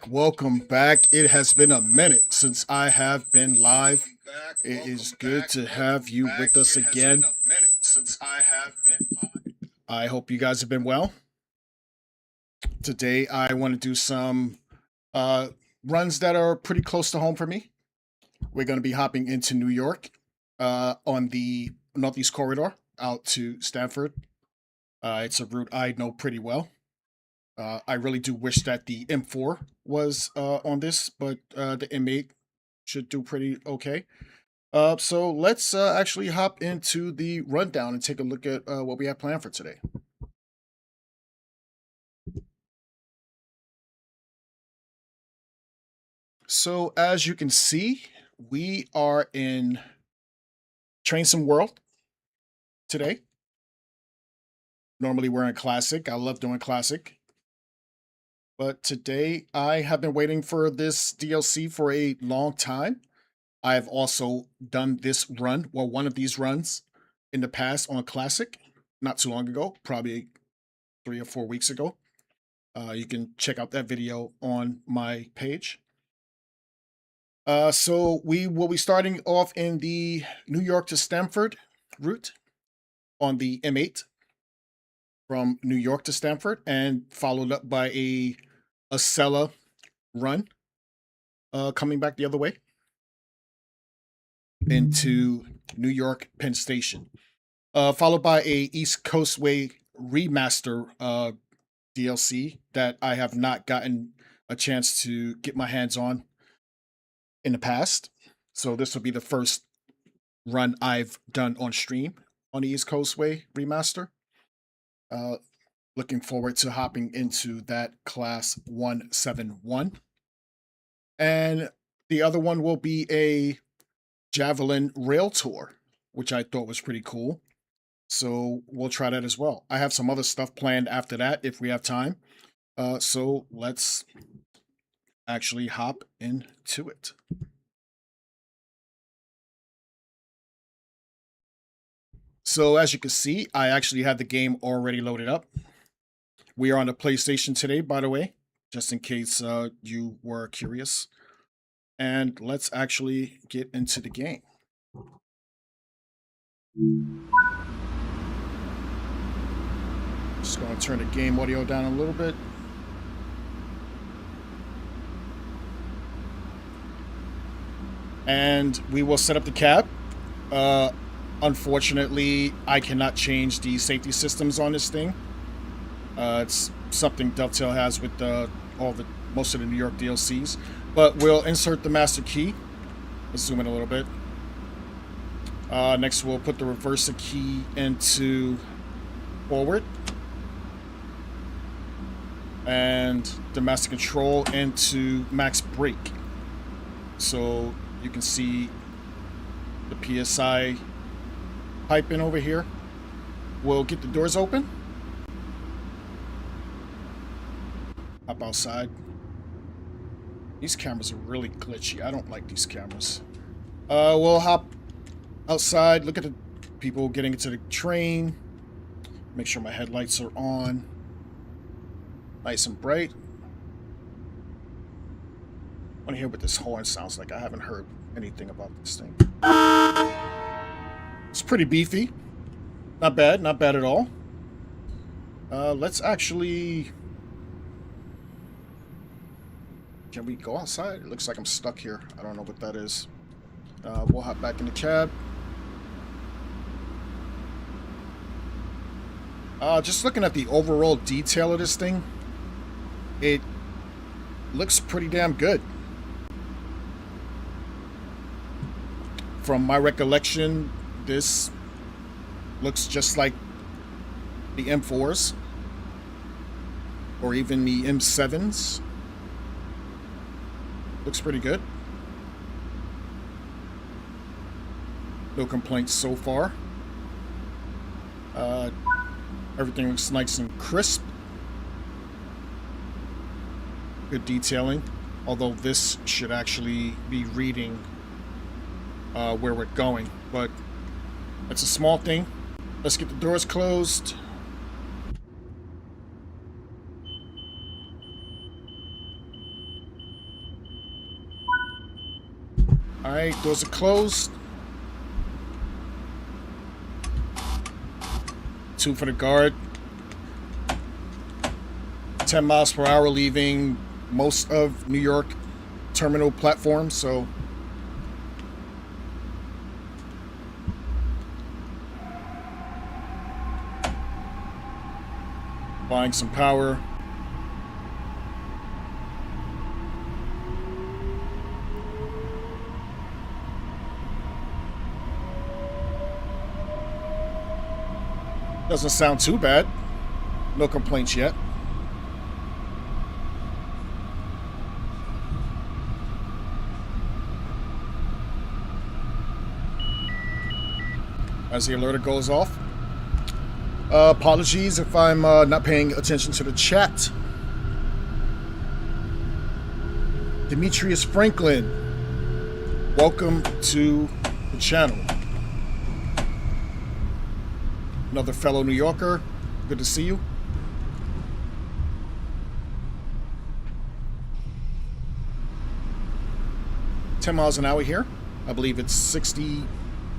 Welcome back. It has been a minute since I have been live. It is good to have you with us again. I hope you guys have been well. Today I want to do some runs that are pretty close to home for me. We're going to be hopping into New York on the Northeast Corridor out to Stamford. It's a route I know pretty well. I really do wish that the M4 was on this, but the M8 should do pretty okay. So let's actually hop into the rundown and take a look at what we have planned for today. So as you can see, we are in Train Sim World today. Normally we're in Classic. I love doing Classic. But today I have been waiting for this DLC for a long time. I have also done this run, well, one of these runs in the past on Classic, not too long ago, probably 3 or 4 weeks ago. You can check out that video on my page. So we will be starting off in the New York to Stamford route on the M8 from New York to Stamford, and followed up by a Acela run coming back the other way into New York Penn Station, followed by a East Coastway remaster DLC that I have not gotten a chance to get my hands on in the past. So this will be the first run I've done on stream on the East Coastway remaster. Looking forward to hopping into that class 171. And the other one will be a Javelin Rail Tour, which I thought was pretty cool. So we'll try that as well. I have some other stuff planned after that if we have time. So let's actually hop into it. So as you can see, I actually have the game already loaded up. We are on the PlayStation today, by the way, just in case you were curious. And let's actually get into the game. Just going to turn the game audio down a little bit. And we will set up the cab. Unfortunately, I cannot change the safety systems on this thing. It's something Dovetail has with most of the New York DLCs. But we'll insert the master key. Let's zoom in a little bit. Next, we'll put the reverser key into forward. And the master control into max brake. So you can see the PSI pipe in over here. We'll get the doors open. Hop outside. These cameras are really glitchy. I don't like these cameras. We'll hop outside, look at the people getting into the train. Make sure my headlights are on. Nice and bright. I want to hear what this horn sounds like. I haven't heard anything about this thing. It's pretty beefy. Not bad at all. Let's actually... Can we go outside? It looks like I'm stuck here. I don't know what that is. We'll hop back in the cab. Just looking at the overall detail of this thing, it looks pretty damn good. From my recollection, this looks just like the M4s or even the M7s. Looks pretty good. No complaints so far. Everything looks nice and crisp. Good detailing. Although this should actually be reading where we're going. But it's a small thing. Let's get the doors closed. Alright, doors are closed. 2 for the guard. 10 miles per hour leaving most of New York terminal platforms, so applying some power. Doesn't sound too bad. No complaints yet. As the alerter goes off. Apologies if I'm not paying attention to the chat. Demetrius Franklin, welcome to the channel. Another fellow New Yorker, good to see you. $10 miles an hour here. I believe it's 60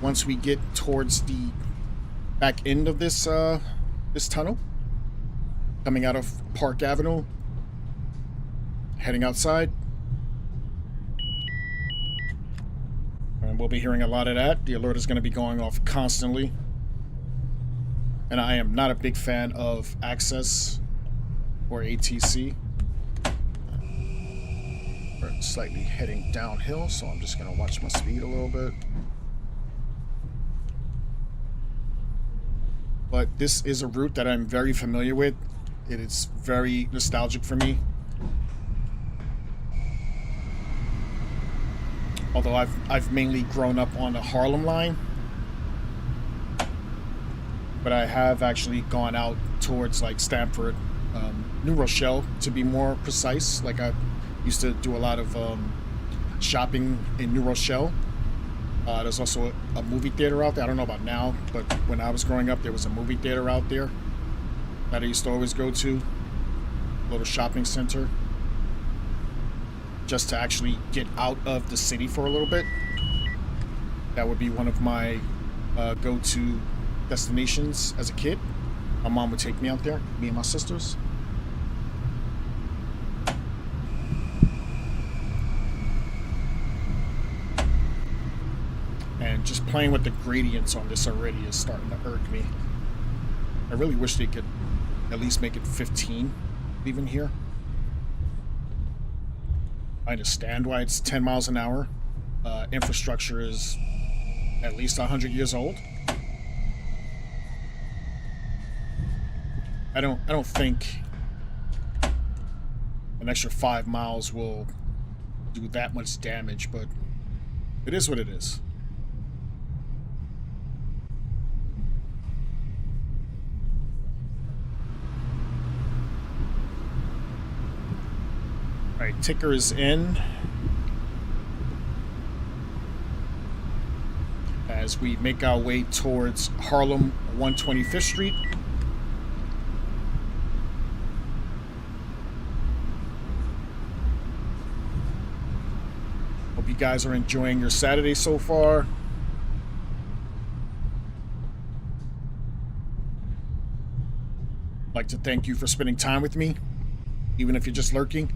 once we get towards the back end of this this tunnel. Coming out of Park Avenue, heading outside. And we'll be hearing a lot of that. The alert is going to be going off constantly. And I am not a big fan of Access or ATC. We're slightly heading downhill, so I'm just going to watch my speed a little bit. But this is a route that I'm very familiar with. It is very nostalgic for me. Although I've mainly grown up on the Harlem line. But I have actually gone out towards like Stamford, New Rochelle to be more precise. Like I used to do a lot of shopping in New Rochelle. There's also a movie theater out there. I don't know about now, but when I was growing up, there was a movie theater out there that I used to always go to. A little shopping center. Just to actually get out of the city for a little bit. That would be one of my go-to destinations as a kid. My mom would take me out there, me and my sisters. And just playing with the gradients on this already is starting to irk me. I really wish they could at least make it 15 even here. I understand why it's 10 miles an hour. Infrastructure is at least 100 years old. I don't think an extra 5 miles will do that much damage, but it is what it is. All right, ticker is in. As we make our way towards Harlem 125th Street. Hope you guys are enjoying your Saturday so far. I'd like to thank you for spending time with me, even if you're just lurking.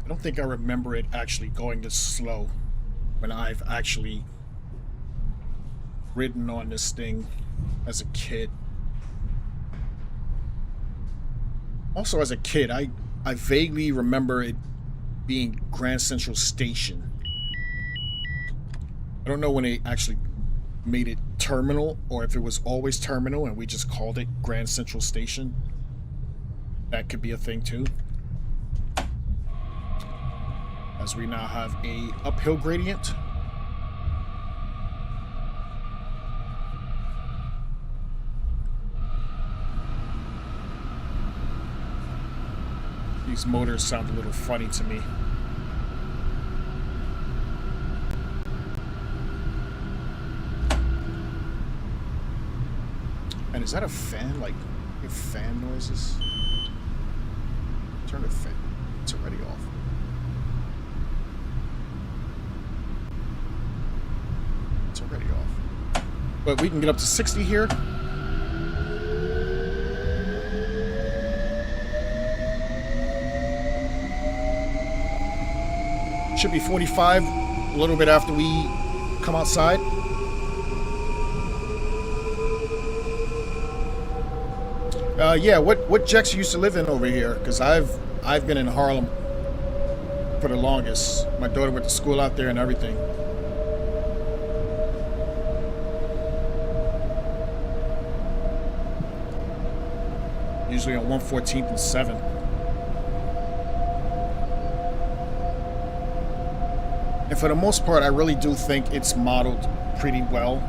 I don't think I remember it actually going this slow when I've actually ridden on this thing as a kid. Also, as a kid, I vaguely remember it being Grand Central Station. I don't know when they actually made it terminal or if it was always terminal and we just called it Grand Central Station. That could be a thing too. As we now have a uphill gradient. These motors sound a little funny to me. And is that a fan? Like, fan noises? Turn the fan. It's already off. It's already off. But we can get up to 60 here. Should be 45 a little bit after we come outside. Yeah, what Jex used to live in over here? Because I've been in Harlem for the longest. My daughter went to school out there and everything. Usually on 114th and 7th. And for the most part, I really do think it's modeled pretty well.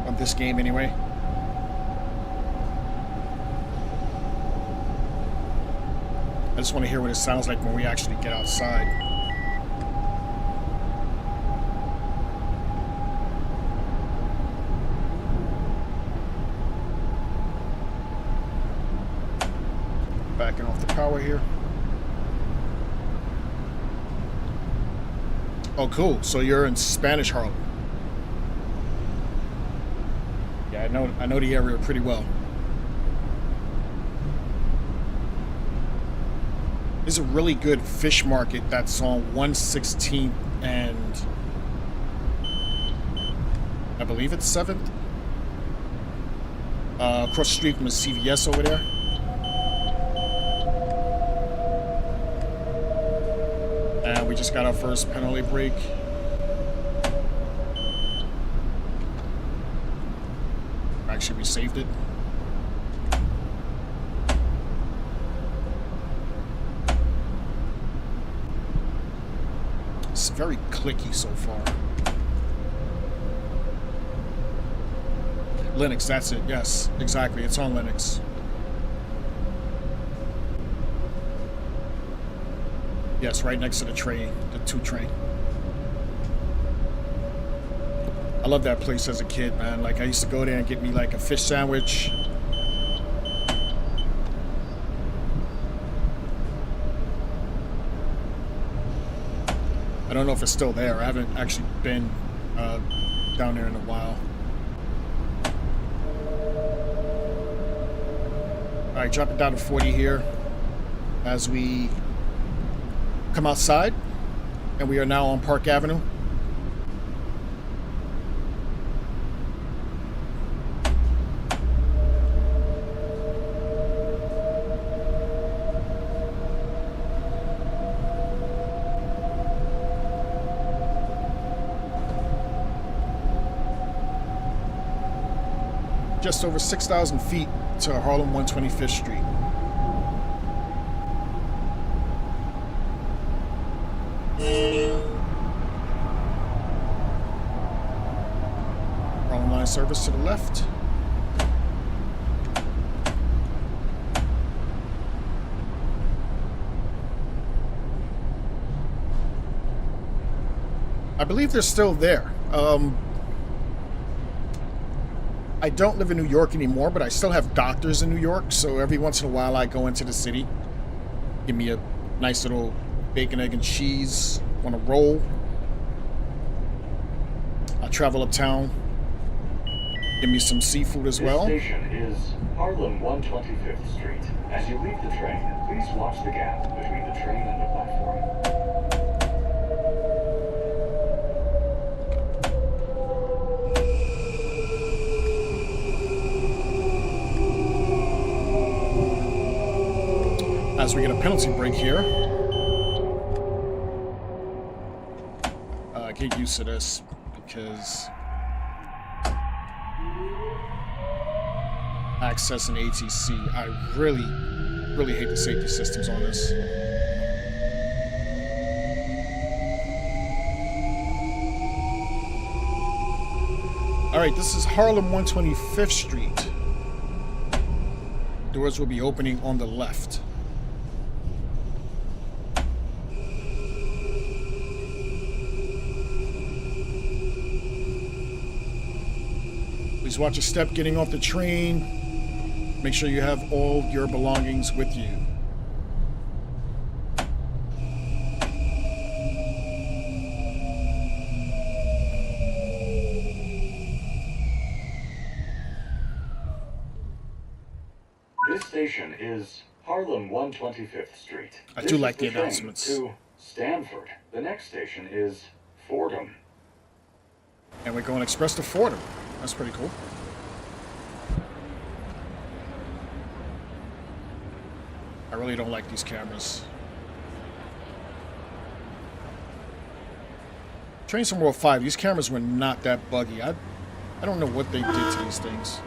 On this game, anyway. I just want to hear what it sounds like when we actually get outside. Backing off the power here. Oh, cool. So you're in Spanish Harlem. Yeah, I know the area pretty well. There's a really good fish market that's on 116th and I believe it's 7th. Across the street from the CVS over there. And we just got our first penalty break. Actually, we saved it. It's very clicky so far. Linux, that's it. Yes, exactly. It's on Linux. Yes, right next to the train, the 2 train. I love that place as a kid, man. Like, I used to go there and get me like a fish sandwich. I don't know if it's still there. I haven't actually been down there in a while. All right, drop it down to 40 here as we come outside, and we are now on Park Avenue. Just over 6,000 feet to Harlem 125th Street. Harlem line service to the left. I believe they're still there. I don't live in New York anymore, but I still have doctors in New York, so every once in a while I go into the city, give me a nice little bacon, egg, and cheese on a roll. I travel uptown. Give me some seafood as well. This station is Harlem 125th Street. As you leave the train, please watch the gap between the train and the platform. As we get a penalty break here. Get used to this because access and ATC, I really hate the safety systems on this. All right, this is Harlem 125th Street. Doors will be opening on the left. Please watch your step getting off the train. Make sure you have all your belongings with you. This station is Harlem 125th Street. I do like the announcements. To Stamford. The next station is Fordham. And we're going express to Fordham. That's pretty cool. I really don't like these cameras. Train Sim World 5, these cameras were not that buggy. I don't know what they did to these things.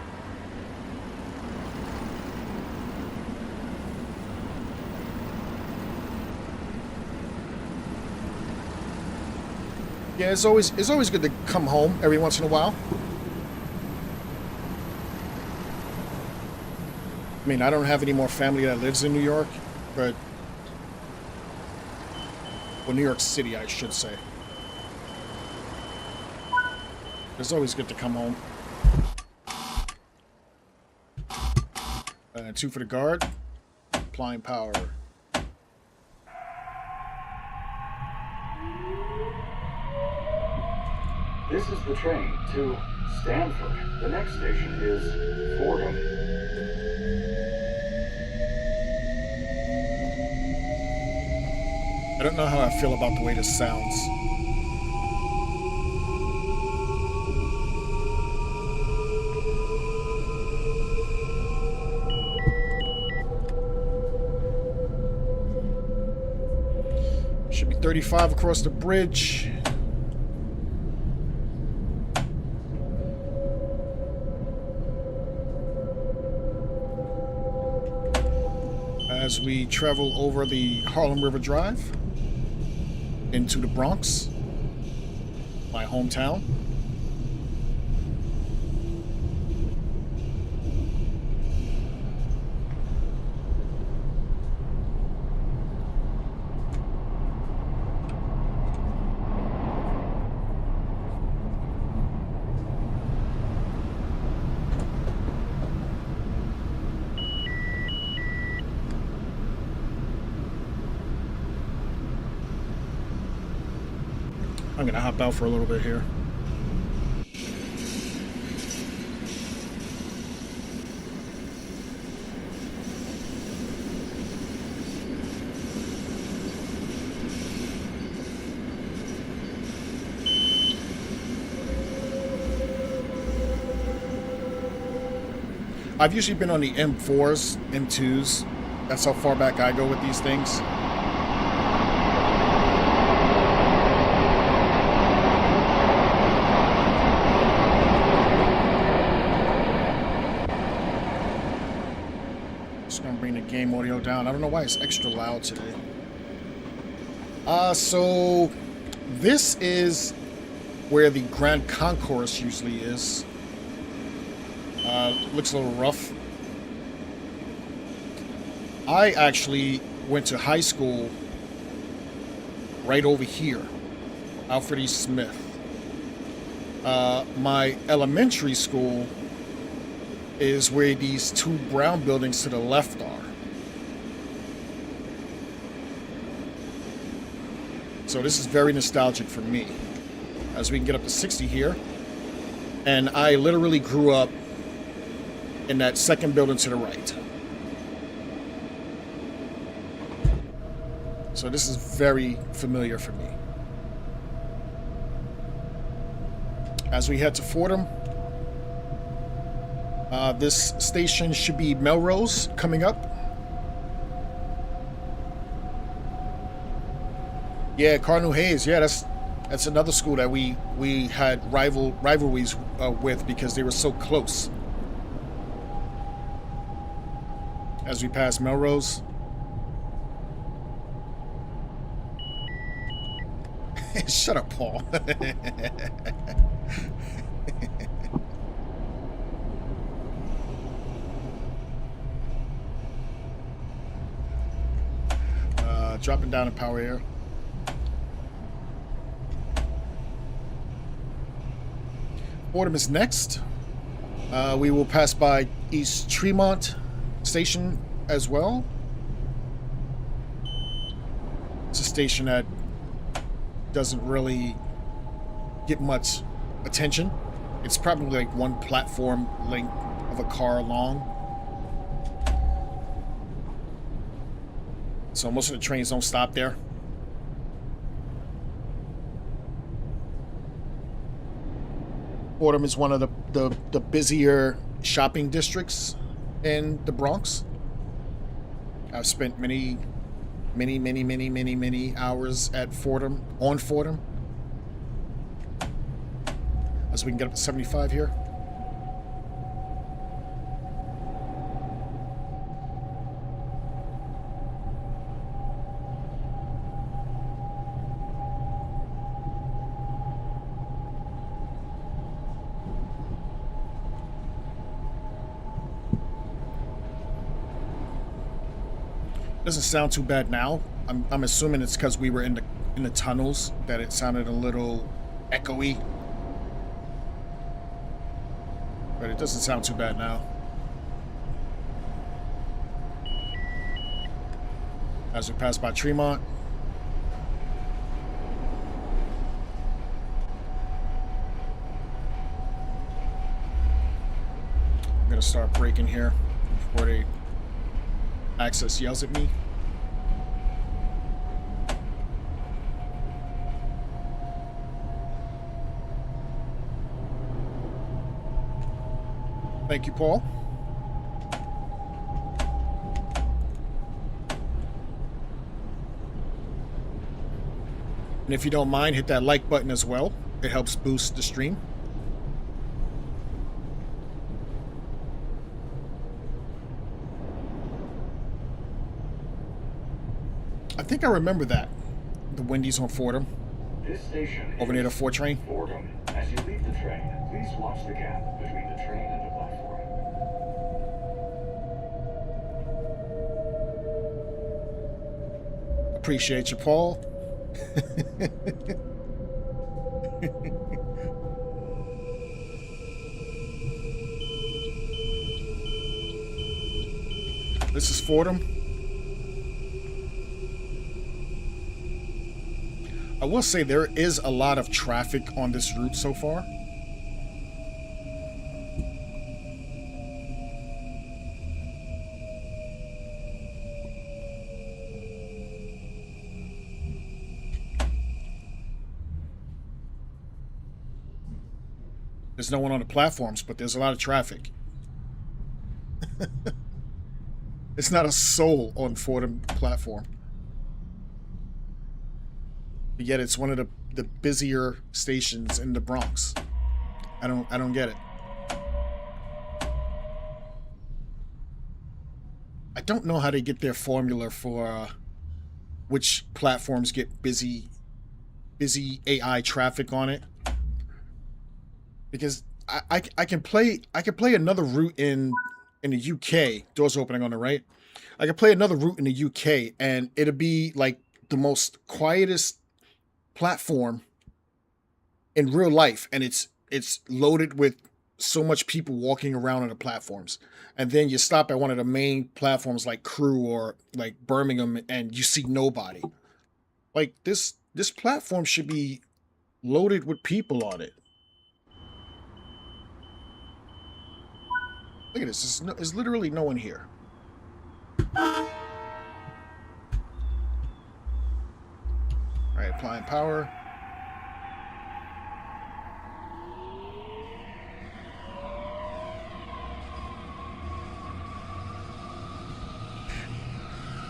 Yeah, it's always good to come home every once in a while. I mean, I don't have any more family that lives in New York, but... well, New York City, I should say. It's always good to come home. 2 for the guard. Applying power. This is the train to Stamford. The next station is Fordham. I don't know how I feel about the way this sounds. Should be 35 across the bridge. As we travel over the Harlem River Drive into the Bronx, my hometown. I'm gonna hop out for a little bit here. I've usually been on the M4s, M2s. That's how far back I go with these things. Game audio down. I don't know why it's extra loud today. So this is where the Grand Concourse usually is. Looks a little rough. I actually went to high school right over here, Alfred E. Smith. My elementary school is where these 2 brown buildings to the left are. So this is very nostalgic for me. As we can get up to 60 here. And I literally grew up in that second building to the right. So this is very familiar for me. As we head to Fordham, this station should be Melrose coming up. Yeah, Cardinal Hayes. Yeah, that's another school that we had rivalries with because they were so close. As we pass Melrose. Shut up, Paul. Dropping down in power air. Fordham is next. We will pass by East Tremont Station as well. It's a station that doesn't really get much attention. It's probably like one platform length of a car long. So most of the trains don't stop there. Fordham is one of the busier shopping districts in the Bronx. I've spent many hours at Fordham, on Fordham. As we can get up to 75 here. Doesn't sound too bad now. I'm assuming it's because we were in the tunnels that it sounded a little echoey. But it doesn't sound too bad now. As we pass by Tremont. I'm gonna start braking here before they access yells at me. Thank you, Paul. And if you don't mind, hit that like button as well. It helps boost the stream. I think I remember that. The Wendy's on Fordham. This station over near the 4 train. Fordham. As you leave the train, please watch the gap between the train and the platform. Appreciate you, Paul. This is Fordham. I will say there is a lot of traffic on this route so far. There's no one on the platforms, but there's a lot of traffic. It's not a soul on Fordham platform. But yet it's one of the busier stations in the Bronx. I don't get it. I don't know how they get their formula for which platforms get busy AI traffic on it. Because I can play another route in the UK. Doors opening on the right. I could play another route in the UK and it'll be like the most quietest platform in real life, and it's loaded with so much people walking around on the platforms. And then you stop at one of the main platforms like Crewe or like Birmingham and you see nobody. Like this platform should be loaded with people on it. Look at this. There's literally no one here. All right, applying power.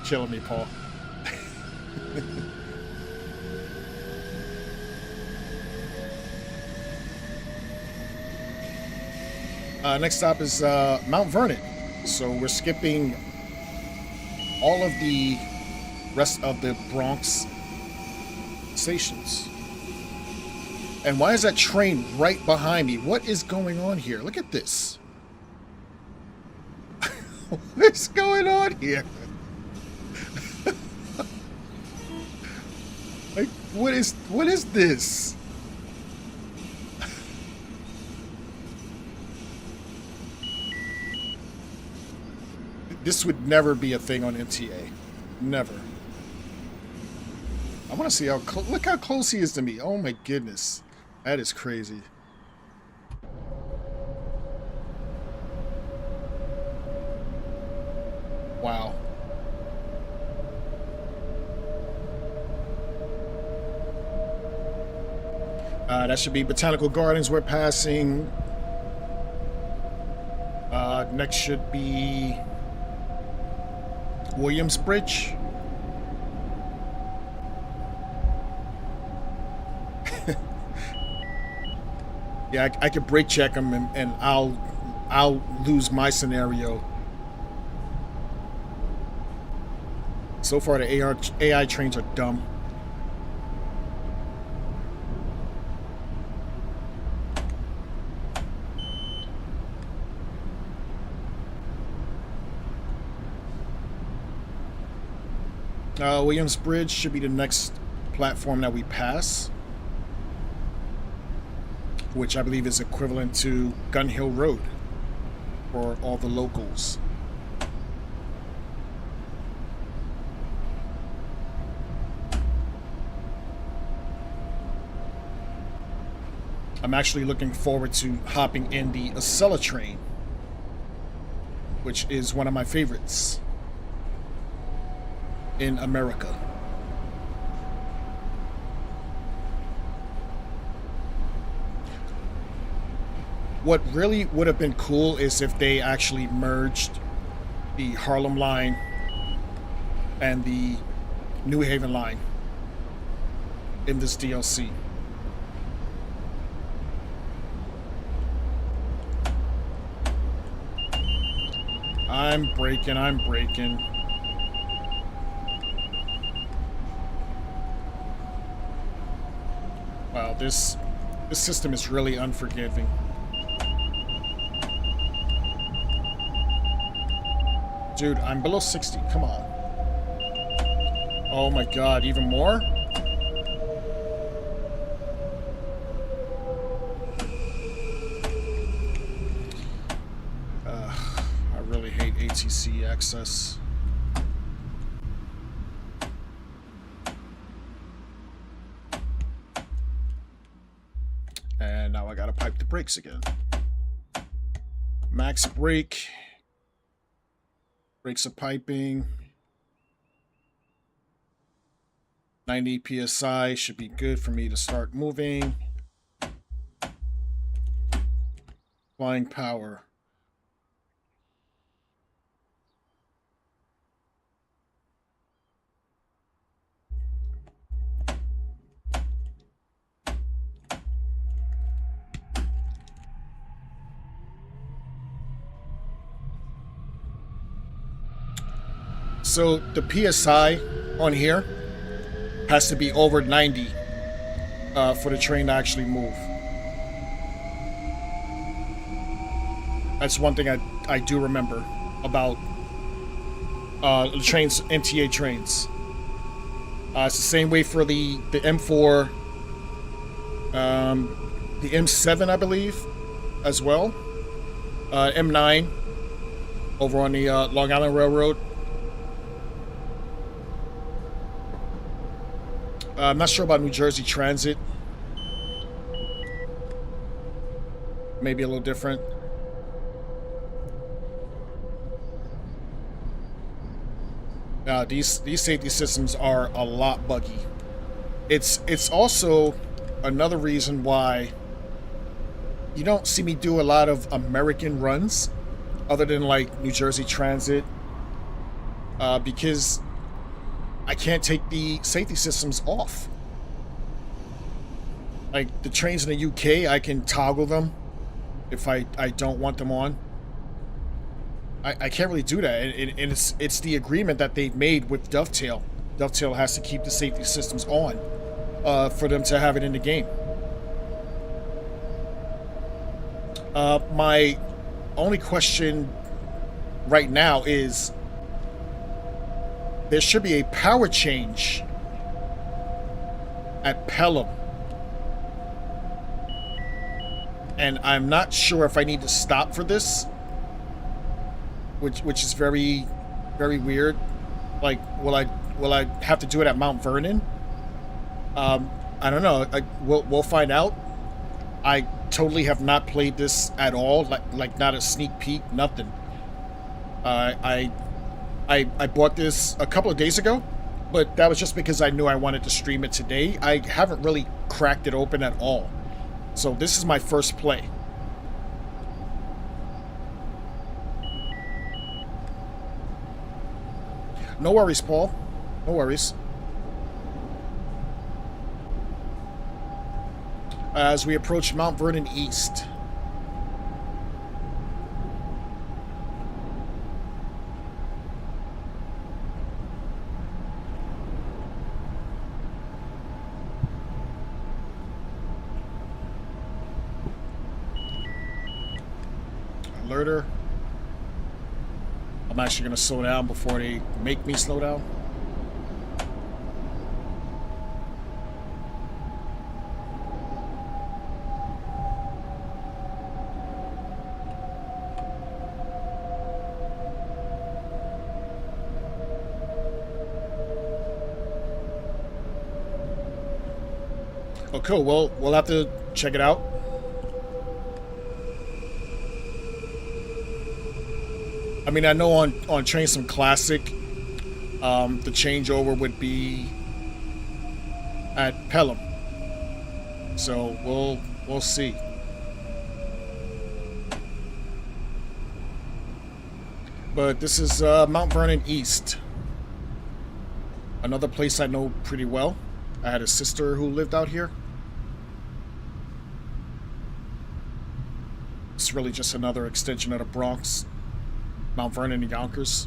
Killing me, Paul. Next stop is Mount Vernon. So we're skipping all of the rest of the Bronx stations. And why is that train right behind me? What is going on here? Look at this. What's going on here? Like, what is this? This would never be a thing on MTA. Never. I want to see how look how close he is to me. Oh my goodness. That is crazy. Wow. That should be Botanical Gardens we're passing. Next should be Williamsbridge. Yeah, I could brake check them and I'll lose my scenario. So far, the AI trains are dumb. Williamsbridge should be the next platform that we pass, which I believe is equivalent to Gun Hill Road for all the locals. I'm actually looking forward to hopping in the Acela train, which is one of my favorites in America. What really would have been cool is if they actually merged the Harlem line and the New Haven line in this DLC. I'm braking. Wow, this system is really unforgiving. Dude, I'm below 60. Come on. Oh my god, even more? I really hate ATC access. And now I gotta pipe the brakes again. Max brake. Brakes are piping. 90 psi should be good for me to start moving. Flying power. So the PSI on here has to be over 90 for the train to actually move. That's one thing I do remember about the trains, MTA trains. It's the same way for the M4, the M7, I believe, as well. M9 over on the Long Island Railroad. I'm not sure about New Jersey Transit. Maybe a little different. These safety systems are a lot buggy. It's also another reason why you don't see me do a lot of American runs, other than like New Jersey Transit, because I can't take the safety systems off. Like the trains in the UK, I can toggle them if I don't want them on. I can't really do that, and it's the agreement that they've made with Dovetail. Dovetail has to keep the safety systems on for them to have it in the game. My only question right now is there should be a power change at Pelham. And I'm not sure if I need to stop for this, which is very, very weird. Like, will I have to do it at Mount Vernon? I don't know. We'll find out. I totally have not played this at all. Like not a sneak peek, nothing. I bought this a couple of days ago, but that was just because I knew I wanted to stream it today. I haven't really cracked it open at all. So this is my first play. No worries, Paul. No worries. As we approach Mount Vernon East. Alerter. I'm actually going to slow down before they make me slow down. Oh, cool. Well, we'll have to check it out. I mean, I know on Train Sim Classic, the changeover would be at Pelham. So we'll see. But this is Mount Vernon East. Another place I know pretty well. I had a sister who lived out here. It's really just another extension of the Bronx. Mount Vernon and Yonkers.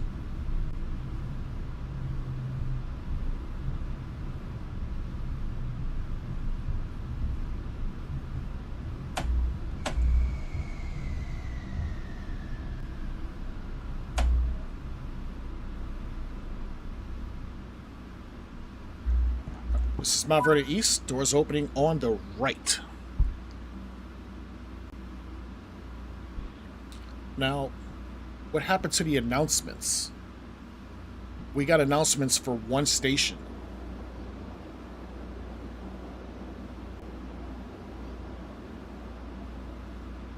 This is Mount Vernon East. Doors opening on the right. Now, what happened to the announcements? We got announcements for one station.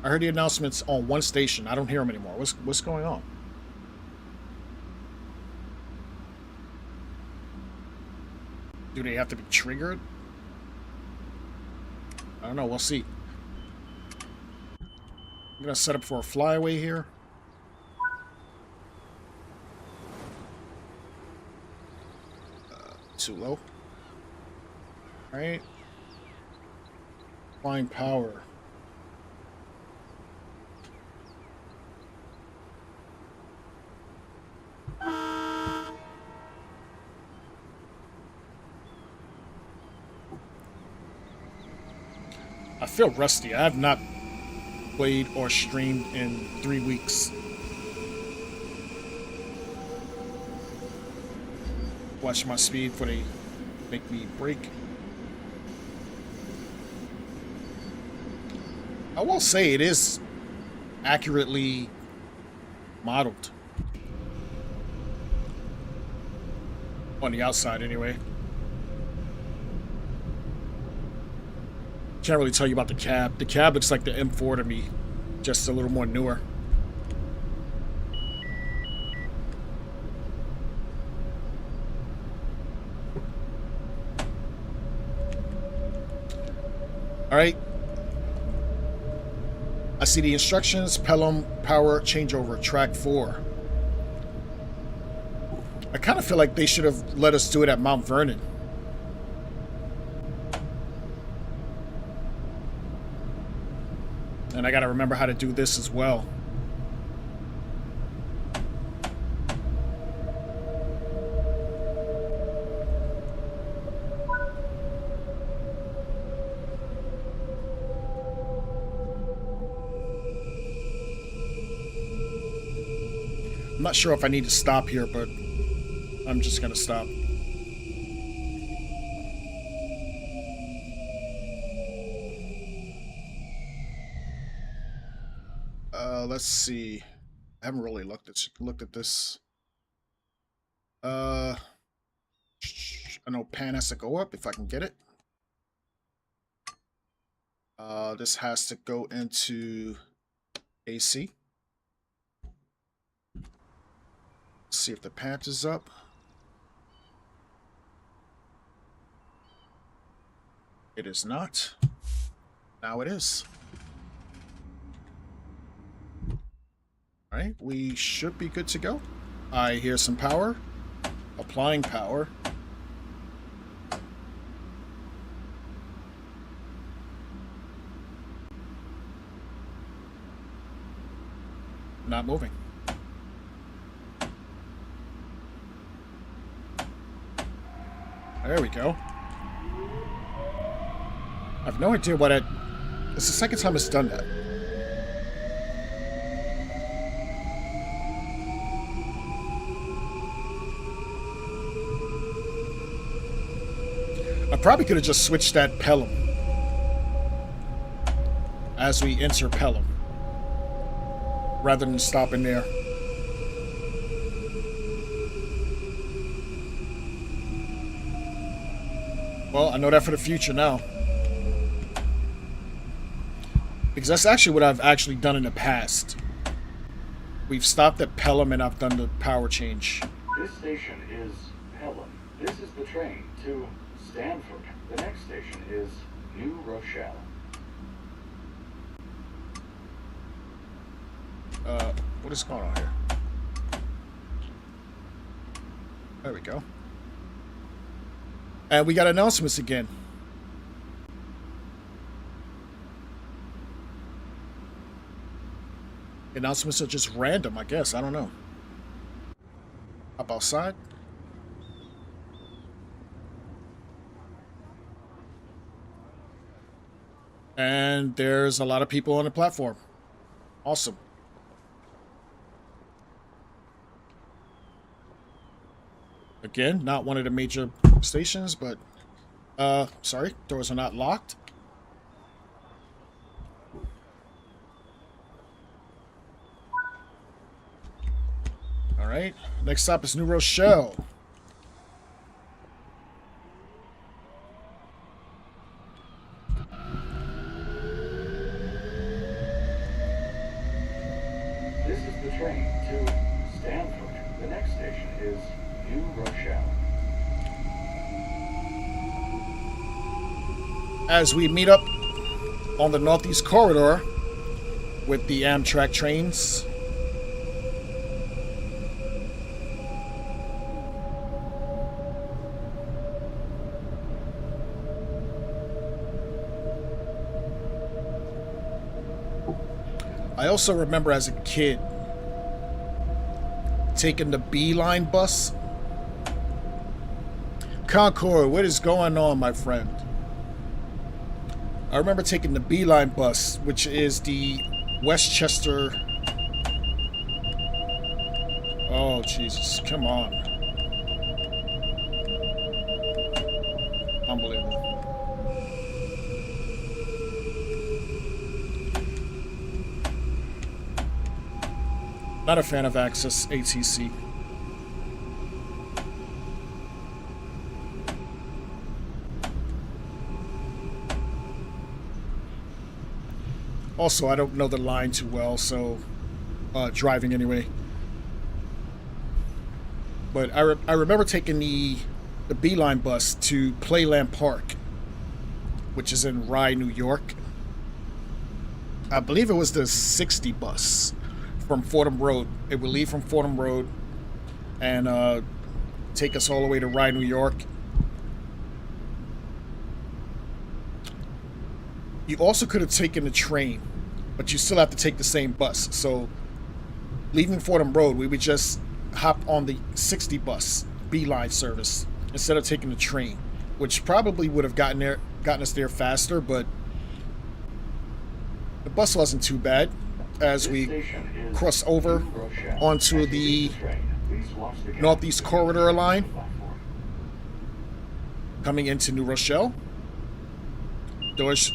I heard the announcements on one station. I don't hear them anymore. What's going on? Do they have to be triggered? I don't know. We'll see. I'm going to set up for a flyaway here. Too low. All right. Flying power. I feel rusty. I have not played or streamed in 3 weeks. Watch my speed before they make me break. I will say it is accurately modeled. On the outside, anyway. Can't really tell you about the cab. The cab looks like the M4 to me, just a little more newer. All right. I see the instructions. Pelham power changeover, track 4. I kind of feel like they should have let us do it at Mount Vernon. And I got to remember how to do this as well. I'm not sure if I need to stop here, but I'm just going to stop. Let's see. I haven't really looked at this. I know pan has to go up if I can get it. This has to go into AC. Let's see if the pant is up. It is not. Now it is. All right, we should be good to go. I hear some power. Applying power. Not moving. There we go. I have no idea what it... It's the second time it's done that. I probably could have just switched that Pelham as we enter Pelham rather than stopping there. Well, I know that for the future now. Because that's actually what I've actually done in the past. We've stopped at Pelham and I've done the power change. This station is Pelham. This is the train to Stamford. The next station is New Rochelle. What is going on here? There we go. And we got announcements again. Announcements are just random, I guess. I don't know. Up outside. And there's a lot of people on the platform. Awesome. Again, not one of the major stations, but sorry, doors are not locked. All right, next stop is New Rochelle. This is the train to Stamford. The next station is New Rochelle. As we meet up on the Northeast Corridor with the Amtrak trains. I also remember as a kid taking the B-line bus. Concord, what is going on, my friend? I remember taking the B-line bus, which is the Westchester... Oh, Jesus. Come on. Unbelievable. Not a fan of Access ATC. Also, I don't know the line too well, so driving anyway. But I remember taking the B-line bus to Playland Park. which is in Rye, New York. I believe it was the 60 bus from Fordham Road. It would leave from Fordham Road and take us all the way to Rye, New York. You also could have taken the train, but you still have to take the same bus. So leaving Fordham Road, we would just hop on the 60 bus, B-line service, instead of taking the train, which probably would have gotten us there faster, but the bus wasn't too bad as we cross over onto the Northeast Corridor line coming into New Rochelle. Doors.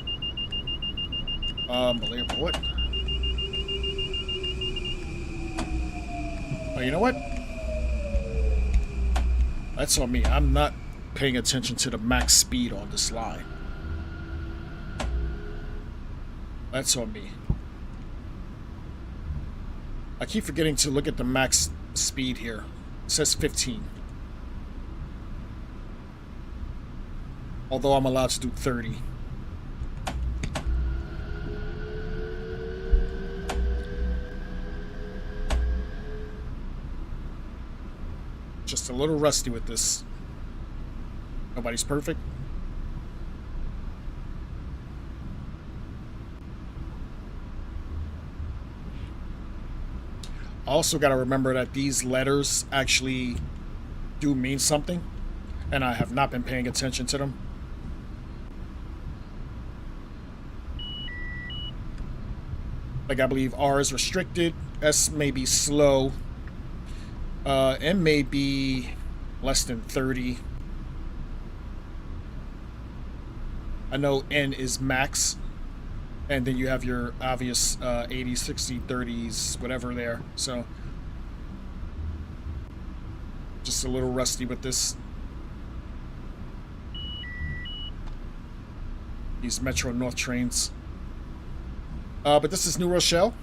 What? Oh, you know what? That's on me. I'm not paying attention to the max speed on this line. That's on me. I keep forgetting to look at the max speed here. It says 15. Although I'm allowed to do 30. Just a little rusty with this. Nobody's perfect. Also got to remember that these letters actually do mean something, and I have not been paying attention to them. Like, I believe R is restricted, S may be slow, M may be less than 30. I know N is max, and then you have your obvious 80s, 60s, 30s, whatever there. So just a little rusty with this. These Metro North trains. But this is New Rochelle.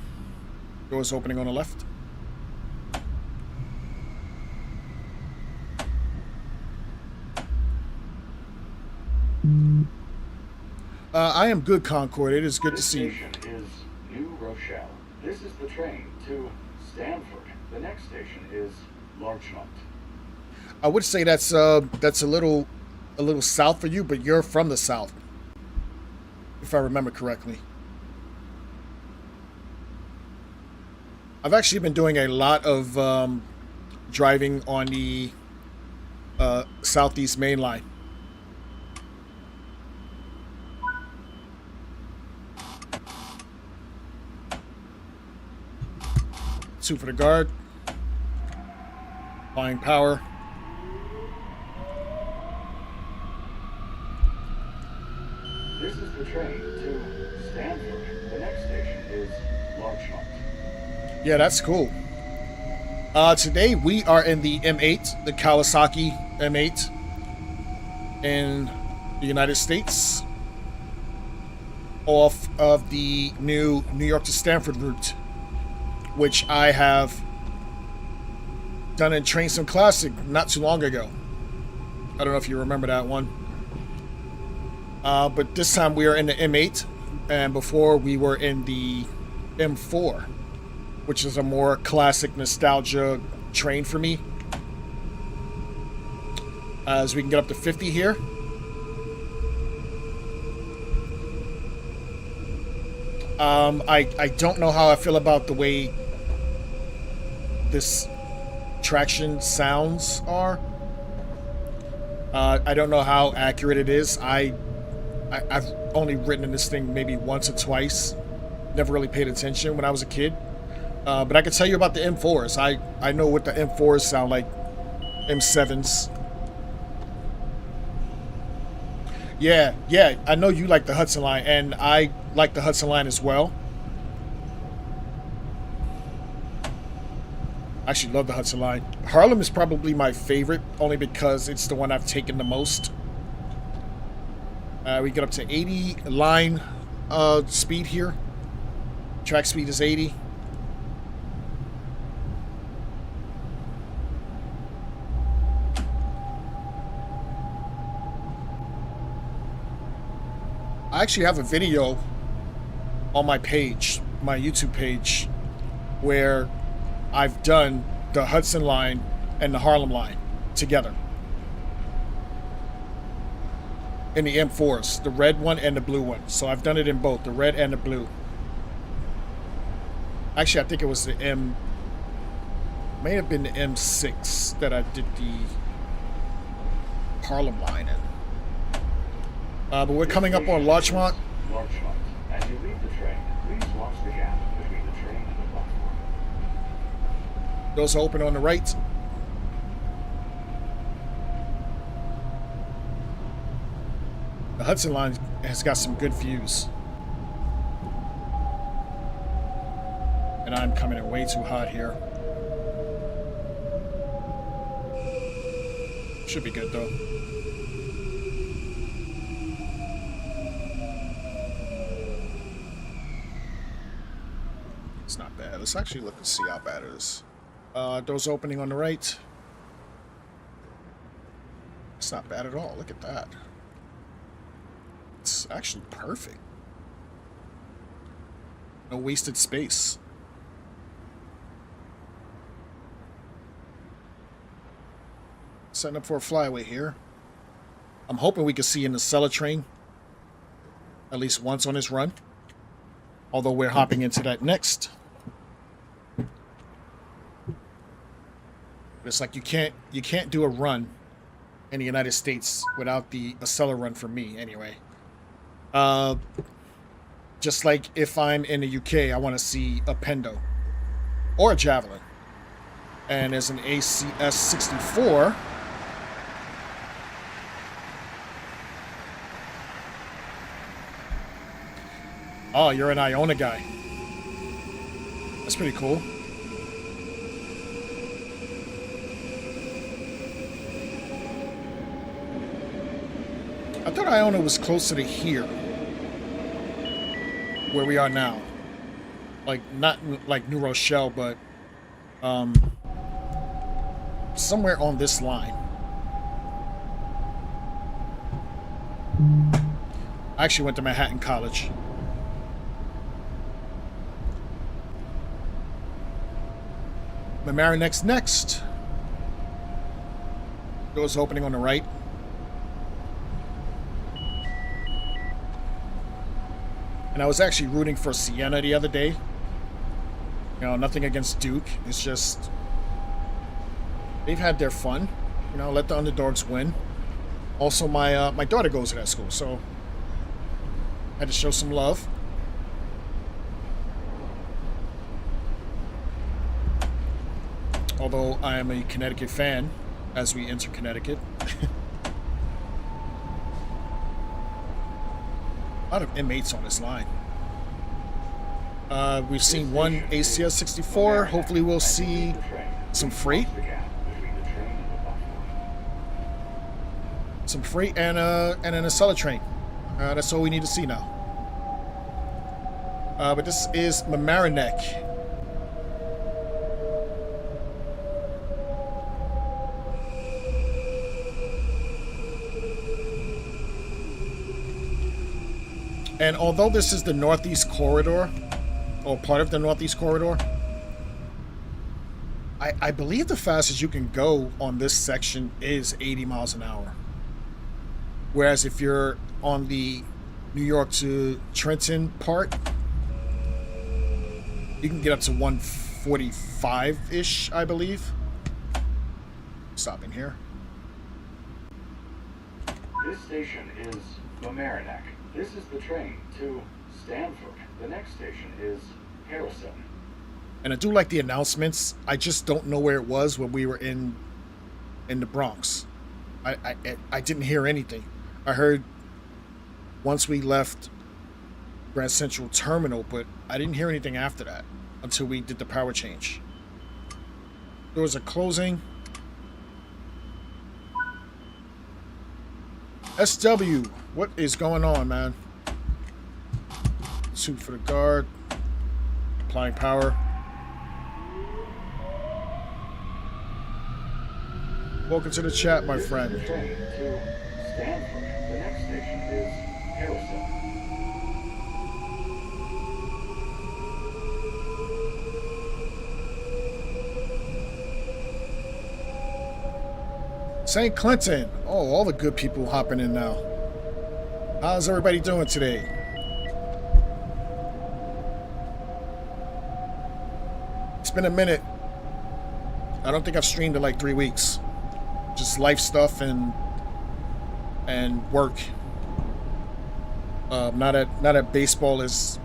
Doors opening on the left. I am good, Concord. It is good to see you. This station is New Rochelle. This is the train to Stamford. The next station is Larchmont. I would say that's a little south for you, but you're from the south, if I remember correctly. I've actually been doing a lot of driving on the Southeast mainline. Two for the guard. Applying power. This is the train to Stamford. The next station is Larchmont. Yeah, that's cool. Today we are in the M8, the Kawasaki M8 in the United States, off of the new New York to Stamford route, which I have done in Train Sim Classic not too long ago. I don't know if you remember that one. But this time we are in the M8, and before we were in the M4, which is a more classic nostalgia train for me. As we can get up to 50 here. I don't know how I feel about the way this traction sounds are. I don't know how accurate it is. I've only ridden in this thing maybe once or twice. Never really paid attention when I was a kid. But I can tell you about the M4s. I know what the M4s sound like. M7s. Yeah, I know you like the Hudson Line, and I like the Hudson Line as well. I actually love the Hudson Line. Harlem is probably my favorite, only because it's the one I've taken the most. We get up to 80 line speed here. Track speed is 80. I actually have a video on my page, my YouTube page, where I've done the Hudson line and the Harlem line together. In the M4s, the red one and the blue one. So I've done it in both, the red and the blue. Actually, I think it was the may have been the M6 that I did the Harlem line in. But we're coming up on Larchmont. Larchmont. As you leave the train, please watch the gap between the train and the platform. Those are open on the right. The Hudson line has got some good views. And I'm coming in way too hot here. Should be good though. It's not bad. Let's actually look and see how bad it is. Doors opening on the right. It's not bad at all. Look at that. It's actually perfect. No wasted space. Setting up for a flyaway here. I'm hoping we can see in the Cellar train at least once on this run. Although we're hopping into that next. It's like you can't do a run in the United States without a Cellar run for me anyway. Just like if I'm in the UK, I want to see a Pendo or a Javelin. And there's an ACS 64. Oh, you're an Iona guy. That's pretty cool. I thought Iona was closer to here, where we are now. Like, not like New Rochelle, but somewhere on this line. I actually went to Manhattan College. Mamaronec's next. Doors opening on the right. And I was actually rooting for Siena the other day. You know, nothing against Duke. It's just they've had their fun. You know, let the underdogs win. Also, my daughter goes to that school, so I had to show some love. Although I am a Connecticut fan, as we enter Connecticut. A lot of inmates on this line. We've seen one ACS 64. Hopefully we'll see some freight. Some freight and an Acela train. That's all we need to see now. But this is Mamaroneck. And although this is the Northeast Corridor, or part of the Northeast Corridor, I believe the fastest you can go on this section is 80 miles an hour. Whereas if you're on the New York to Trenton part, you can get up to 145-ish, I believe. Stopping here. This station is Mamaroneck. This is the train to Stamford. The next station is Harrison. And I do like the announcements. I just don't know where it was when we were in the Bronx. I didn't hear anything. I heard once we left Grand Central Terminal, but I didn't hear anything after that until we did the power change. Doors are closing. SW, what is going on, man? Suit for the guard. Applying power. Welcome to the chat, my friend. Train to Stamford. The next station is Harrison. St. Clinton. Oh, all the good people hopping in now. How's everybody doing today? It's been a minute. I don't think I've streamed in like 3 weeks. Just life stuff and work. Now that baseball is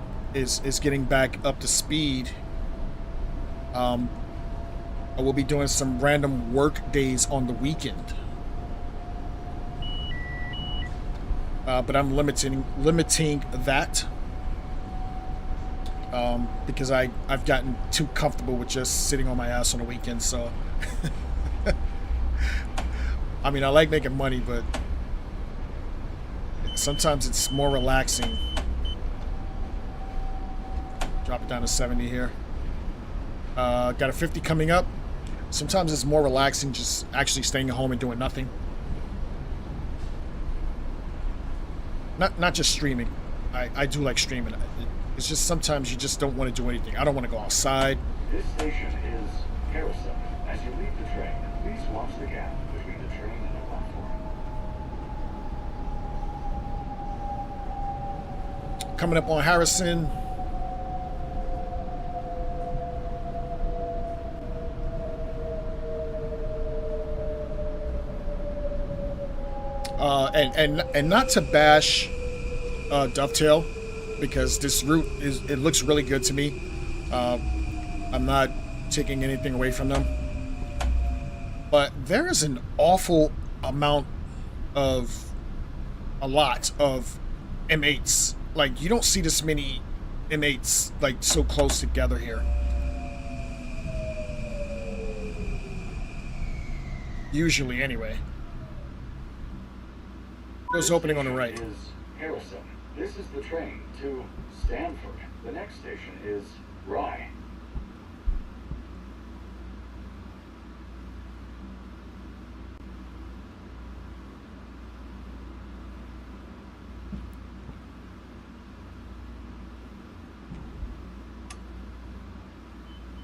getting back up to speed. I will be doing some random work days on the weekend. But I'm limiting that because I've gotten too comfortable with just sitting on my ass on the weekend. So, I mean, I like making money, but sometimes it's more relaxing. Drop it down to 70 here. Got a 50 coming up. Sometimes it's more relaxing just actually staying at home and doing nothing. Not just streaming. I do like streaming. It's just sometimes you just don't want to do anything. I don't want to go outside. This station is Harrison. As you leave the train, please watch the gap between the train and the platform. Coming up on Harrison. And not to bash Dovetail, because this route it looks really good to me. I'm not taking anything away from them, but there is an awful amount of a lot of M8s. Like, you don't see this many M8s like so close together here. Usually, anyway. Door's opening on the right. Is Harrison. This is the train to Stamford. The next station is Rye.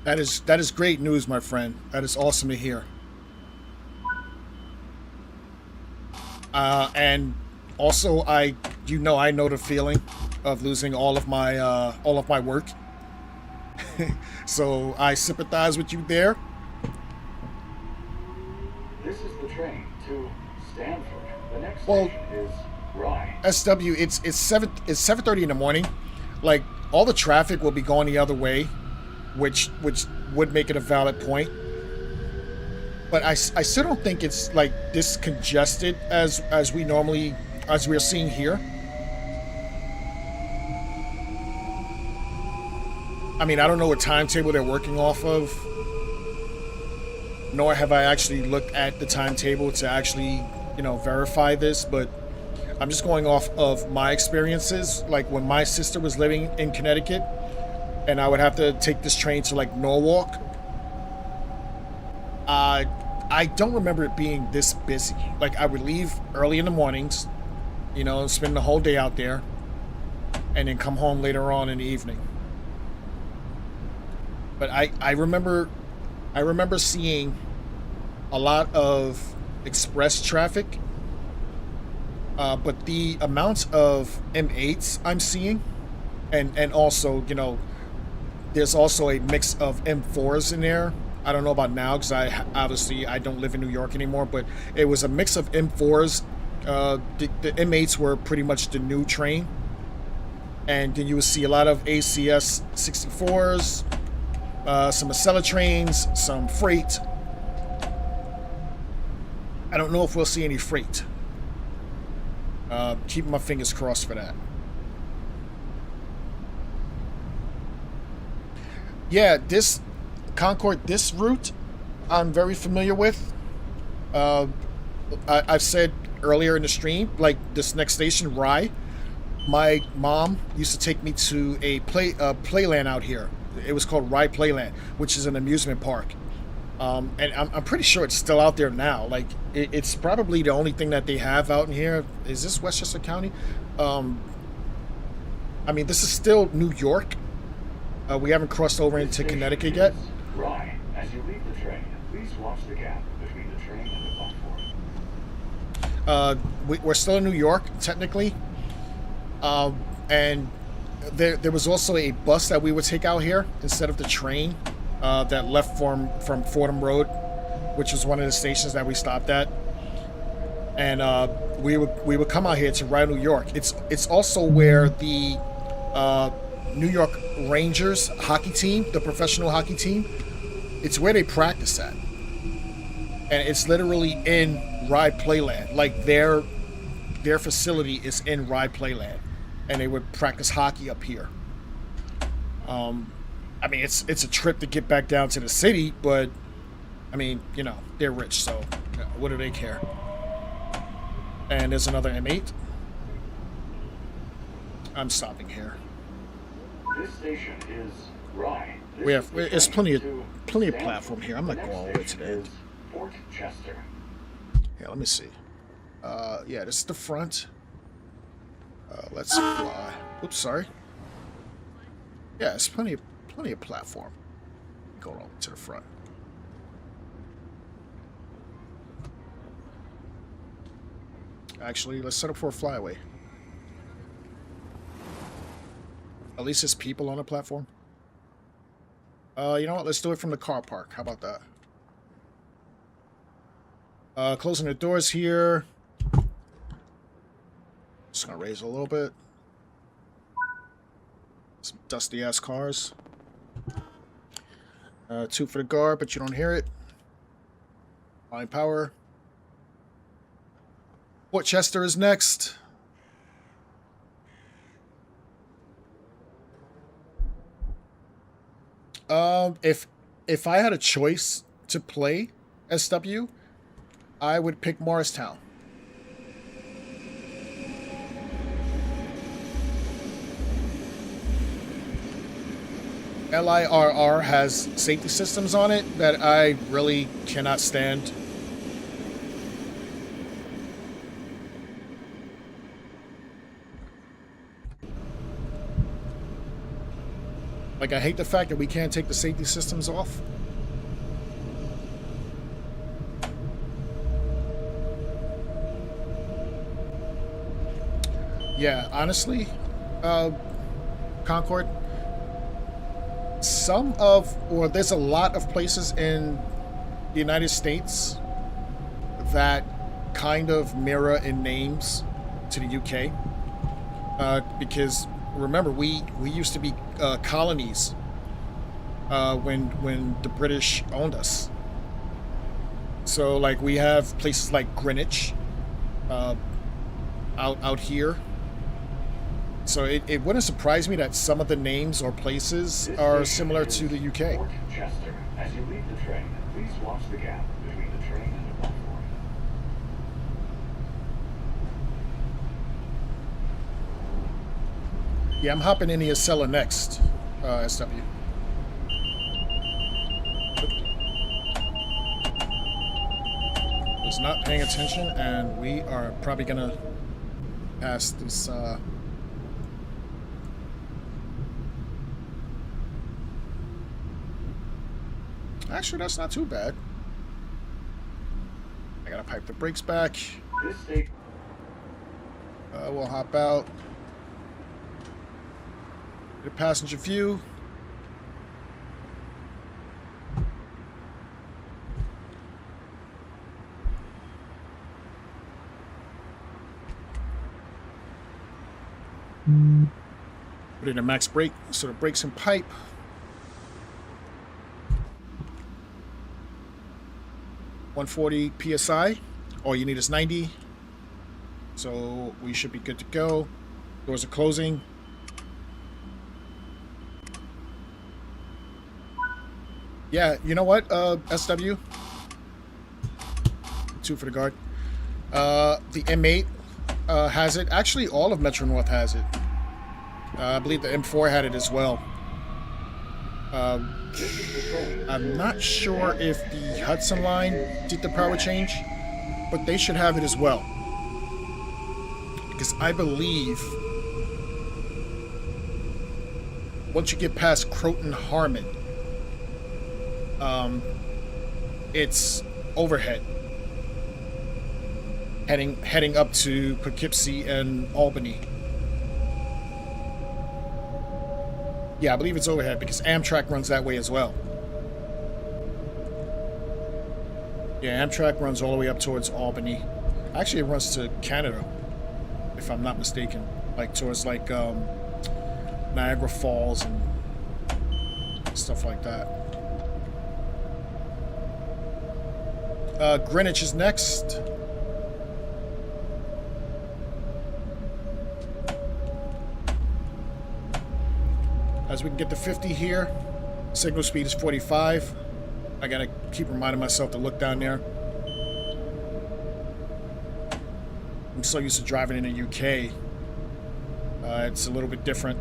That is great news, my friend. That is awesome to hear. And also, I know the feeling of losing all of my work. So I sympathize with you there. This is the train to Stamford. The next Well, station is Rye. SW, it's 7:30 in the morning. Like, all the traffic will be going the other way, which would make it a valid point. But I still don't think it's like this congested as we're seeing here. I mean, I don't know what timetable they're working off of, nor have I actually looked at the timetable to actually, verify this, but I'm just going off of my experiences. Like, when my sister was living in Connecticut and I would have to take this train to like Norwalk, I don't remember it being this busy. Like, I would leave early in the mornings, spend the whole day out there, and then come home later on in the evening. But I remember seeing a lot of express traffic, but the amount of M8s I'm seeing, and also, there's also a mix of M4s in there. I don't know about now because I don't live in New York anymore, but it was a mix of M4s. The M8s were pretty much the new train, and then you would see a lot of ACS 64s, some Acela trains, some freight. I don't know if we'll see any freight. Keeping my fingers crossed for that. Yeah, this Concord, this route, I'm very familiar with. I've said earlier in the stream, like this next station, Rye. My mom used to take me to a playland out here. It was called Rye Playland, which is an amusement park. And I'm pretty sure it's still out there now. Like, it's probably the only thing that they have out in here. Is this Westchester County? I mean, this is still New York. We haven't crossed over into Connecticut yet. Rye. As you leave the train, please watch the gap between the train and the platform. We're still in New York, technically. And there was also a bus that we would take out here instead of the train that left from Fordham Road, which was one of the stations that we stopped at. And we would come out here to ride New York. It's also where the New York Rangers hockey team, the professional hockey team, it's where they practice at. And it's literally in Ride Playland. Like their facility is in Ride Playland, and they would practice hockey up here. I mean, it's a trip to get back down to the city, but I mean, you know, they're rich, so what do they care? And there's another M8. I'm stopping here. This station is Rye. There's plenty of platform here. I'm not going all the way to the end. Fort Chester. Yeah, let me see. Yeah, this is the front. Let's fly. Oops, sorry. Yeah, it's plenty of platform. Going over to the front. Actually, let's set up for a flyaway. At least there's people on the platform. You know what? Let's do it from the car park. How about that? Closing the doors here. Just gonna raise a little bit. Some dusty ass cars. Two for the guard, but you don't hear it. Line power. Fort Chester is next. If I had a choice to play SW, I would pick Morristown. LIRR has safety systems on it that I really cannot stand. Like, I hate the fact that we can't take the safety systems off. Yeah, honestly, Concord, there's a lot of places in the United States that kind of mirror in names to the UK. Because remember, we used to be colonies when the British owned us. So, like, we have places like Greenwich out here. So it wouldn't surprise me that some of the names or places are similar to the UK. Fort Chester. As you leave the train, please watch the gap between the train and the platform. Yeah, I'm hopping in the Acela next, SW. Was not paying attention, and we are probably gonna pass this. Actually, that's not too bad. I gotta pipe the brakes back. We'll hop out. The passenger view. Put in a max brake, so the brakes and pipe. .140 psi. All you need is 90. So we should be good to go. Doors are closing. Yeah, you know what, SW? Two for the guard. The M8 has it. Actually, all of Metro North has it. I believe the M4 had it as well. I'm not sure if the Hudson line did the power change, but they should have it as well. Because I believe once you get past Croton Harmon, it's overhead. heading up to Poughkeepsie and Albany. Yeah, I believe it's overhead because Amtrak runs that way as well. Yeah, Amtrak runs all the way up towards Albany. Actually, it runs to Canada, if I'm not mistaken. Like towards like Niagara Falls and stuff like that. Greenwich is next. As we can get to 50 here, signal speed is 45. I gotta keep reminding myself to look down there. I'm so used to driving in the UK. It's a little bit different.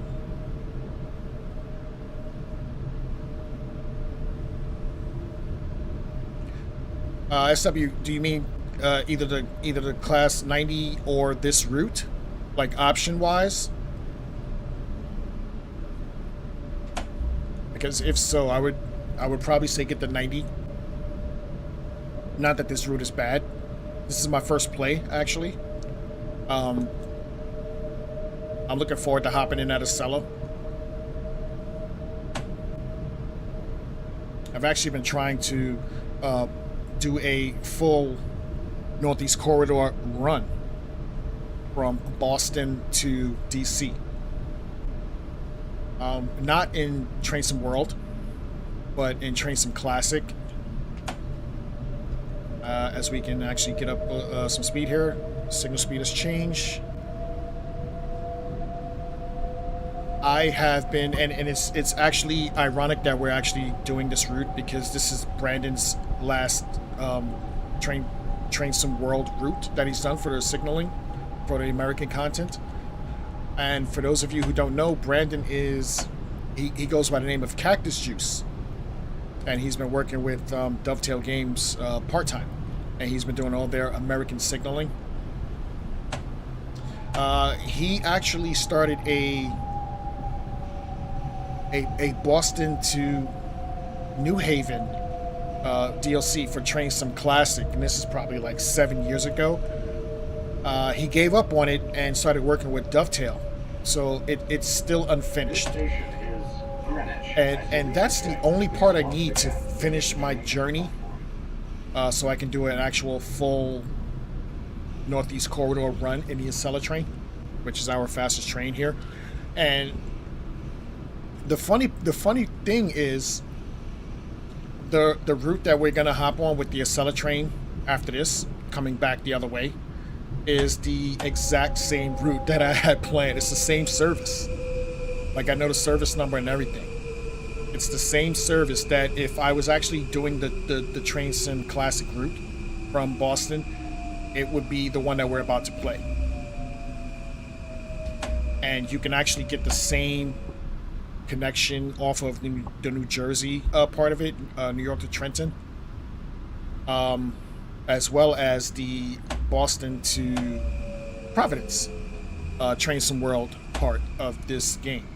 SW, do you mean either the class 90 or this route, like option wise? Because if so, I would probably say get the 90. Not that this route is bad. This is my first play, actually. I'm looking forward to hopping in at a cellar. I've actually been trying to do a full Northeast Corridor run from Boston to DC. Not in Train Sim World, but in Train Sim Classic. As we can actually get up some speed here. Signal speed has changed. I have been, and it's actually ironic that we're actually doing this route because this is Brandon's last Train Sim World route that he's done for the signaling for the American content. And for those of you who don't know, Brandon is he goes by the name of Cactus Juice, and he's been working with Dovetail Games part-time, and he's been doing all their American signaling. He actually started a Boston to New Haven DLC for Train Sim Classic, and this is probably like 7 years ago. He gave up on it and started working with Dovetail, so it's still unfinished. And that's the only part I need to finish my journey, so I can do an actual full Northeast Corridor run in the Acela train, which is our fastest train here. And the funny thing is the route that we're gonna hop on with the Acela train after this, coming back the other way, is the exact same route that I had planned. It's the same service. Like, I know the service number and everything. It's the same service that if I was actually doing the Train Sim Classic route from Boston, it would be the one that we're about to play. And you can actually get the same connection off of the New Jersey part of it, New York to Trenton, as well as the Boston to Providence Train Sim World part of this game.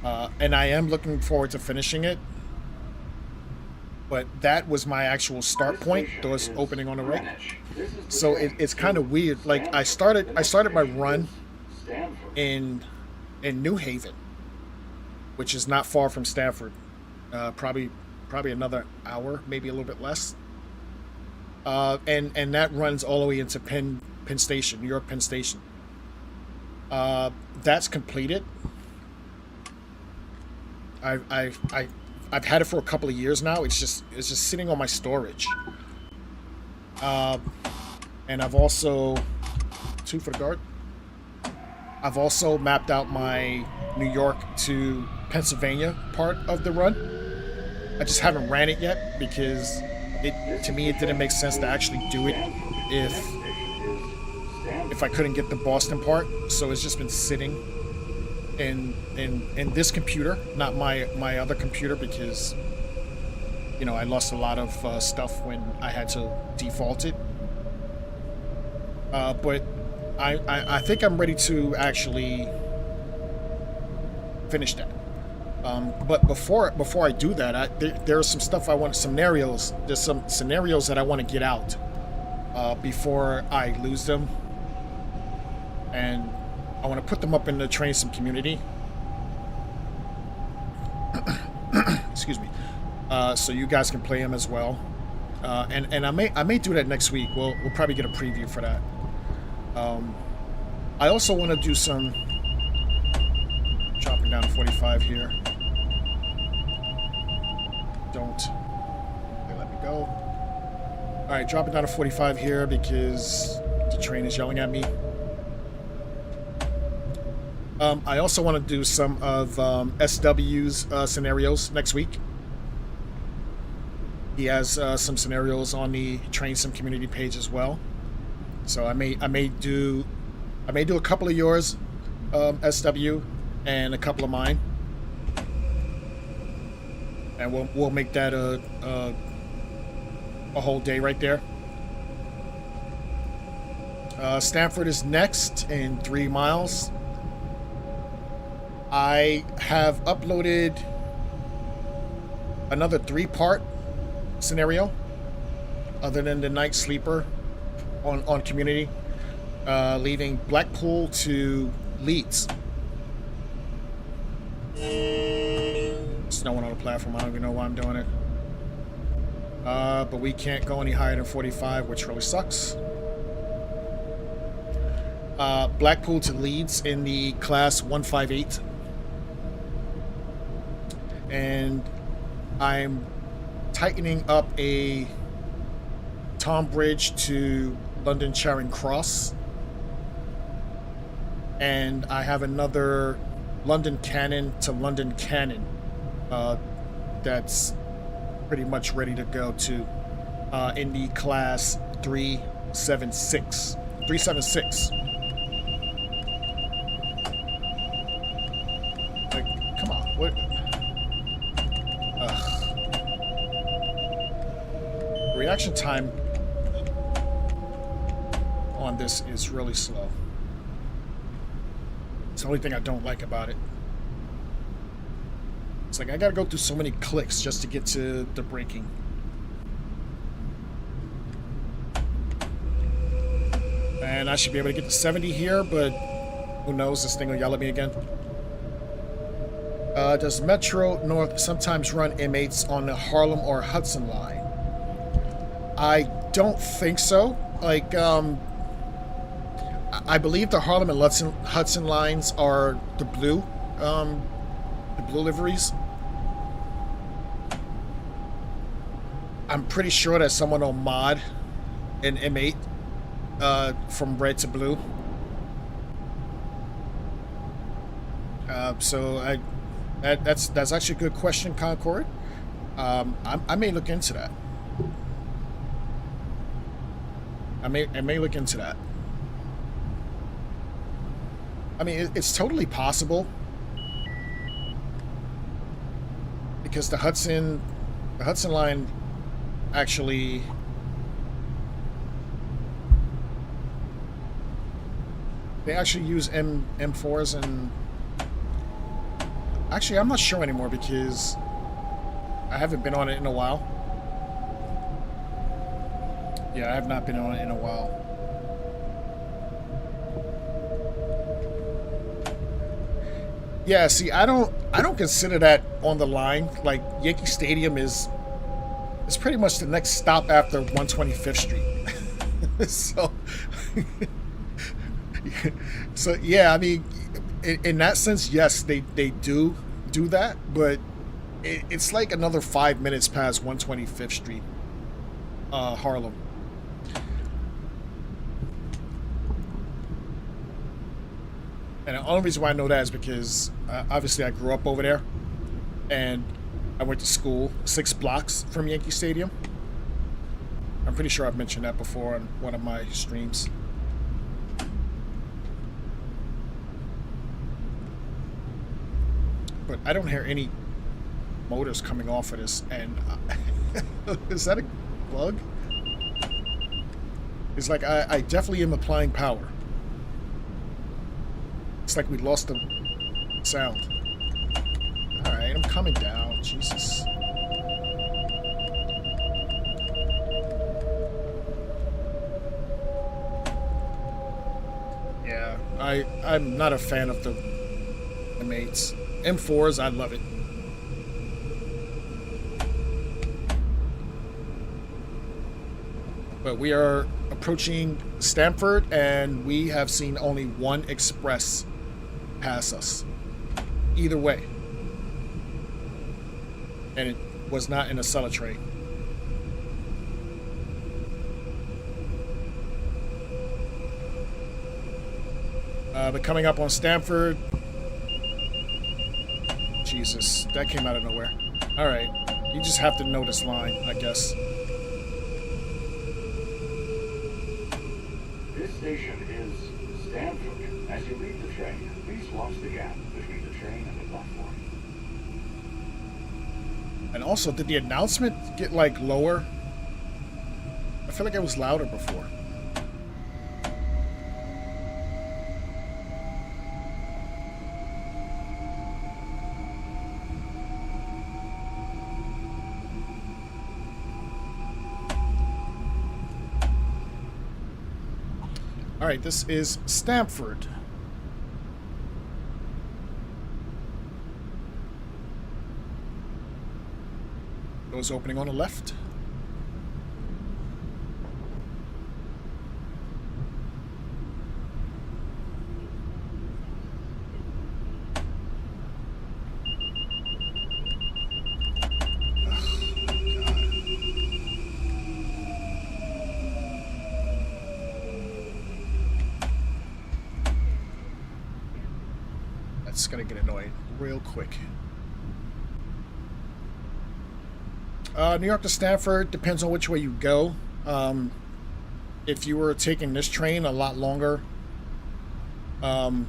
And I am looking forward to finishing it, but that was my actual start point, doors opening on the right. So it's kind of weird. Like, I started my run in New Haven, which is not far from Stamford, probably another hour, maybe a little bit less. And that runs all the way into Penn Station, New York Penn Station. That's completed. I've had it for a couple of years now. It's just sitting on my storage. And I've also, two for the guard. I've also mapped out my New York to Pennsylvania part of the run. I just haven't ran it yet because to me it didn't make sense to actually do it if I couldn't get the Boston part. So it's just been sitting in this computer, not my other computer, because I lost a lot of stuff when I had to default it. But I think I'm ready to actually finish that. But before I do that, there's some stuff I want, scenarios. There's some scenarios that I want to get out before I lose them. And I want to put them up in the train sim community. Excuse me. So you guys can play them as well. And I may do that next week. We'll probably get a preview for that. I also want to do some dropping down to 45 here. Don't. Okay, let me go. All right, dropping down to 45 here because the train is yelling at me. I also want to do some of SW's scenarios next week. He has some scenarios on the Train Sim community page as well. So I may do a couple of yours, SW, and a couple of mine, and we'll make that a whole day right there. Stamford is next in 3 miles. I have uploaded another 3-part scenario other than the night sleeper on community, leaving Blackpool to Leeds. There's no one on the platform. I don't even know why I'm doing it. But we can't go any higher than 45, which really sucks. Blackpool to Leeds in the class 158. And I'm tightening up a Tonbridge to London Charing Cross. And I have another London Cannon to London Cannon that's pretty much ready to go to in the class 376. 376. Like, come on, what? Reaction time on this is really slow. It's the only thing I don't like about it. It's like I gotta go through so many clicks just to get to the braking. And I should be able to get to 70 here, but who knows, this thing will yell at me again. Does Metro North sometimes run M8s on the Harlem or Hudson line? I don't think so. Like, I believe the Harlem and Hudson lines are the blue liveries. I'm pretty sure that someone will mod an M8 from red to blue. So that's actually a good question, Concord. I may look into that. I may look into that. I mean, it's totally possible because the Hudson line actually use M4s, and actually I'm not sure anymore because I haven't been on it in a while. Yeah, I have not been on it in a while. Yeah, see, I don't consider that on the line. Like, Yankee Stadium is pretty much the next stop after 125th Street. So yeah, I mean, in that sense, yes, they do that, but it's like another 5 minutes past 125th Street, Harlem. And the only reason why I know that is because obviously I grew up over there, and I went to school 6 blocks from Yankee Stadium. I'm pretty sure I've mentioned that before on one of my streams. But I don't hear any motors coming off of this, and is that a bug? It's like I definitely am applying power. It's like we lost the sound. Alright, I'm coming down. Jesus. I'm not a fan of the M8s. M4s, I love it. But we are approaching Stamford, and we have seen only one express pass us. Either way. And it was not in a Acela train. But coming up on Stamford. Jesus, that came out of nowhere. Alright, you just have to know this line, I guess. This station is Stamford. As you leave the train, please watch the gap between the train and the platform. And also, did the announcement get, like, lower? I feel like it was louder before. Alright, this is Stamford. Doors opening on the left. That's gonna get annoying real quick. New York to Stamford depends on which way you go. If you were taking this train a lot longer. Whoa,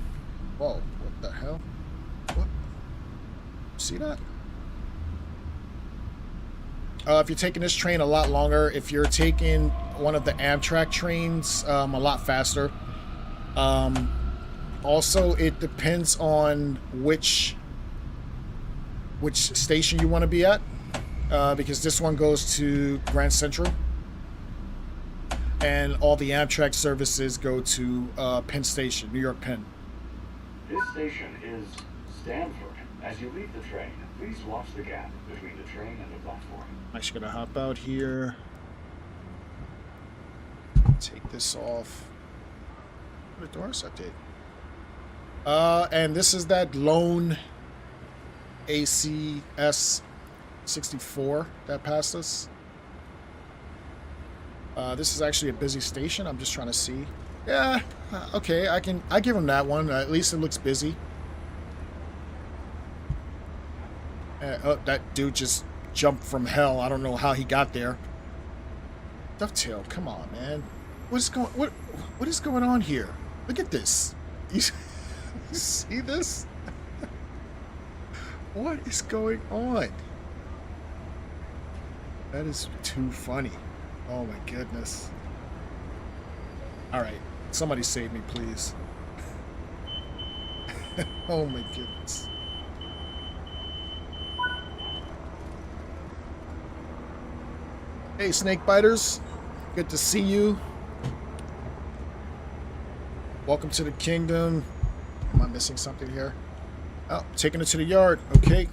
what the hell? What? See that? If you're taking this train a lot longer, if you're taking one of the Amtrak trains, a lot faster. Also, it depends on which station you want to be at, because this one goes to Grand Central, and all the Amtrak services go to Penn Station, New York Penn. This station is Stamford. As you leave the train, please watch the gap between the train and the platform. I'm actually gonna hop out here. Take this off. What doors I did? And this is that lone ACS 64 that passed us. This is actually a busy station. I'm just trying to see. Yeah, okay, I give him that one. At least it looks busy. Oh, that dude just jumped from hell. I don't know how he got there. Dovetail, come on, man. What is going on here? Look at this. You see this? What is going on? That is too funny. Oh my goodness. Alright, somebody save me, please. Oh my goodness. Hey, snake biters. Good to see you. Welcome to the kingdom. Am I missing something here? Oh, taking it to the yard. Okay.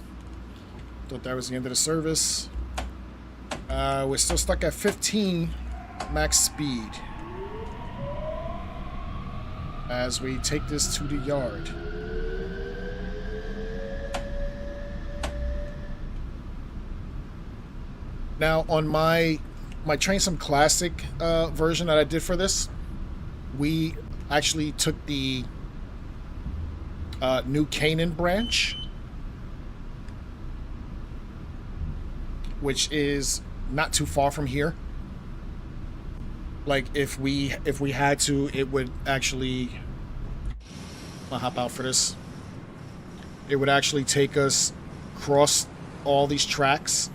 Thought that was the end of the service. We're still stuck at 15 max speed as we take this to the yard. Now, on my Train Sim Classic version that I did for this, we actually took the New Canaan branch, which is not too far from here. Like, if we had to, it would actually, I'll hop out for this. It would actually take us across all these tracks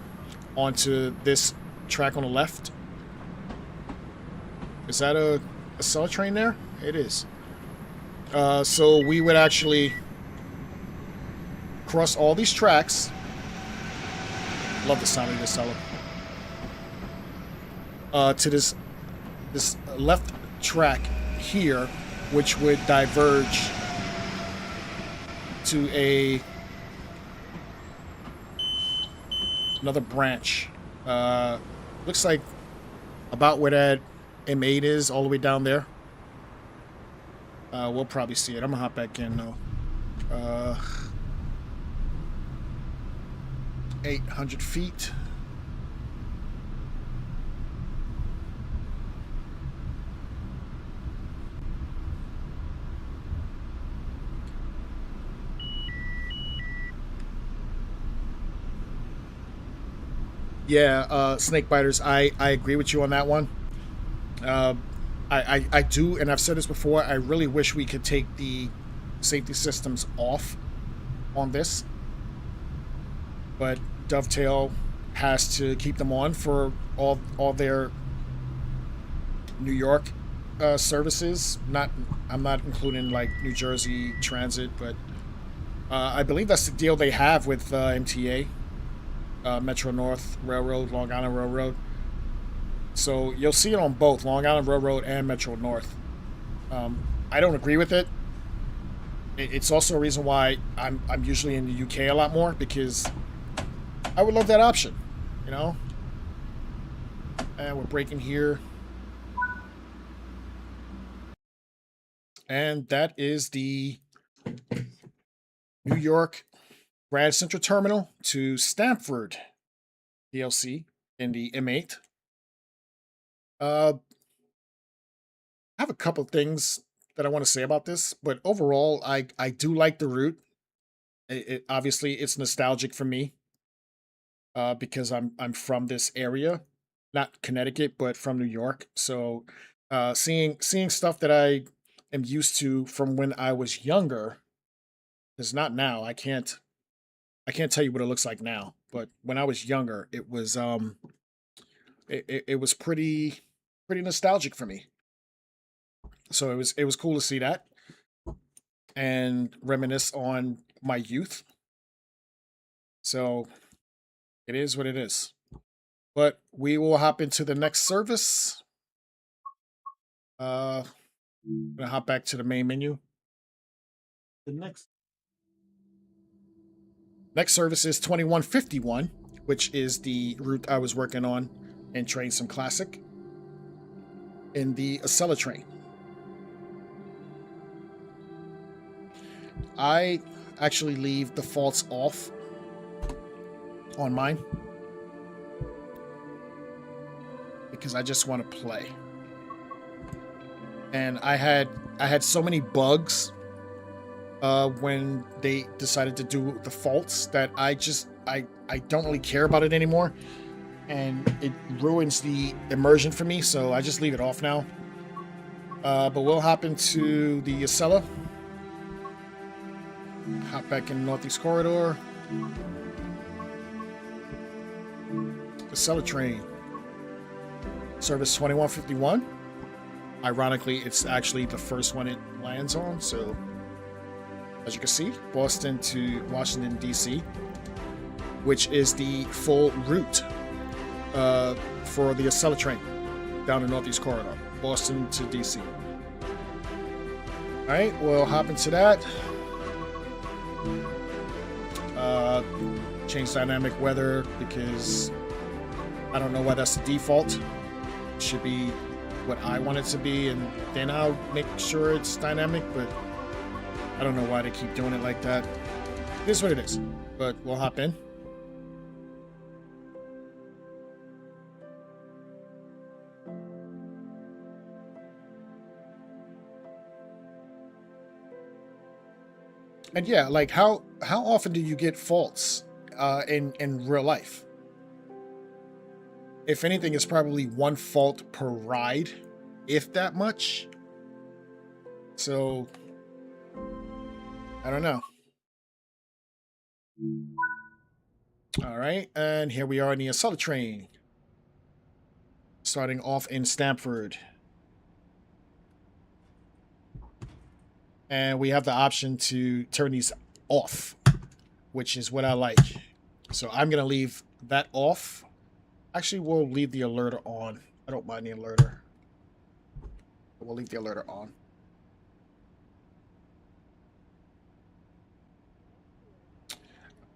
onto this track on the left. Is that a Acela train there? It is. So we would actually cross all these tracks. Love the sound of this Acela. To this left track here, which would diverge to another branch. Looks like about where that M8 is, all the way down there. We'll probably see it. I'm gonna hop back in though. 800 feet. Yeah, snake biters. I agree with you on that one. Uh, I do, and I've said this before. I really wish we could take the safety systems off on this, but Dovetail has to keep them on for all their New York services. I'm not including like New Jersey Transit, but I believe that's the deal they have with MTA, Metro North Railroad, Long Island Railroad. So you'll see it on both Long Island Railroad and Metro North. I don't agree with it. It's also a reason why I'm usually in the UK a lot more, because I would love that option, you know. And we're breaking here, and that is the New York Grand Central Terminal to Stamford DLC in the M8. I have a couple things that I want to say about this, but overall, I do like the route. Obviously it's nostalgic for me, because I'm from this area, not Connecticut, but from New York. So seeing stuff that I am used to from when I was younger, is not now. I can't tell you what it looks like now, but when I was younger, it was pretty nostalgic for me. So it was cool to see that and reminisce on my youth. So it is what it is. But we will hop into the next service. I'm gonna hop back to the main menu. The next service is 2151, which is the route I was working on in Train Some Classic in the Acela train. I actually leave the faults off on mine because I just want to play. And I had so many bugs when they decided to do the faults that I don't really care about it anymore, and it ruins the immersion for me. So I just leave it off now. But we'll hop into the Acela. Hop back in the Northeast Corridor. Acela train. Service 2151. Ironically, it's actually the first one it lands on. So, as you can see, Boston to Washington, D.C., which is the full route for the Acela train down the Northeast Corridor, Boston to D.C. All right, we'll hop into that. Change dynamic weather because I don't know why that's the default. It should be what I want it to be, and then I'll make sure it's dynamic, but I don't know why they keep doing it like that. It is what it is, but we'll hop in. And yeah, like how often do you get faults in real life? If anything, it's probably one fault per ride, if that much. So I don't know. All right, and here we are in the Acela train, starting off in Stamford. And we have the option to turn these off, which is what I like. So I'm going to leave that off. Actually, we'll leave the alerter on. I don't mind the alerter. We'll leave the alerter on.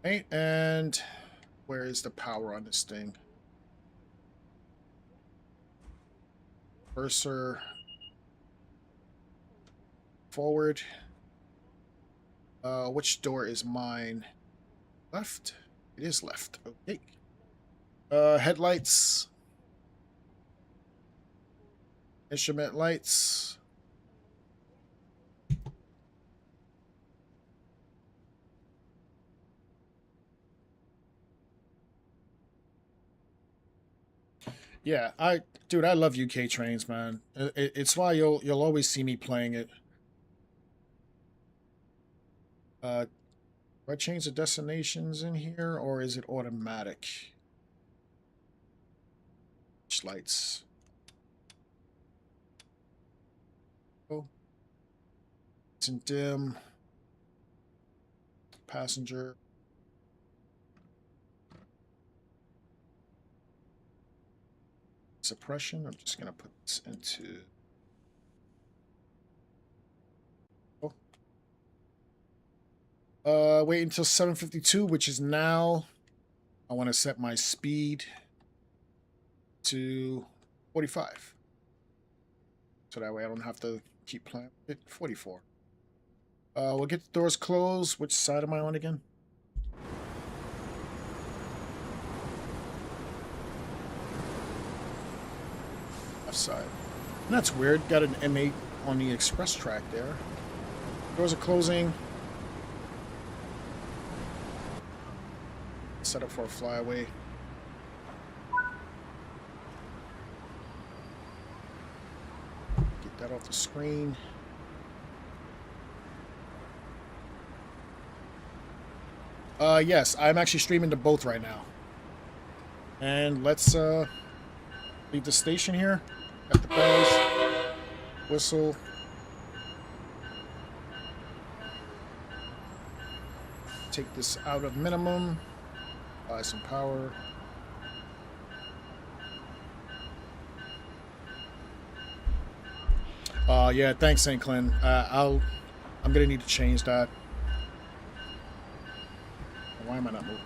Right, and where is the power on this thing? Cursor forward. Which door is mine? Left? It is left. Okay. Headlights. Instrument lights. Yeah, dude, I love UK trains, man. It's why you'll always see me playing it. Do I change the destinations in here, or is it automatic? Which lights? Oh, it's in dim. Passenger. Suppression. I'm just gonna put this into. Wait until 7:52, which is now. I want to set my speed to 45. So that way I don't have to keep playing it. 44. We'll get the doors closed. Which side am I on again? Left side. And that's weird. Got an M8 on the express track there. Doors are closing. Set up for a flyaway. Get that off the screen. Yes, I'm actually streaming to both right now. And let's leave the station here. Got the bells, whistle. Take this out of minimum. Buy some power. Yeah, thanks, St. Clin. I'm gonna need to change that. Why am I not moving?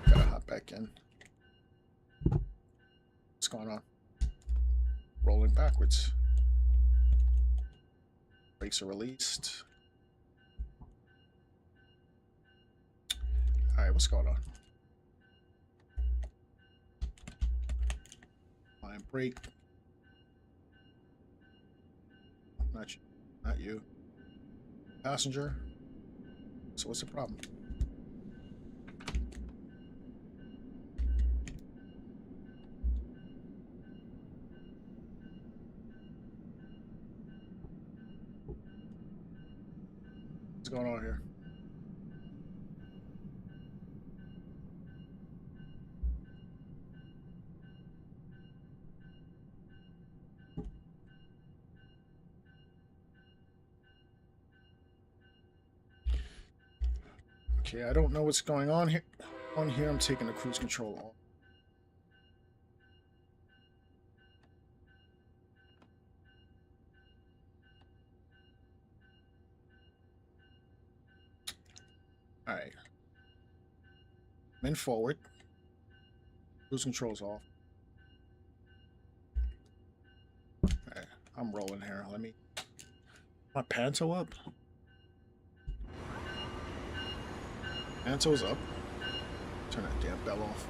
Gotta hop back in. What's going on? Rolling backwards. Brakes are released. Alright, what's going on? Line brake. Not you. Not you. Passenger. So what's the problem? What's going on here? Okay, I don't know what's going on here. On here, I'm taking the cruise control off. Alright. I'm in forward. Cruise control's off. Alright, I'm rolling here. Let me. My panto up? Panto's up. Turn that damn bell off.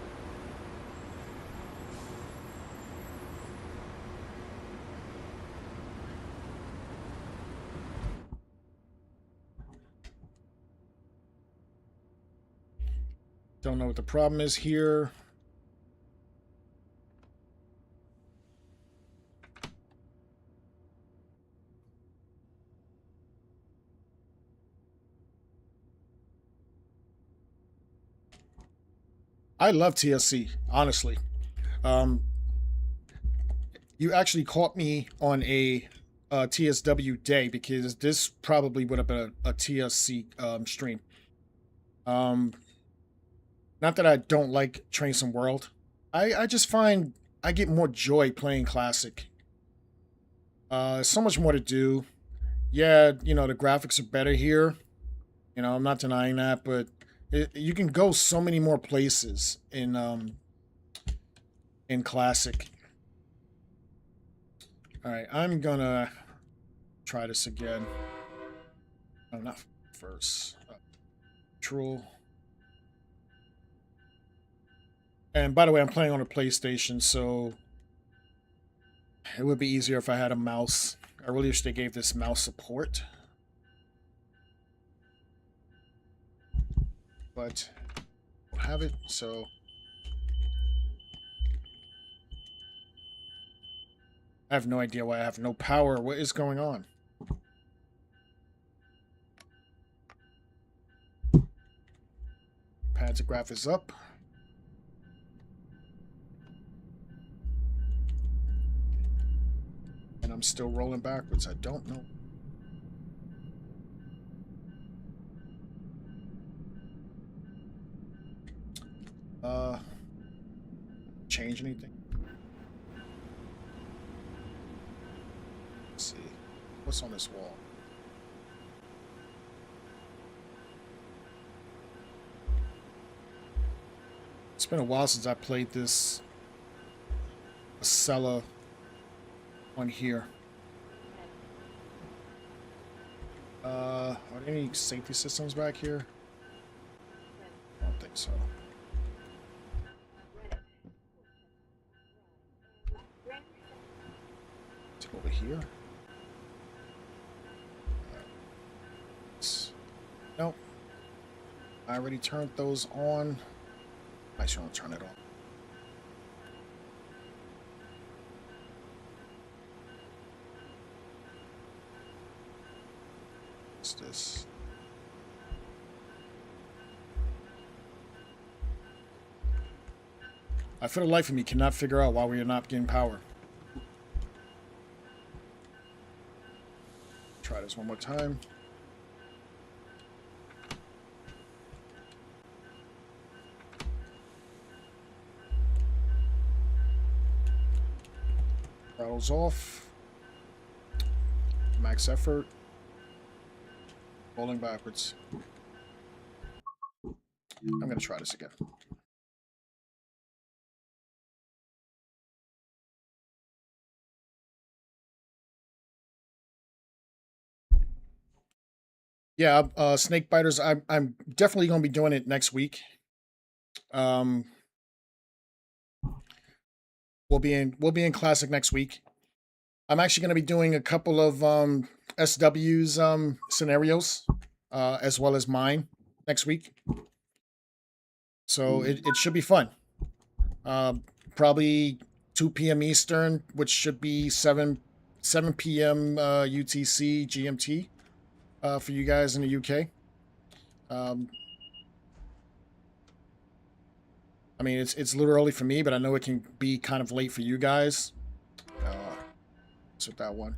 Don't know what the problem is here. I love TSC, honestly. You actually caught me on a TSW day because this probably would have been a TSC stream. Not that I don't like Train Some World. I just find I get more joy playing Classic. So much more to do. Yeah, you know, the graphics are better here. You know, I'm not denying that, but you can go so many more places in classic. All right, I'm gonna try this again. No, not first. Control. And by the way, I'm playing on a PlayStation, so it would be easier if I had a mouse. I really wish they gave this mouse support. But I don't have it, so I have no idea why I have no power. What is going on? Pantograph is up. And I'm still rolling backwards. I don't know. Change anything? Let's see. What's on this wall? It's been a while since I played this Acela on here. Are there any safety systems back here? I don't think so. Let's go over here. Nope. I already turned those on. I should want to turn it on. What's this? I, for the life of me, cannot figure out why we are not getting power. Try this one more time. Throttles off. Max effort. Rolling backwards. I'm going to try this again. Yeah, snake biters. I'm definitely going to be doing it next week. We'll be in classic next week. I'm actually going to be doing a couple of SW's scenarios, as well as mine next week. So it should be fun. Probably 2 p.m. Eastern, which should be 7 p.m. UTC GMT for you guys in the UK. I mean, it's a little early for me, but I know it can be kind of late for you guys. What's with that one?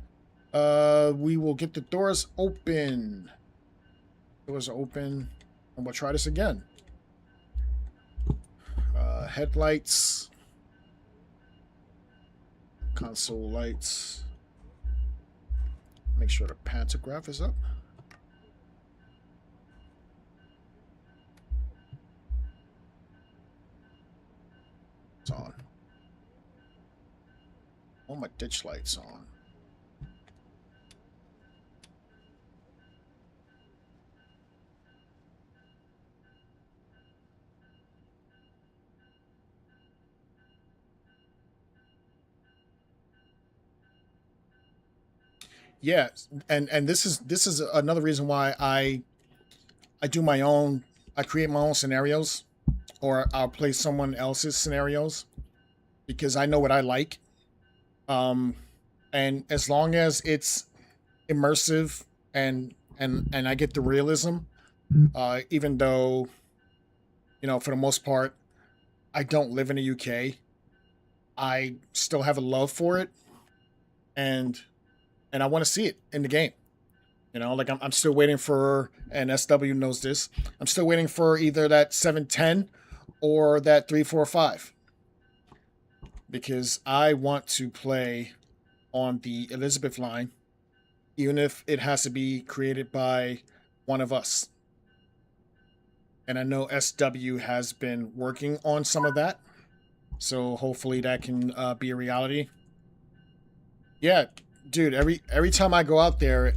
We will get the doors open. Doors are open, and we'll try this again. Headlights. Console lights. Make sure the pantograph is up. It's on. All my ditch lights on. Yeah, and this is another reason why I do my own. I create my own scenarios, or I'll play someone else's scenarios because I know what I like. And as long as it's immersive and I get the realism, even though, you know, for the most part, I don't live in the UK, I still have a love for it, and I want to see it in the game. You know, like I'm still waiting for, and SW knows this, I'm still waiting for either that 710 or that 345 because I want to play on the Elizabeth line, even if it has to be created by one of us. And I know SW has been working on some of that. So hopefully that can be a reality. Yeah, dude, every time I go out there,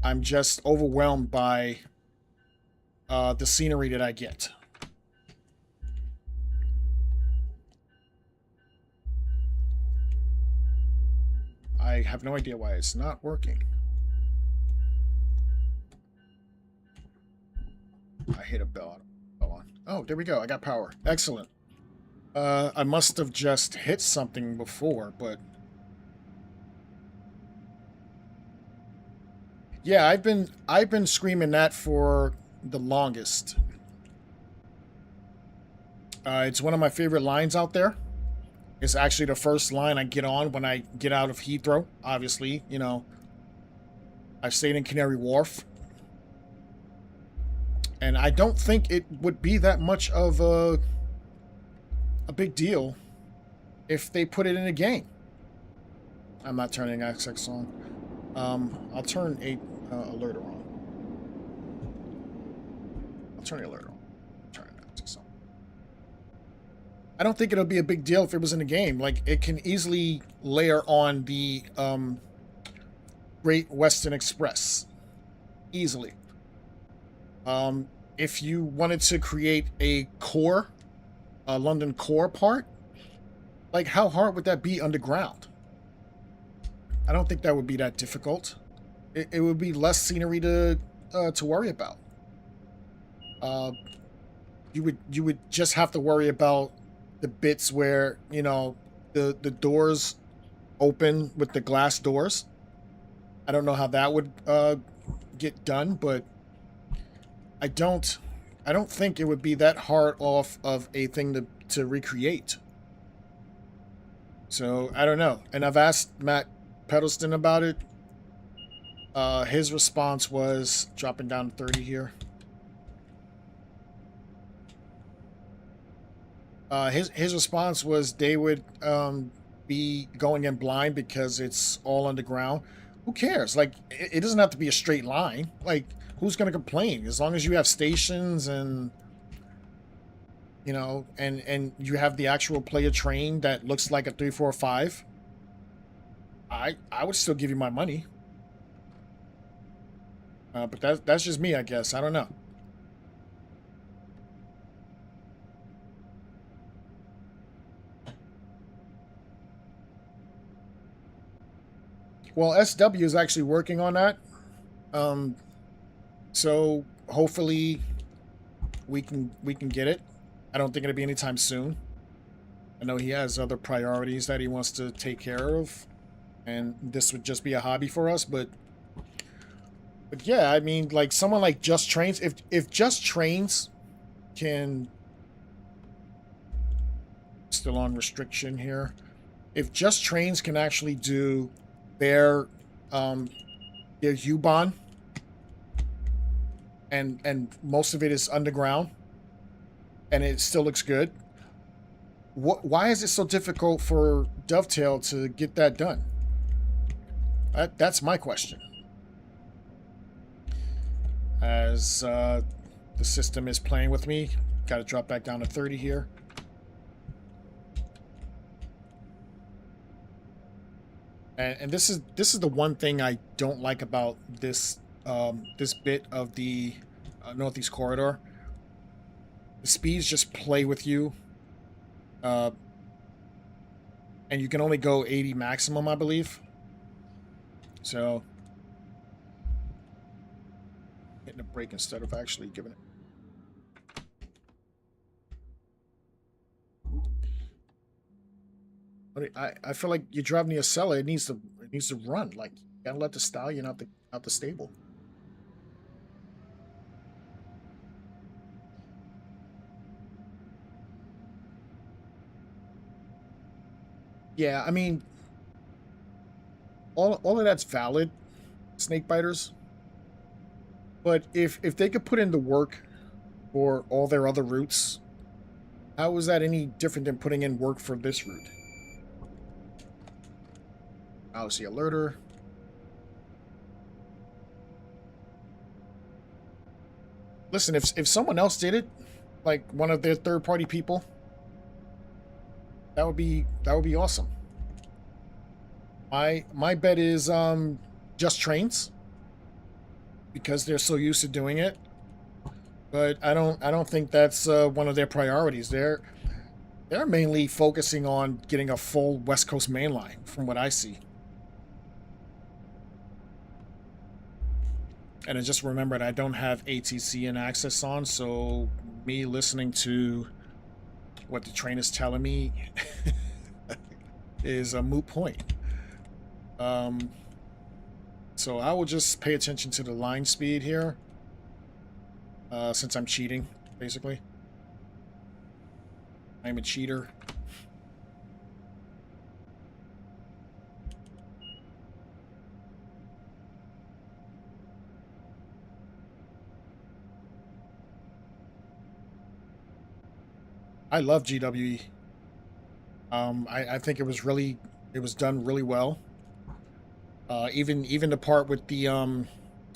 I'm just overwhelmed by the scenery that I get. I have no idea why it's not working. I hit a bell on. Oh, there we go. I got power. Excellent. I must have just hit something before, but yeah, I've been screaming that for the longest. It's one of my favorite lines out there. It's actually the first line I get on when I get out of Heathrow. Obviously, you know, I've stayed in Canary Wharf, and I don't think it would be that much of a big deal if they put it in a game. I'm not turning XX on. I'll turn a alerter on. I'll turn the alert on. Turn access on. I don't think it'll be a big deal if it was in a game. Like, it can easily layer on the Great Western Express. Easily. If you wanted to create a core, a London core part, like, how hard would that be underground? I don't think that would be that difficult. It would be less scenery to worry about. You would just have to worry about the bits where, you know, the doors open with the glass doors. I don't know how that would get done, but I don't think it would be that hard off of a thing to recreate. So I don't know. And I've asked Matt Pedalston about it. His response was dropping down to 30 here. His response was they would be going in blind because it's all underground. Who cares? Like, it doesn't have to be a straight line. Like, who's going to complain? As long as you have stations and, you know, and you have the actual player train that looks like a 345, I would still give you my money. But that's just me, I guess. I don't know. Well, SW is actually working on that. Um, so hopefully we can get it. I don't think it'll be anytime soon. I know he has other priorities that he wants to take care of, and this would just be a hobby for us. But yeah, I mean, like someone like Just Trains, if Just Trains can, still on restriction here, if Just Trains can actually do their U-Bahn, and most of it is underground, and it still looks good. Why is it so difficult for Dovetail to get that done? That's my question. As the system is playing with me, got to drop back down to 30 here. And this is the one thing I don't like about this this bit of the Northeast Corridor. The speeds just play with you. And you can only go 80 maximum, I believe. So, hitting a brake instead of actually giving it. I feel like you're driving the Acela. It needs to run. Like, you gotta let the stallion out the stable. Yeah, I mean, all of that's valid, snake biters. But if they could put in the work for all their other routes, how is that any different than putting in work for this route? Obviously, alerter. Listen, if someone else did it, like one of their third party people, that would be awesome. My bet is just trains because they're so used to doing it. But I don't think that's one of their priorities. They're mainly focusing on getting a full West Coast main line, from what I see. And I just remembered I don't have ATC and access on, so me listening to what the train is telling me is a moot point. So I will just pay attention to the line speed here, since I'm cheating, basically. I'm a cheater. I love GWE. I think it was done really well. Even the part with the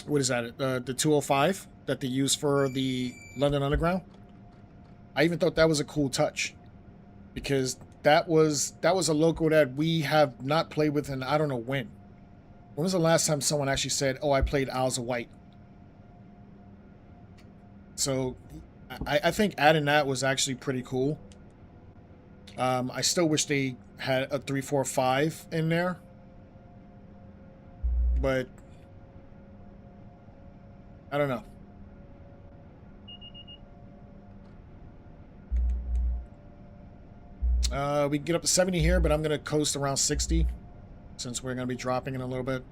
what is that? The 205 that they use for the London Underground. I even thought that was a cool touch because that was a loco that we have not played with, and I don't know when. When was the last time someone actually said, "Oh, I played Isles of Wight"? So I think adding that was actually pretty cool. I still wish they had a 345 in there, but I don't know. We can get up to 70 here, but I'm going to coast around 60 since we're going to be dropping in a little bit.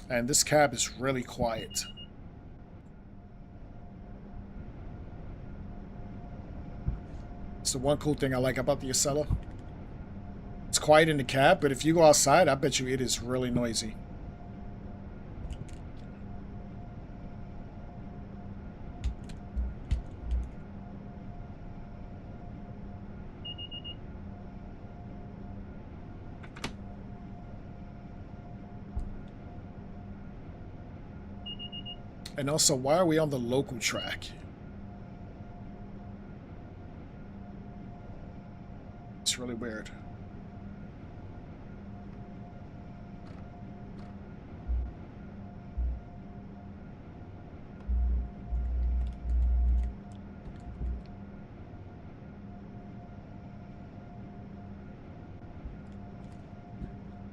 And this cab is really quiet. It's the one cool thing I like about the Acela. It's quiet in the cab, but if you go outside, I bet you it is really noisy. And also, why are we on the local track? It's really weird.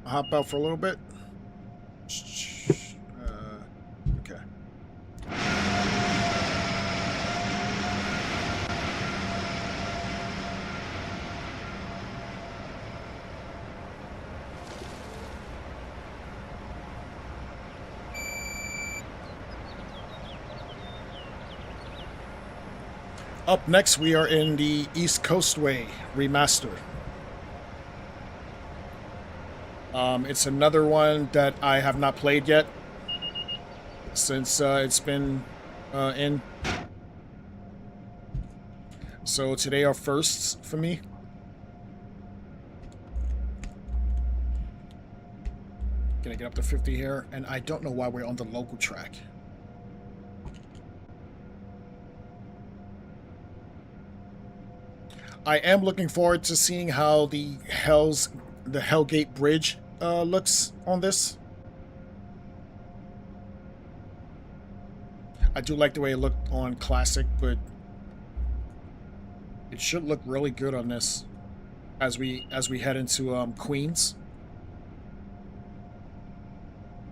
I'll hop out for a little bit. Okay. Up next, we are in the East Coastway remaster. It's another one that I have not played yet since it's been in. So today are firsts for me. Gonna get up to 50 here, and I don't know why we're on the local track. I am looking forward to seeing how the Hellgate Bridge looks on this. I do like the way it looked on Classic, but it should look really good on this as we head into Queens,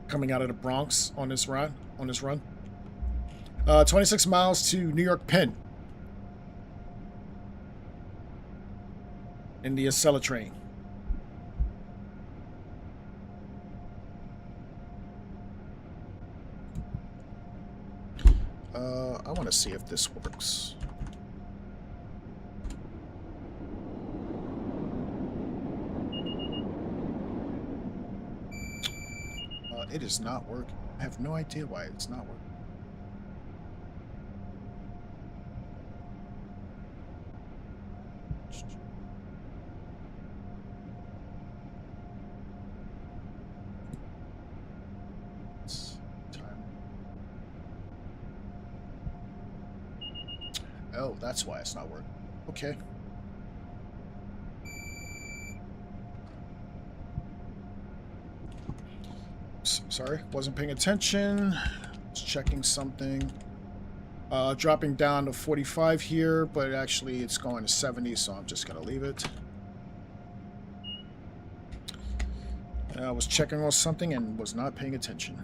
coming out of the Bronx on this run. 26 miles to New York Penn in the Acela train. I want to see if this works. It is not working. I have no idea why it's not working. Oh, that's why it's not working. Okay. Sorry, wasn't paying attention. Just checking something. Dropping down to 45 here, but actually it's going to 70, so I'm just going to leave it. I was checking on something and was not paying attention.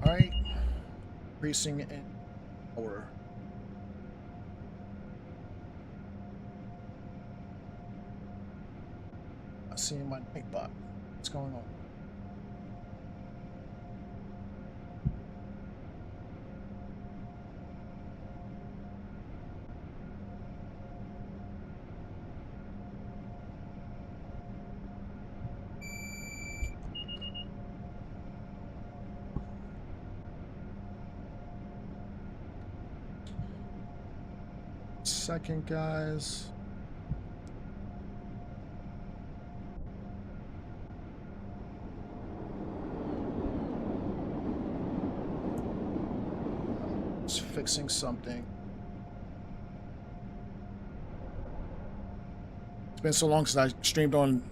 All right, increasing in power. Not seeing my night bot. What's going on? Second, guys. Just fixing something. It's been so long since I streamed on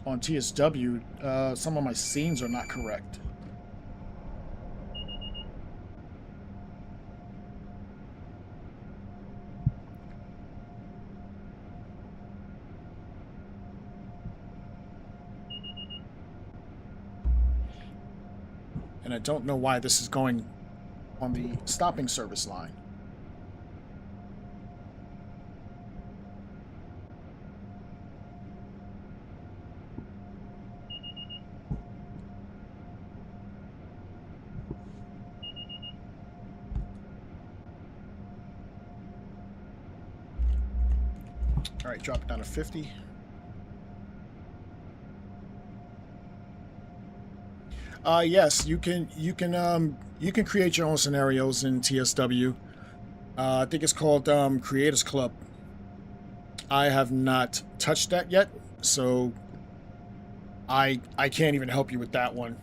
TSW. Some of my scenes are not correct. And I don't know why this is going on the stopping service line. All right, drop it down to 50. Yes, you can create your own scenarios in TSW. I think it's called Creators Club. I have not touched that yet, so I can't even help you with that one,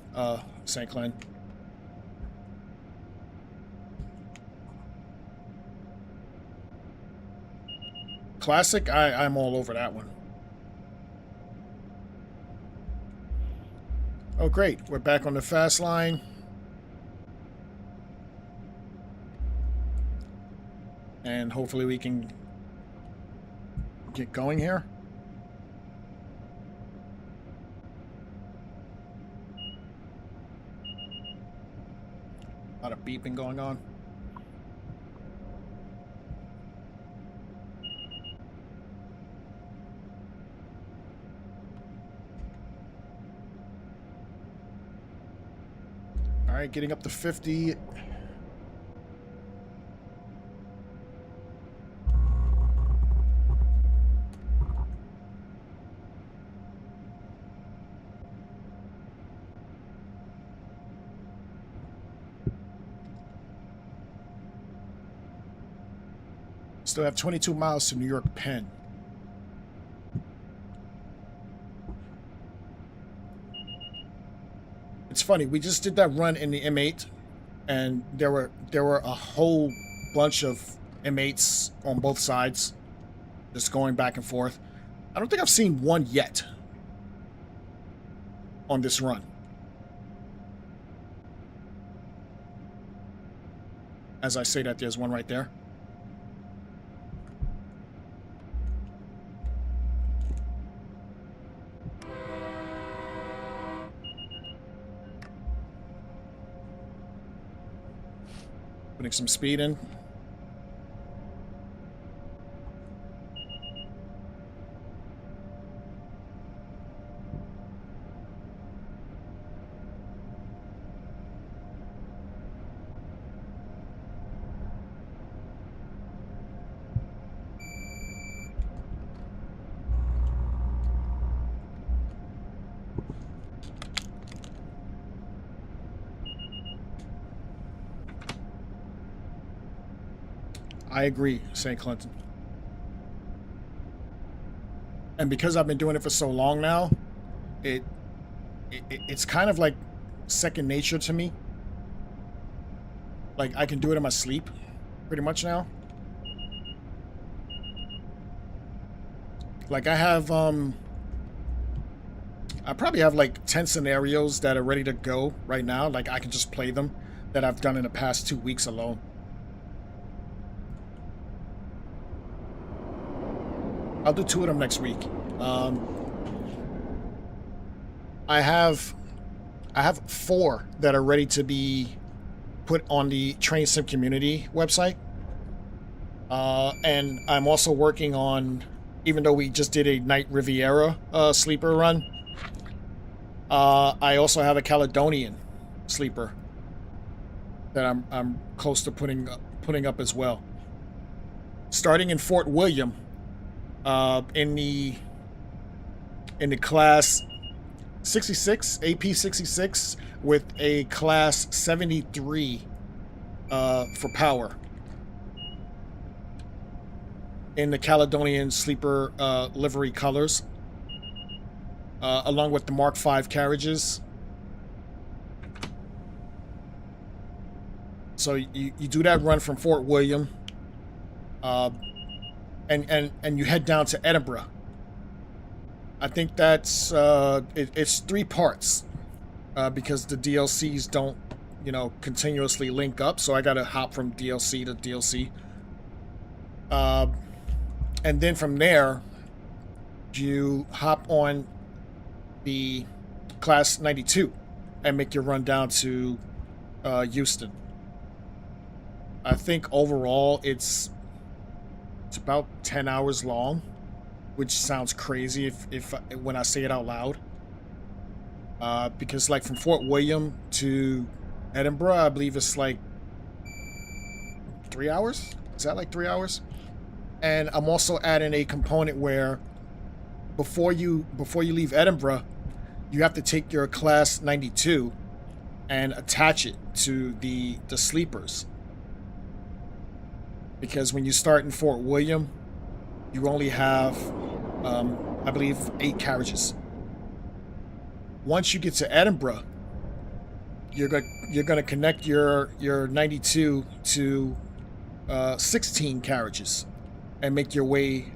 St. Clan. Classic, I'm all over that one. Oh, great. We're back on the fast line. And hopefully we can get going here. A lot of beeping going on. All right, getting up to 50. Still have 22 miles to New York Penn. It's funny, we just did that run in the M8, and there were a whole bunch of M8s on both sides, just going back and forth. I don't think I've seen one yet on this run. As I say that, there's one right there. Putting some speed in. I agree, St. Clinton. And because I've been doing it for so long now, it's kind of like second nature to me. Like I can do it in my sleep, pretty much now. Like I probably have like 10 scenarios that are ready to go right now. Like I can just play them that I've done in the past 2 weeks alone. I'll do 2 of them next week. I have 4 that are ready to be put on the Train Sim community website. And I'm also working on, even though we just did a Night Riviera sleeper run, I also have a Caledonian sleeper that I'm close to putting up as well. Starting in Fort William, in the class 66, AP 66, with a class 73 for power. In the Caledonian sleeper livery colors, along with the Mark V carriages. So you do that run from Fort William, and you head down to Edinburgh. I think that's it's 3 parts, because the DLCs don't, continuously link up. So I gotta hop from DLC to DLC. And then from there, you hop on the Class 92 and make your run down to Euston. I think overall it's about 10 hours long, which sounds crazy if when I say it out loud. Because like from Fort William to Edinburgh, I believe it's like 3 hours. Is that like 3 hours? And I'm also adding a component where before you leave Edinburgh, you have to take your Class 92 and attach it to the sleepers. Because when you start in Fort William, you only have, I believe, 8 carriages. Once you get to Edinburgh, you're gonna connect your 92 to 16 carriages and make your way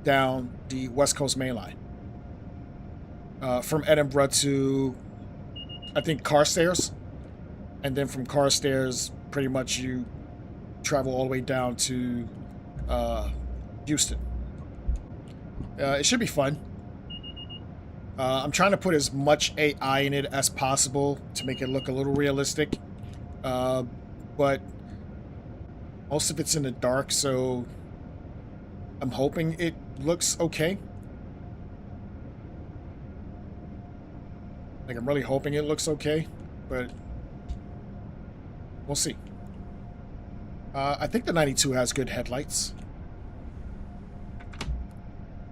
down the West Coast mainline. From Edinburgh to, I think, Carstairs. And then from Carstairs, pretty much you travel all the way down to Euston. It should be fun. I'm trying to put as much AI in it as possible to make it look a little realistic. But most of it's in the dark, so I'm hoping it looks okay. Like, I'm really hoping it looks okay, but we'll see. I think the 92 has good headlights.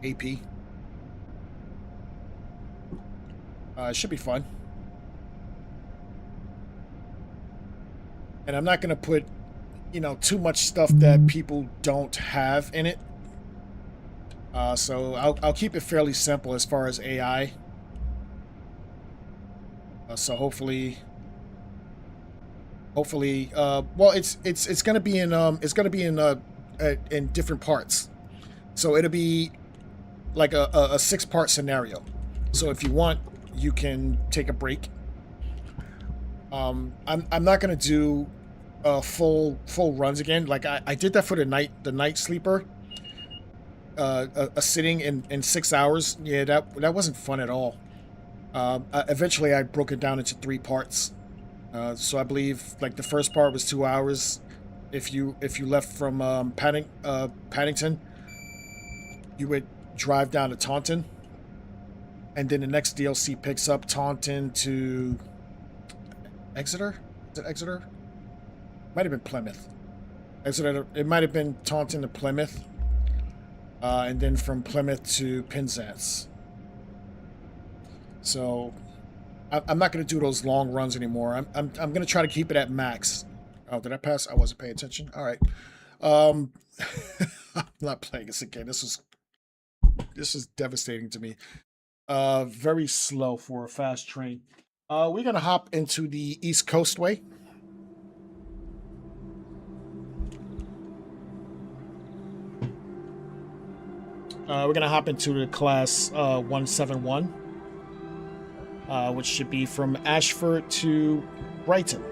AP. It should be fun. And I'm not going to put, too much stuff that people don't have in it. So I'll keep it fairly simple as far as AI. So hopefully, well, it's gonna be in in different parts. So it'll be like a 6-part scenario. So if you want, you can take a break. I'm not gonna do full runs again. Like I did that for the night sleeper. A sitting in 6 hours. Yeah, that wasn't fun at all. Eventually I broke it down into 3 parts. So I believe like the first part was 2 hours. If you left from Paddington, you would drive down to Taunton, and then the next DLC picks up Taunton to Exeter. Is it Exeter? Might have been Plymouth. Exeter. It might have been Taunton to Plymouth, and then from Plymouth to Penzance. So I'm not going to do those long runs anymore. I'm going to try to keep it at max. Oh, did I pass? I wasn't paying attention. All right. I'm not playing this again. This is devastating to me. Very slow for a fast train. We're gonna hop into the East Coastway. We're gonna hop into the class 171, which should be from Ashford to Brighton,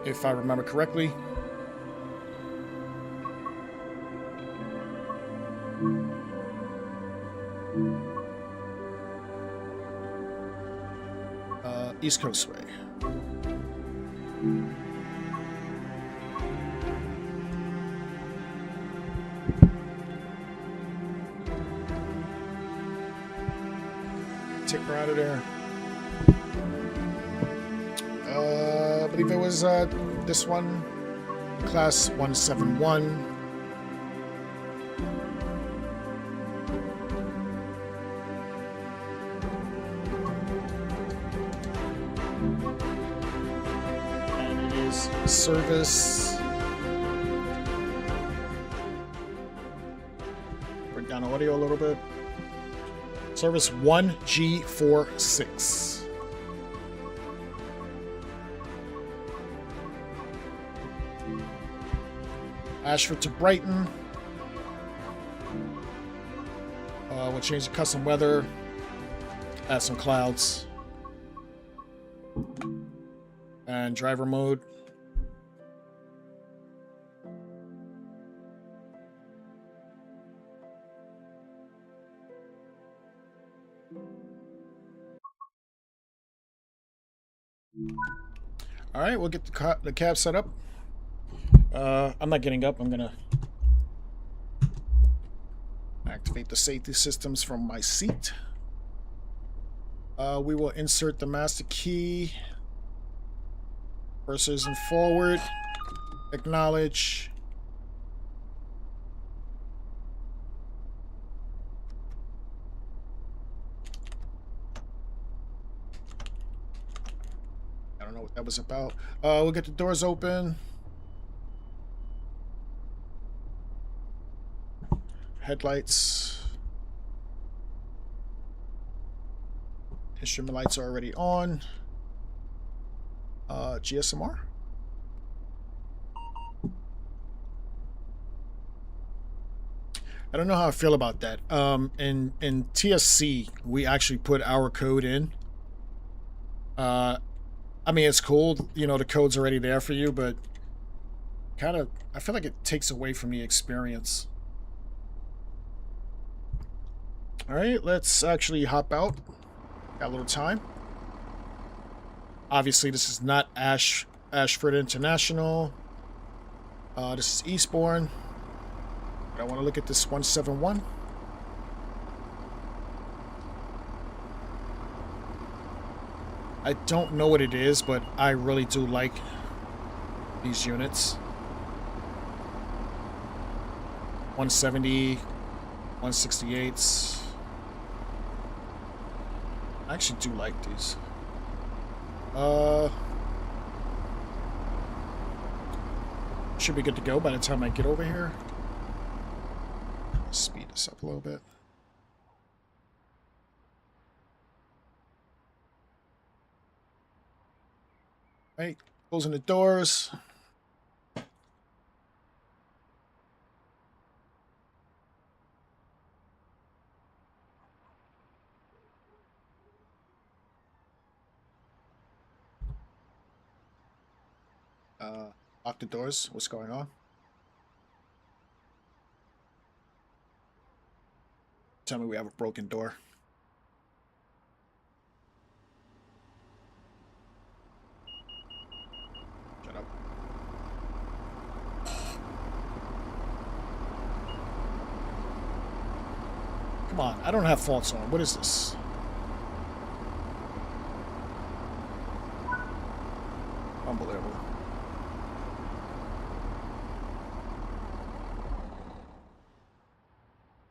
if I remember correctly. East Coastway. Take her out of there. I believe it was this one, class 171. And it is service. Bring down audio a little bit. Service 1G46. Ashford to Brighton. We'll change the custom weather. Add some clouds. And driver mode. All right, we'll get the cab set up. I'm not getting up. I'm gonna activate the safety systems from my seat. We will insert the master key. Cursors and forward. Acknowledge. I don't know what that was about. We'll get the doors open. Headlights. Instrument lights are already on. GSMR. I don't know how I feel about that. In TSC, we actually put our code in. I mean, it's cool. You know, the code's already there for you, but kind of, I feel like it takes away from the experience. All right, let's actually hop out. Got a little time. Obviously, this is not Ashford International. This is Eastbourne. But I want to look at this 171. I don't know what it is, but I really do like these units. 170, 168s. I actually do like these. Should be good to go by the time I get over here. Speed this up a little bit. Right, closing the doors. Lock the doors. What's going on? Tell me we have a broken door. Shut up. Come on, I don't have faults on. What is this? Unbelievable.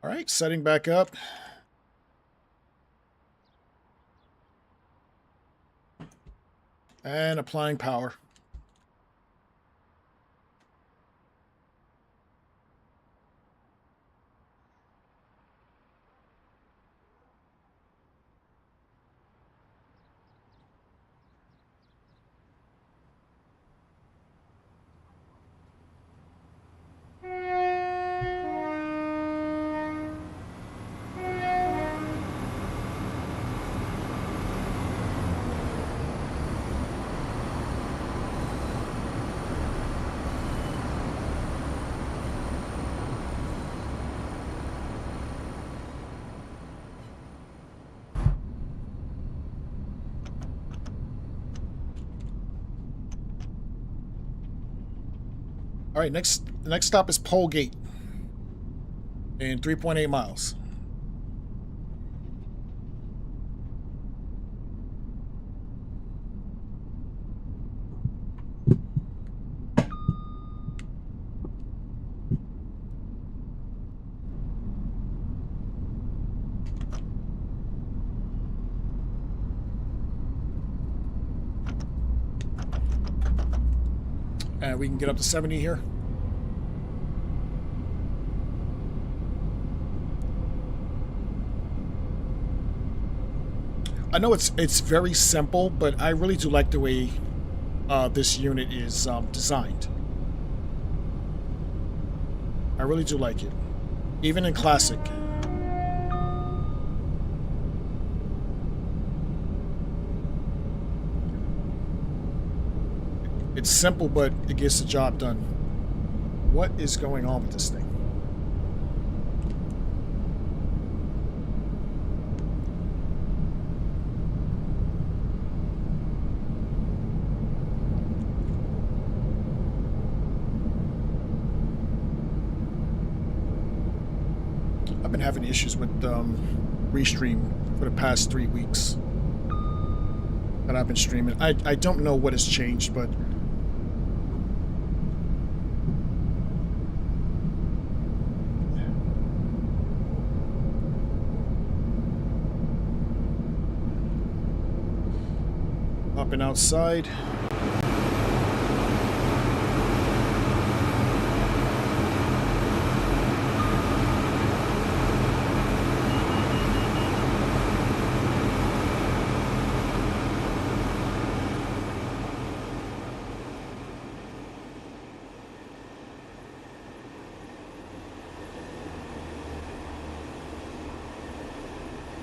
All right, setting back up. And applying power. All right, the next stop is Polegate in 3.8 miles. And we can get up to 70 here. I know it's very simple, but I really do like the way this unit is designed. I really do like it, even in classic. It's simple, but it gets the job done. What is going on with this thing? I've been having issues with Restream for the past 3 weeks that I've been streaming. I don't know what has changed, but hopping outside.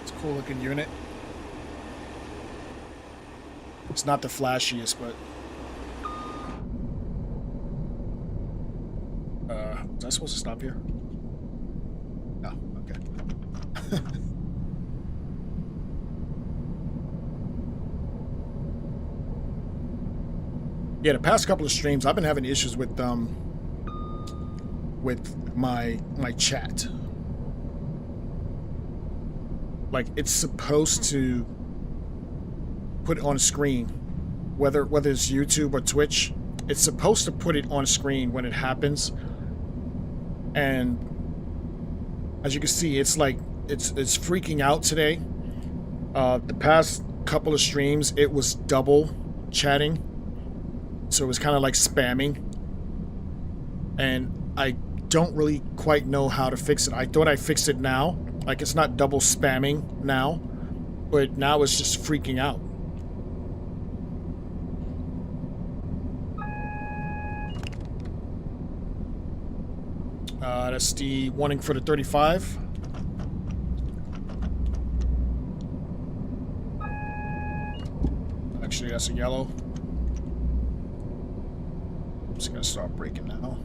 It's a cool looking unit. It's not the flashiest, but was I supposed to stop here? No, okay. Yeah, the past couple of streams I've been having issues with my chat. Like, it's supposed to put it on screen, whether it's YouTube or Twitch, it's supposed to put it on screen when it happens. And as you can see, it's like it's freaking out today. The past couple of streams, it was double chatting, so it was kind of like spamming, and I don't really quite know how to fix it. I thought I fixed it now, like it's not double spamming now, but now it's just freaking out. That's the warning for the 35. Actually, that's a yellow. I'm just gonna start braking now.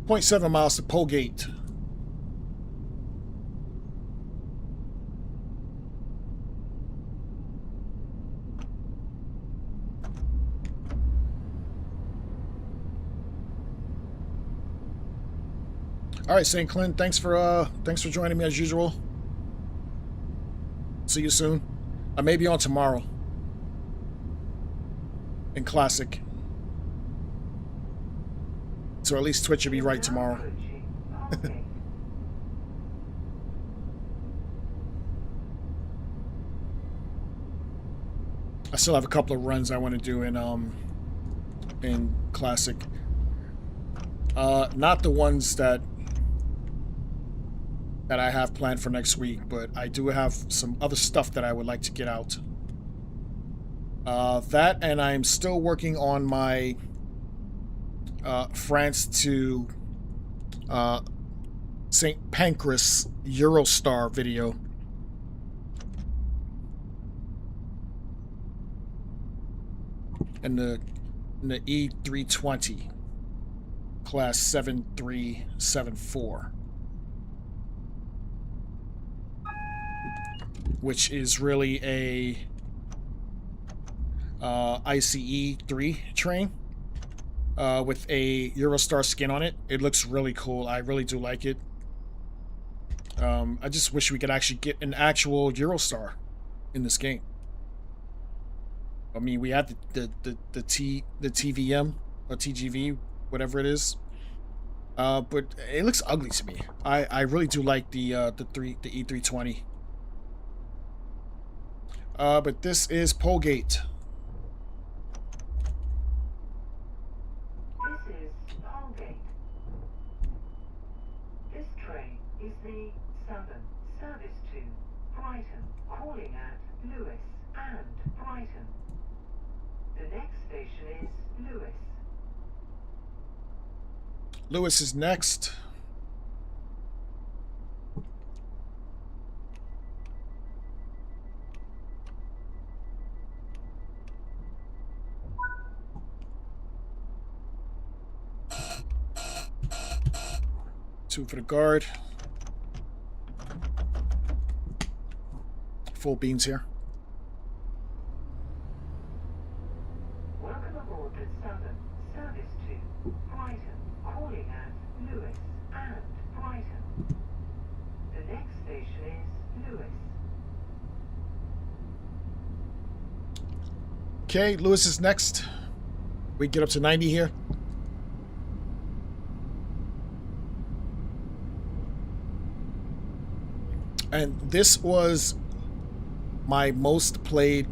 .7 miles to Polegate. All right, St. Clint, thanks for joining me as usual. See you soon. I may be on tomorrow in Classic. So at least Twitch will be right tomorrow. I still have a couple of runs I want to do in Classic. Not the ones that I have planned for next week, but I do have some other stuff that I would like to get out. That, and I'm still working on my France to St. Pancras Eurostar video. in the E320 class 7374, which is really a ICE 3 train with a Eurostar skin on it. It looks really cool. I really do like it. I just wish we could actually get an actual Eurostar in this game. I mean, we have the TVM or TGV, whatever it is. But it looks ugly to me. I really do like the E320. But this is Polgate. This is Polgate. This train is the Southern service to Brighton, calling at Lewes and Brighton. The next station is Lewes. Lewes is next. Two for the guard. Full beans here. Welcome aboard the Southern service to Brighton, calling at Lewes and Brighton. The next station is Lewes. Okay, Lewes is next. We get up to 90 here. And this was my most played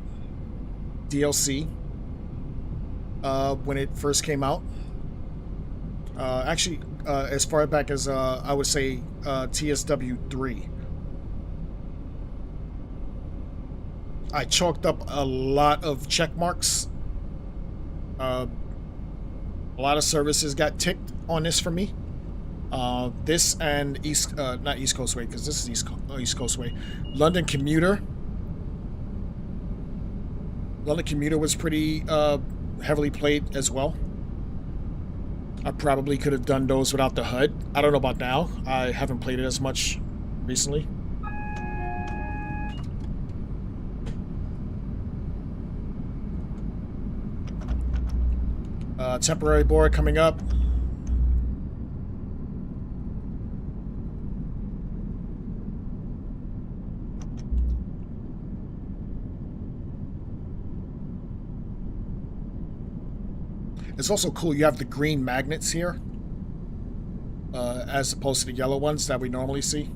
DLC when it first came out. Actually, as far back as I would say TSW 3. I chalked up a lot of check marks. A lot of services got ticked on this for me. This and not East Coastway, because this is East Coastway. London commuter. London commuter was pretty heavily played as well. I probably could have done those without the HUD. I don't know about now. I haven't played it as much recently. Temporary board coming up. It's also cool you have the green magnets here as opposed to the yellow ones that we normally see.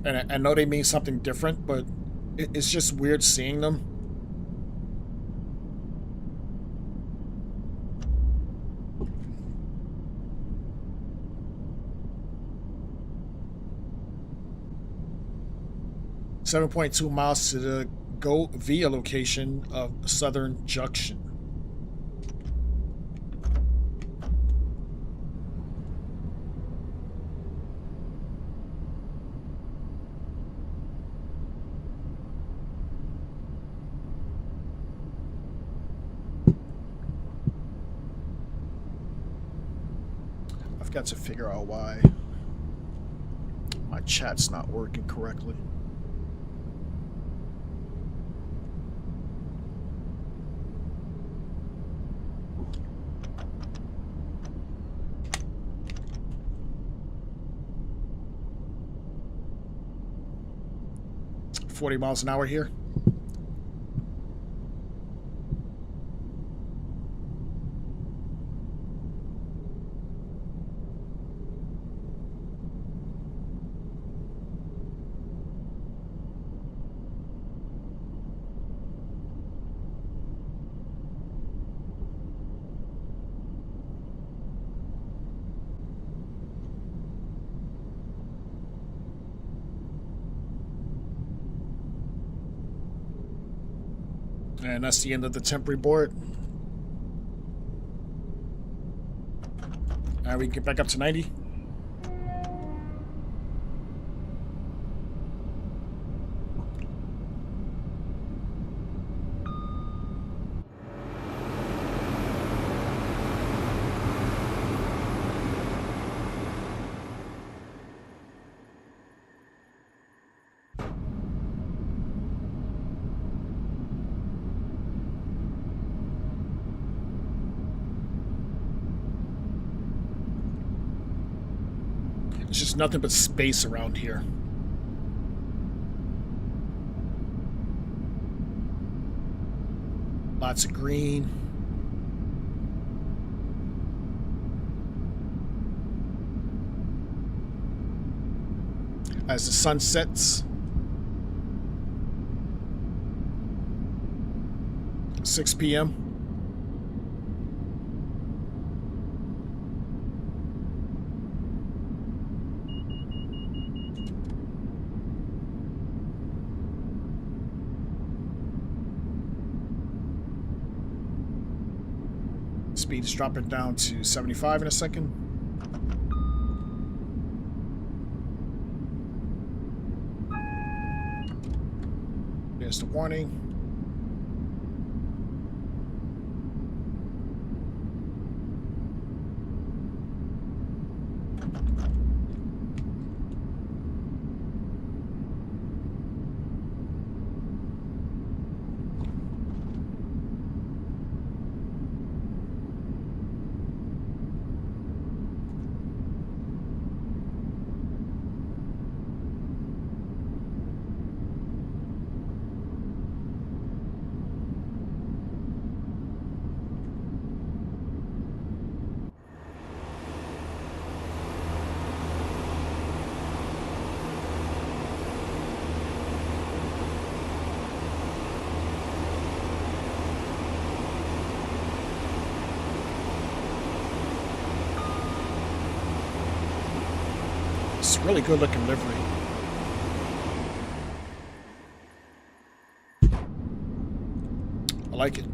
And I know they mean something different, but it's just weird seeing them. .2 miles to the Go via location of Southern Junction. I've got to figure out why my chat's not working correctly. .40 miles an hour here. And that's the end of the temporary board. And we can get back up to 90. It's just nothing but space around here. Lots of green. As the sun sets, 6 p.m. Speed is dropping down to 75 in a second. There's the warning. It's a really good looking livery. I like it.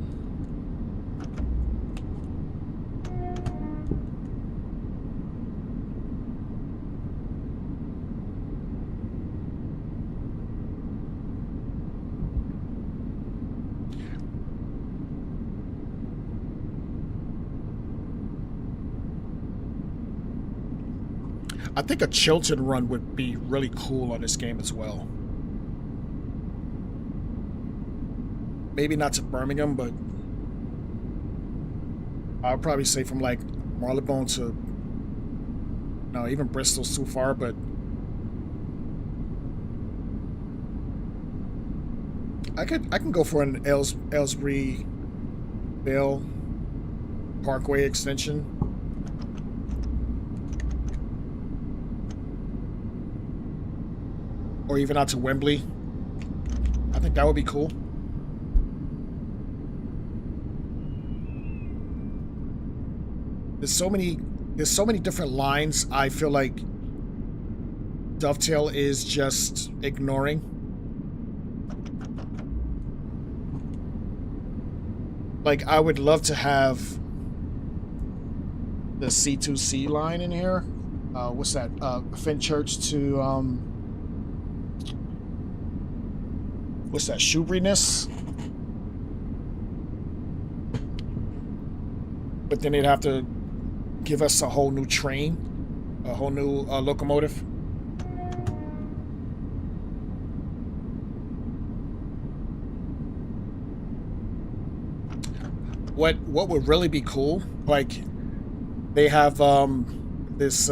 I think a Chilton run would be really cool on this game as well. Maybe not to Birmingham, but I would probably say from like Marylebone to, no, even Bristol's too far, but I can go for an Aylesbury Vale Parkway extension. Or even out to Wembley. I think that would be cool. There's so many different lines I feel like Dovetail is just ignoring. Like, I would love to have the C2C line in here. What's that? Fenchurch to what's that? Shoeburyness. But then they'd have to give us a whole new train, a whole new locomotive. What would really be cool? Like, they have this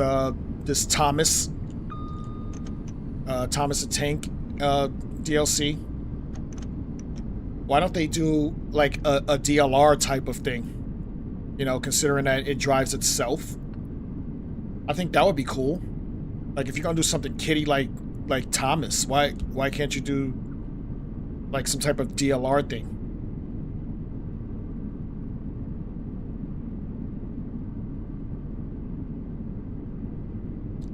Thomas the Tank DLC. Why don't they do like a DLR type of thing? You know, considering that it drives itself. I think that would be cool. Like, if you're gonna do something kiddie like Thomas, why can't you do like some type of DLR thing?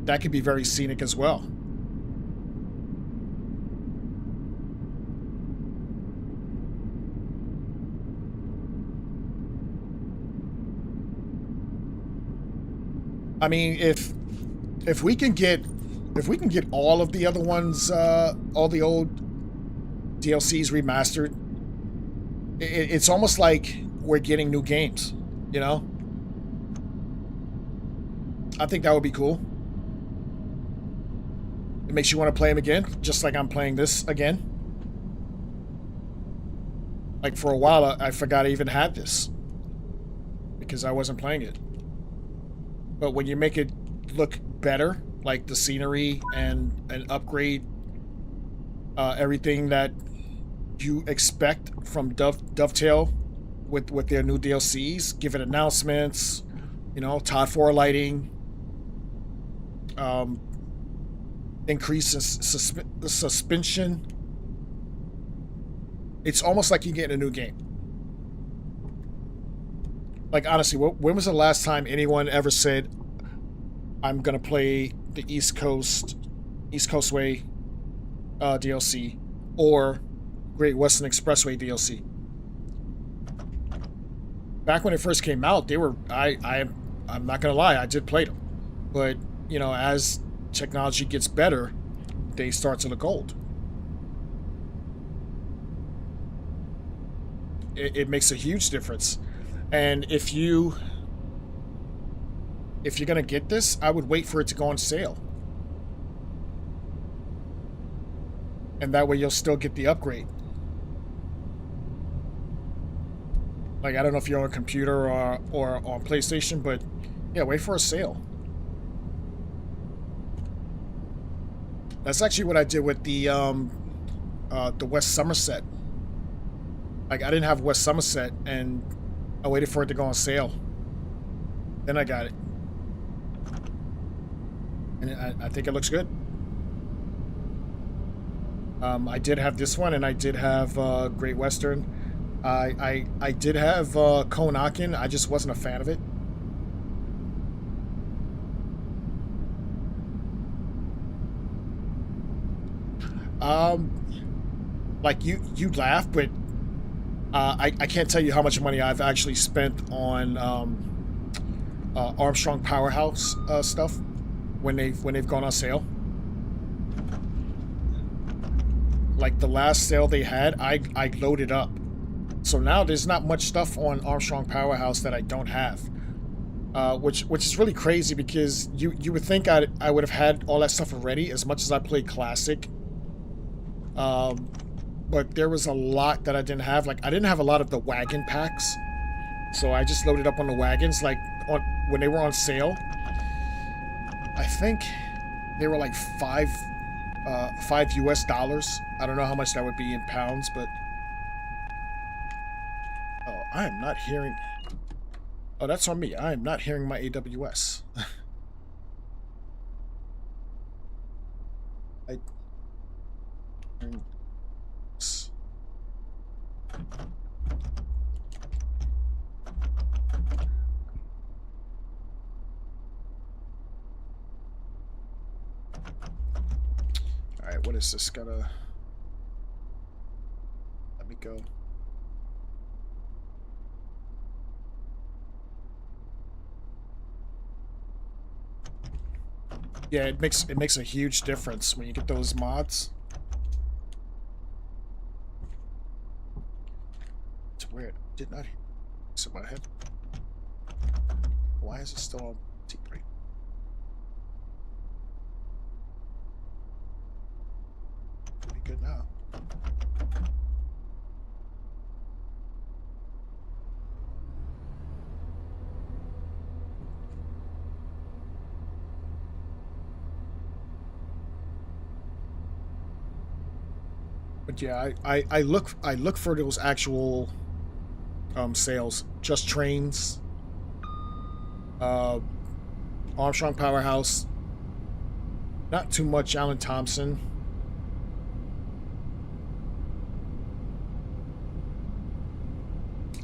That could be very scenic as well. I mean, if we can get all of the other ones, all the old DLCs remastered, it's almost like we're getting new games, you know? I think that would be cool. It makes you want to play them again, just like I'm playing this again. Like, for a while, I forgot I even had this because I wasn't playing it. But when you make it look better like the scenery and upgrade everything that you expect from Dovetail with their new DLCs. Give it announcements, you know, Todd 4 lighting, increase in suspension. It's almost like you get a new game. Like, honestly, when was the last time anyone ever said, I'm gonna play the East Coastway DLC or Great Western Expressway DLC? Back when it first came out, they were I'm not gonna lie, I did play them, but you know, as technology gets better, they start to look old. It makes a huge difference, and if you're gonna get this, I would wait for it to go on sale, and that way you'll still get the upgrade. Like, I don't know if you're on a computer or on PlayStation, but yeah, wait for a sale. That's actually what I did with the West Somerset. Like, I didn't have West Somerset, and I waited for it to go on sale. Then I got it. And I think it looks good. I did have this one, and I did have Great Western. I did have Konakin. I just wasn't a fan of it. Like, you laugh, but I can't tell you how much money I've actually spent on Armstrong Powerhouse stuff when they've gone on sale. Like, the last sale they had, I loaded up. So now there's not much stuff on Armstrong Powerhouse that I don't have, which is really crazy, because you would think I would have had all that stuff already, as much as I play Classic. But there was a lot that I didn't have. Like, I didn't have a lot of the wagon packs, so I just loaded up on the wagons. Like, when they were on sale, I think they were like $5 US. I don't know how much that would be in pounds, but oh, I am not hearing. Oh, that's on me. I am not hearing my AWS. Alright, what is this gonna... Let me go. Yeah, it makes a huge difference when you get those mods. It's weird. Did not hear. So my head. Why is it still on T3? Pretty good now. But yeah, I look for those actual sales. Just Trains, Armstrong Powerhouse, not too much Alan Thompson.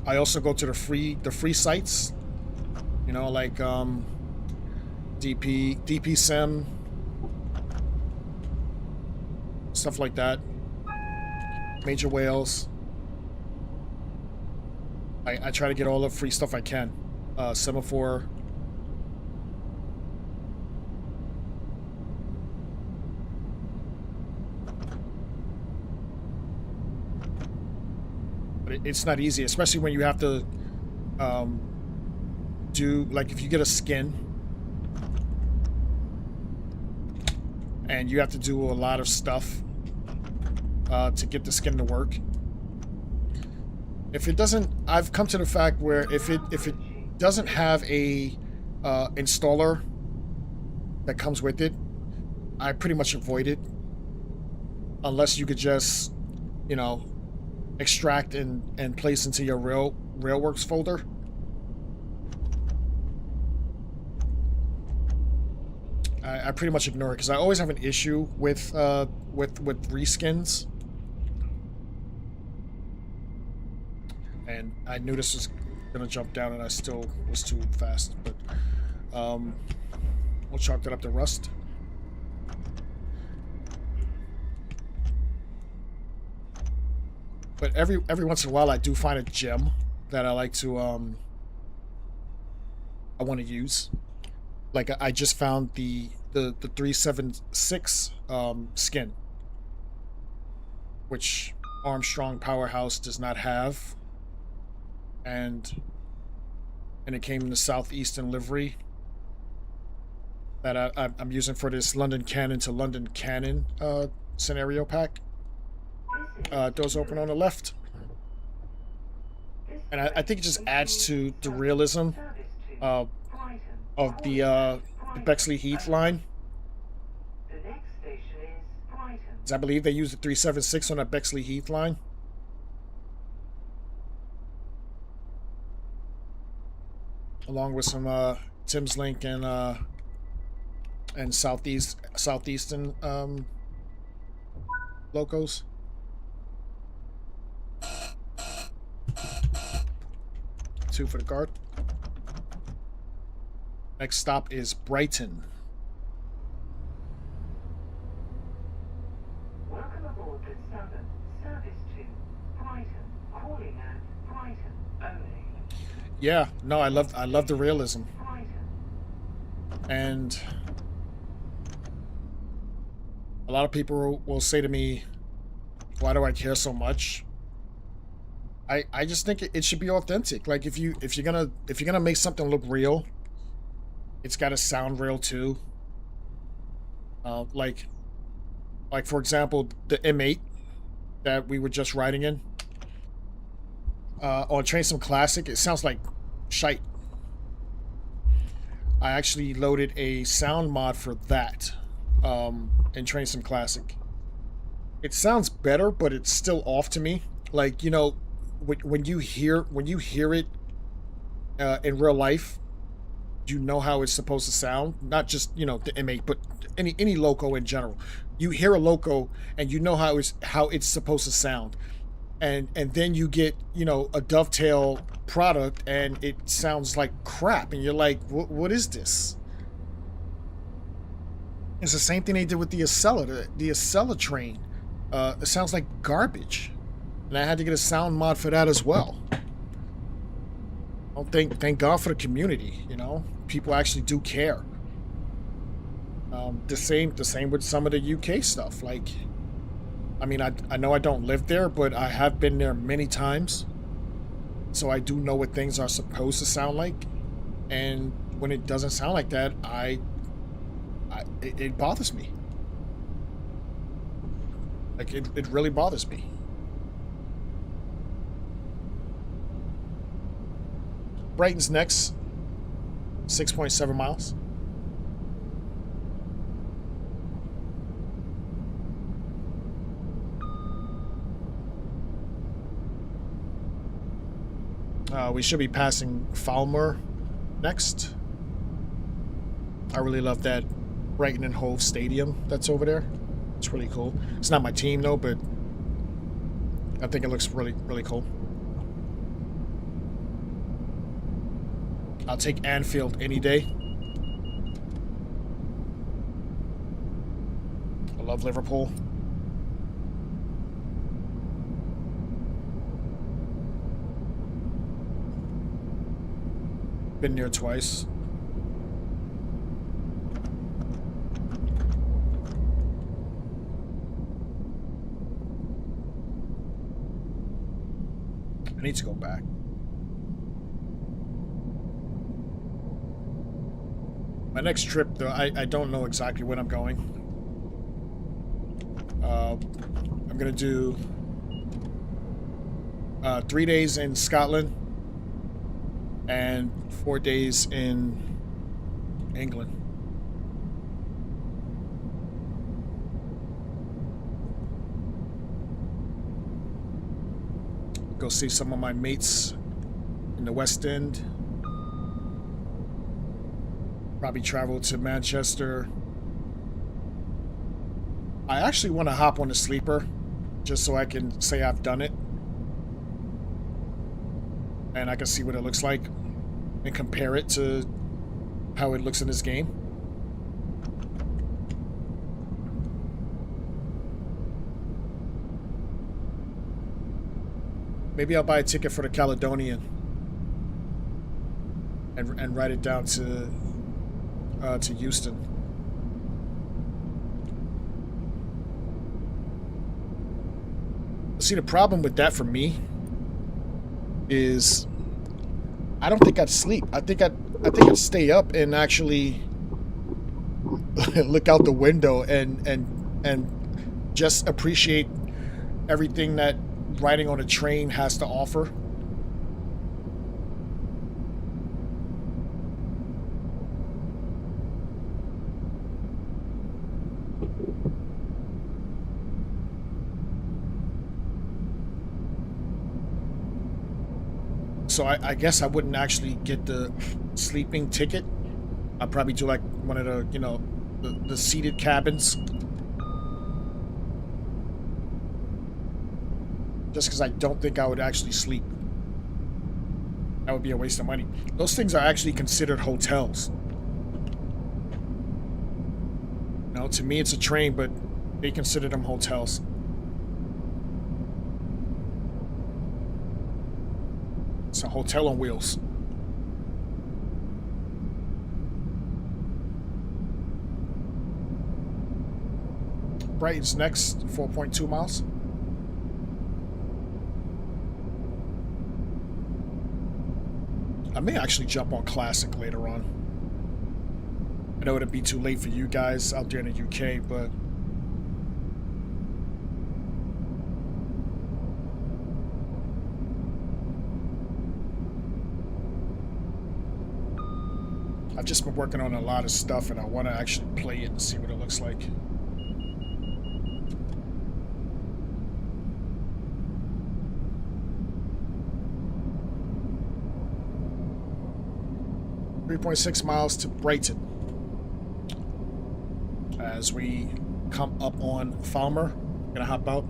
I also go to the free sites, you know, like DP Sim, stuff like that. Major Whales. I try to get all the free stuff I can. Semaphore. But it's not easy, especially when you have to do, like, if you get a skin and you have to do a lot of stuff to get the skin to work. If it doesn't, I've come to the fact where if it doesn't have a installer that comes with it, I pretty much avoid it unless you could just, you know, extract and place into your Railworks folder. I pretty much ignore it because I always have an issue with reskins. And I knew this was gonna jump down, and I still was too fast. But we'll chalk that up to rust. But every once in a while, I do find a gem that I like to I want to use. Like I just found the 376 skin, which Armstrong Powerhouse does not have, and it came in the Southeastern livery that I'm using for this London Cannon to London Cannon scenario pack. Doors open on the left, and I think it just adds to the realism of the Bexley Heath line. The next station is Brighton. 'Cause I believe they use the 376 on that Bexley Heath line. Along with some Tim's Link and Southeastern locos. Two for the guard. Next stop is Brighton. Welcome aboard the Southern Service to Brighton. Calling at Brighton only. Yeah, no, I love the realism. Brighton. And a lot of people will say to me, why do I care so much? I just think it should be authentic. Like if you're gonna make something look real, it's got to sound real too. Like for example, the M8 that we were just riding in on Train Sim Classic, it sounds like shite. I actually loaded a sound mod for that in Train Sim Classic. It sounds better, but it's still off to me. Like, you know, when you hear it in real life, you know how it's supposed to sound. Not just, you know, the M8, but any loco in general. You hear a loco and you know how it's supposed to sound, and then you get, you know, a Dovetail product and it sounds like crap, and you're like, what is this? It's the same thing they did with the Acela. The Acela train. It sounds like garbage, and I had to get a sound mod for that as well. Well, thank God for the community. You know, people actually do care. The same with some of the UK stuff. Like, I mean, I know I don't live there, but I have been there many times, so I do know what things are supposed to sound like. And when it doesn't sound like that, it bothers me. Like, it really bothers me. Brighton's next. 6.7 miles. We should be passing Falmer next. I really love that Brighton and Hove Stadium that's over there. It's really cool. It's not my team though, but I think it looks really, really cool. I'll take Anfield any day. I love Liverpool. Been there twice. I need to go back. My next trip, though, I don't know exactly when I'm going. I'm gonna do 3 days in Scotland and 4 days in England. Go see some of my mates in the West End. Probably travel to Manchester. I actually want to hop on the sleeper just so I can say I've done it. And I can see what it looks like and compare it to how it looks in this game. Maybe I'll buy a ticket for the Caledonian and ride it down to Houston. See, the problem with that for me is I don't think I'd sleep. I think I'd stay up and actually look out the window and just appreciate everything that riding on a train has to offer. So I guess I wouldn't actually get the sleeping ticket. I'd probably do like one of the, you know, the seated cabins. Just because I don't think I would actually sleep. That would be a waste of money. Those things are actually considered hotels. You know, to me it's a train, but they consider them hotels. It's a hotel on wheels. Brighton's next, 4.2 miles. I may actually jump on Classic later on. I know it'd be too late for you guys out there in the UK, but I've just been working on a lot of stuff and I want to actually play it and see what it looks like. .6 miles to Brighton. As we come up on Falmer, gonna hop out.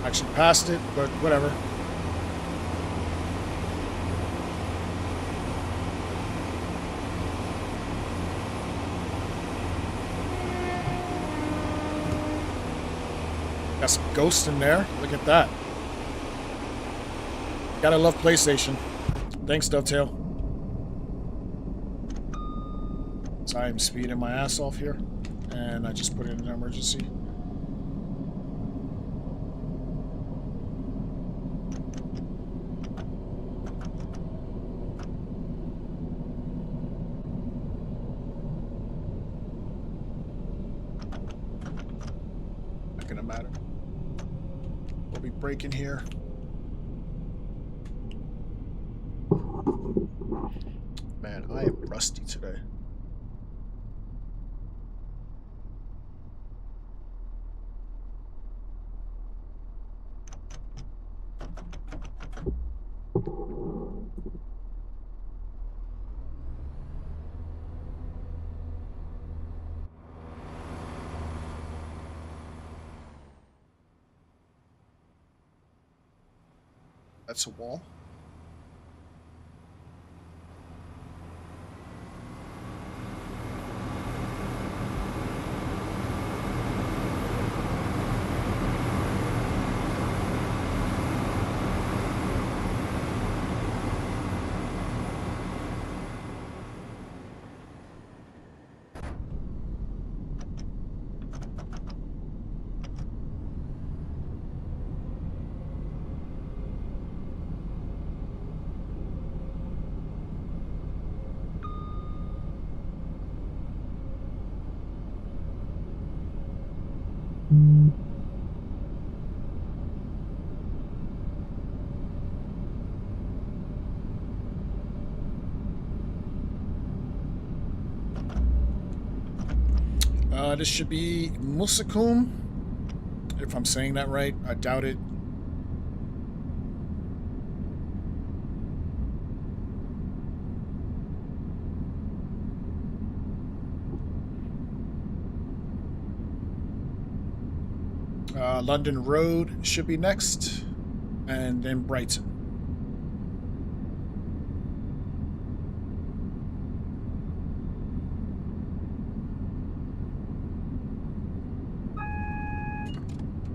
Actually passed it, but whatever. Got some ghosts in there. Look at that. Gotta love PlayStation. Thanks, Dovetail. So I'm speeding my ass off here, and I just put it in an emergency. Breaking here. Man, I am rusty today. That's a wall. This should be Musikum, if I'm saying that right. I doubt it. London Road should be next, and then Brighton.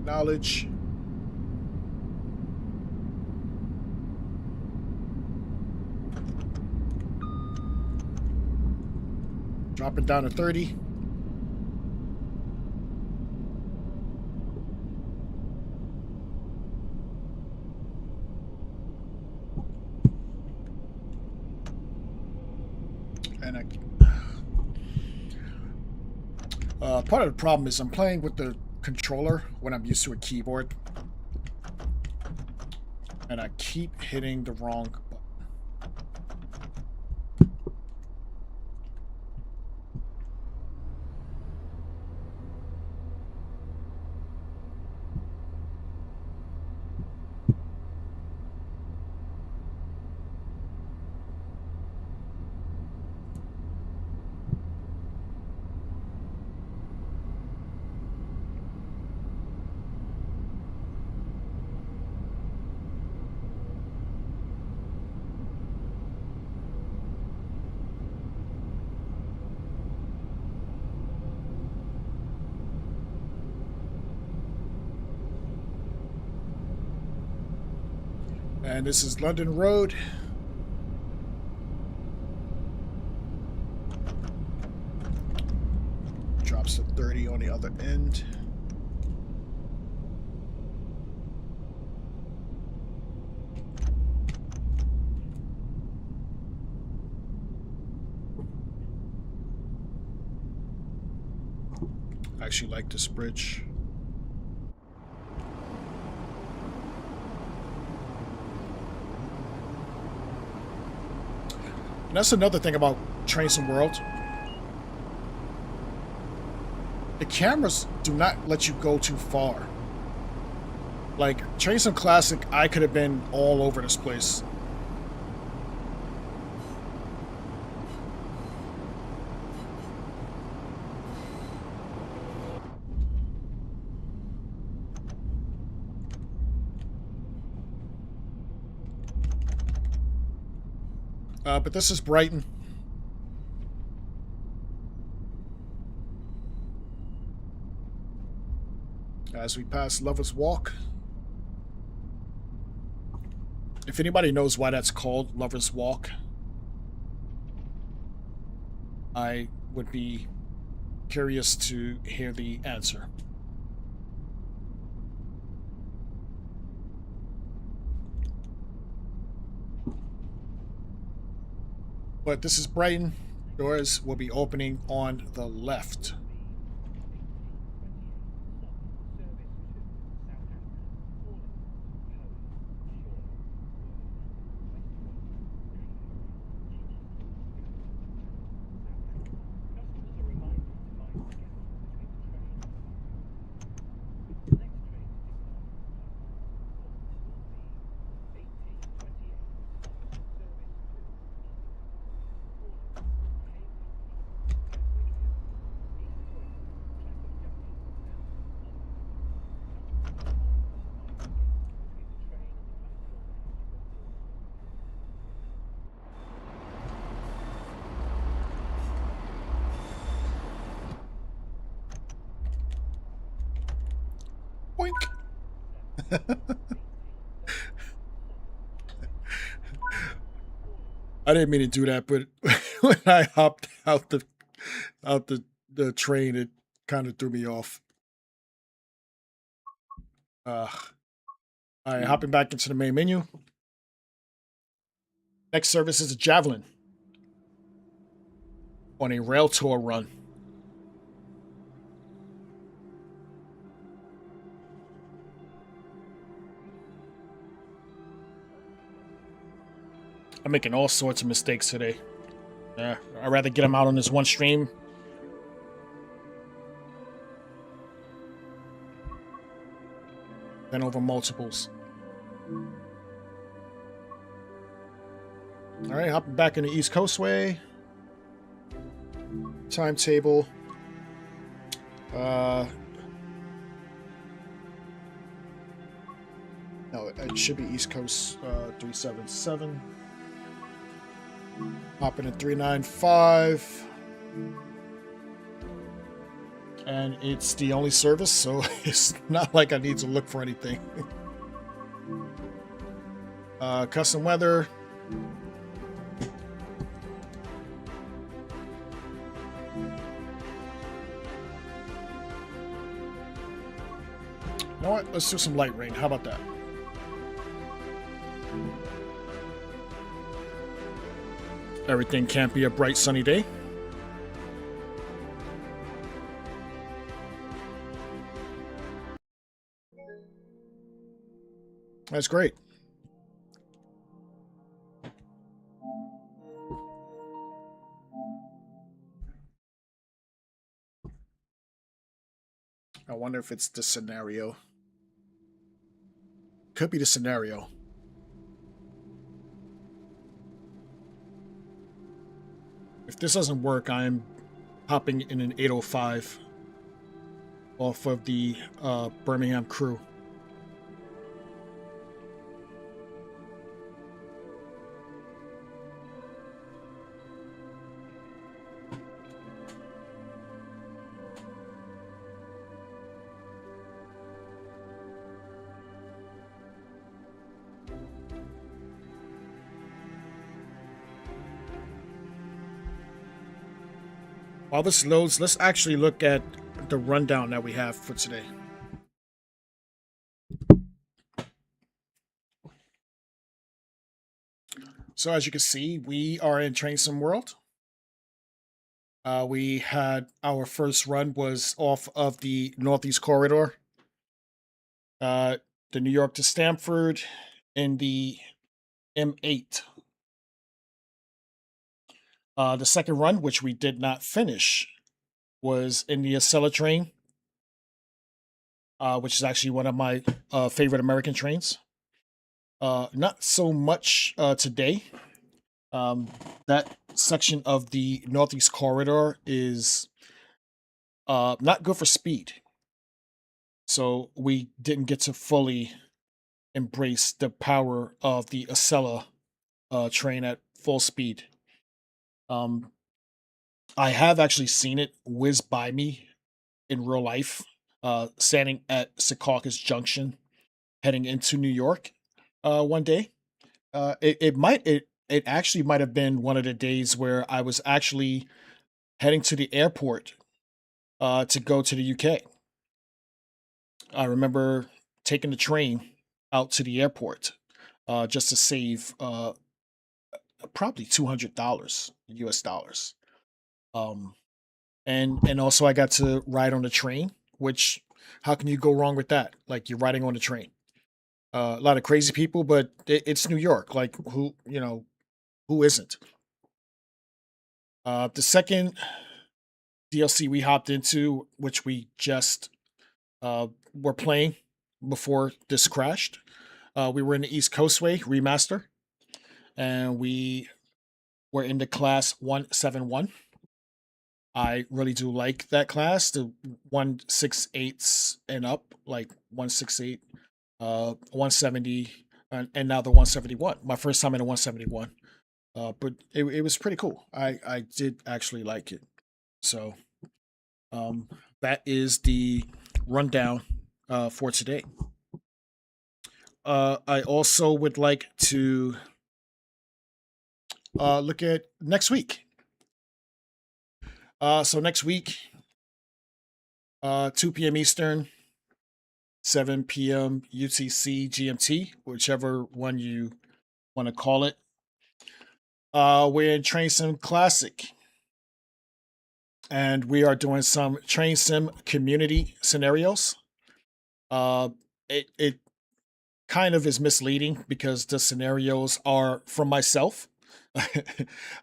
Knowledge. Drop it down to 30. And part of the problem is I'm playing with the controller when I'm used to a keyboard, and I keep hitting the wrong button. And this is London Road. Drops to 30 on the other end. I actually like this bridge. And that's another thing about Train World. The cameras do not let you go too far. Like, Train Classic, I could have been all over this place. But this is Brighton. As we pass Lover's Walk. If anybody knows why that's called Lover's Walk, I would be curious to hear the answer. But this is Brighton. Doors will be opening on the left. Boink. I didn't mean to do that, but when I hopped out the train, it kind of threw me off. All right, hopping back into the main menu. Next service is a Javelin on a rail tour run. I'm making all sorts of mistakes today. I'd rather get them out on this one stream. Than over multiples. All right, hopping back in the East Coastway. Timetable. No, it should be East Coast 377. Hopping at 395. And it's the only service, so it's not like I need to look for anything. Custom weather. You know what? Let's do some light rain. How about that? Everything can't be a bright sunny day. That's great. I wonder if it's the scenario. Could be the scenario. If this doesn't work, I'm hopping in an 805 off of the Birmingham crew. While this loads, let's actually look at the rundown that we have for today. So as you can see, we are in Train Sim World. We had our first run was off of the Northeast Corridor. The New York to Stamford in the M8. The second run, which we did not finish, was in the Acela train, which is actually one of my favorite American trains. Not so much today. That section of the Northeast Corridor is not good for speed. So we didn't get to fully embrace the power of the Acela train at full speed. I have actually seen it whiz by me in real life, standing at Secaucus Junction, heading into New York one day. It actually might have been one of the days where I was actually heading to the airport to go to the UK. I remember taking the train out to the airport just to save probably $200 US dollars. And also I got to ride on the train, which how can you go wrong with that? Like you're riding on the train. A lot of crazy people, but it's New York. Like who isn't? The second DLC we hopped into, which we just were playing before this crashed. We were in the East Coastway remaster, and we were in the class 171. I really do like that class, the 168s and up, like 168, 170, and now the 171. My first time in a 171, but it was pretty cool. I did actually like it. So that is the rundown for today. I also would like to look at next week. So next week, 2 p.m. Eastern, 7 p.m. UTC GMT, whichever one you want to call it. We're in Train Sim Classic. And we are doing some Train Sim community scenarios. It kind of is misleading because the scenarios are from myself.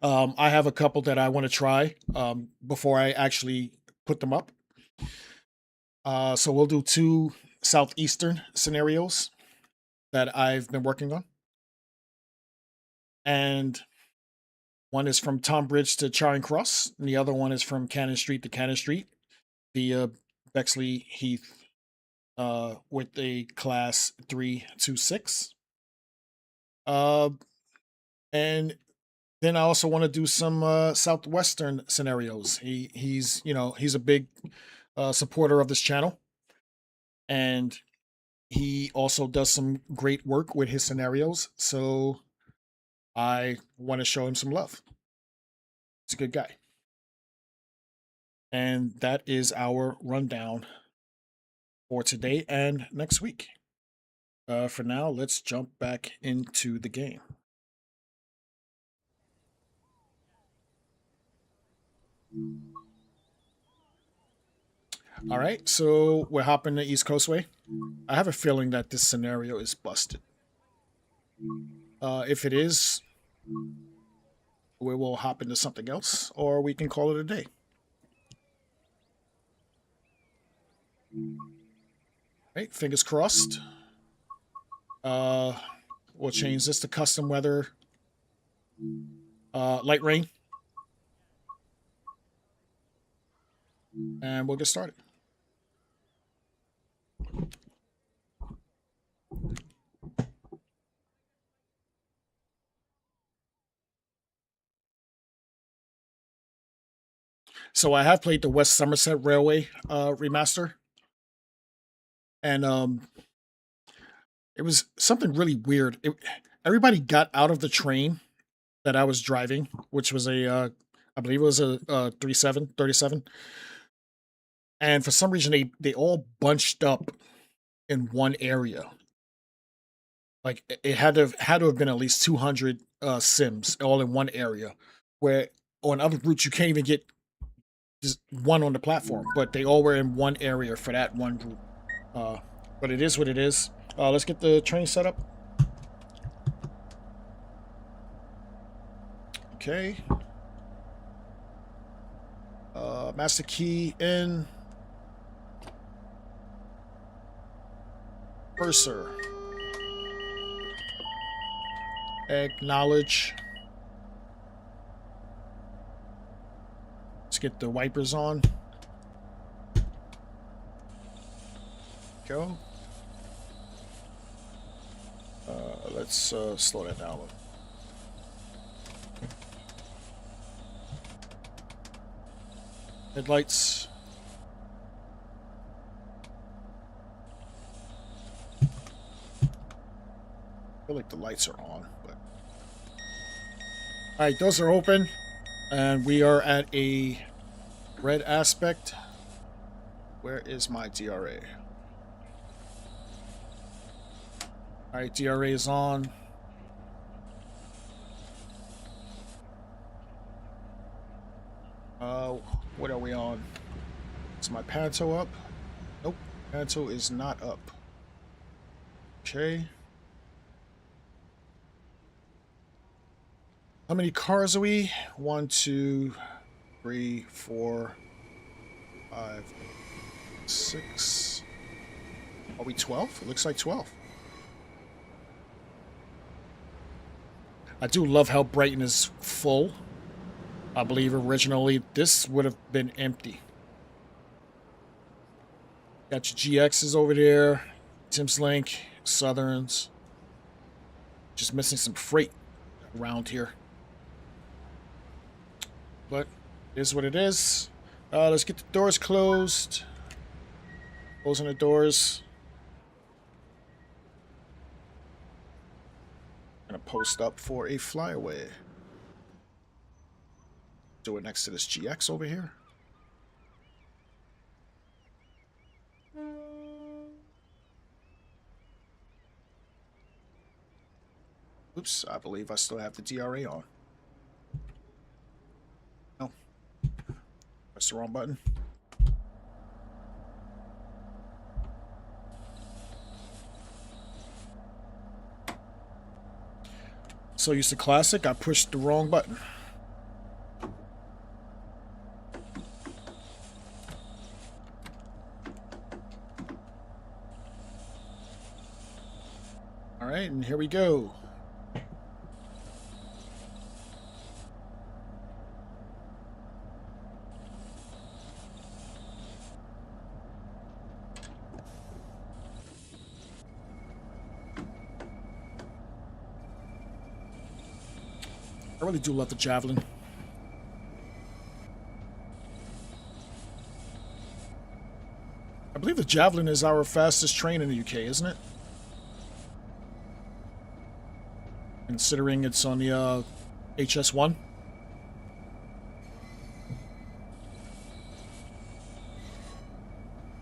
I have a couple that I want to try before I actually put them up. So we'll do two southeastern scenarios that I've been working on, and one is from Tom Bridge to Charing Cross, and the other one is from Cannon Street to Cannon Street, via Bexley Heath, with a class 326. And then I also want to do some southwestern scenarios. He's a big supporter of this channel, and he also does some great work with his scenarios. So I want to show him some love. He's a good guy. And that is our rundown for today and next week. For now, let's jump back into the game. All right, so we're hopping the East Coastway. I have a feeling that this scenario is busted. If it is, we will hop into something else, or we can call it a day. Right, fingers crossed. We'll change this to custom weather, light rain, and we'll get started. So I have played the West Somerset Railway remaster, and it was something really weird. Everybody got out of the train that I was driving, which was I believe it was a 37, and for some reason they all bunched up in one area. Like it had to have been at least 200 Sims all in one area, where on other routes you can't even get just one on the platform, but they all were in one area for that one group. But it is what it is. Let's get the train set up. Okay. Master key in. Cursor. Acknowledge. Let's get the wipers on. Go. Let's slow that down a little. Headlights. I feel like the lights are on, but alright, those are open, and we are at a red aspect. Where is my DRA? Alright, DRA is on. What are we on? Is my Panto up? Nope, Panto is not up. Okay. How many cars are we? 1, 2, 3, 4, 5, 6. Are we 12? It looks like 12. I do love how Brighton is full. I believe originally this would have been empty. Got your GXs over there, Thameslink, Southerns. Just missing some freight around here. But it is what it is. Let's get the doors closed. Closing the doors. Gonna post up for a flyaway. Do it next to this GX over here. Oops, I believe I still have the DRA on. No. Press the wrong button. So used to classic, I pushed the wrong button. All right, and here we go. I really do love the javelin. I believe the javelin is our fastest train in the UK, isn't it? Considering it's on the HS1.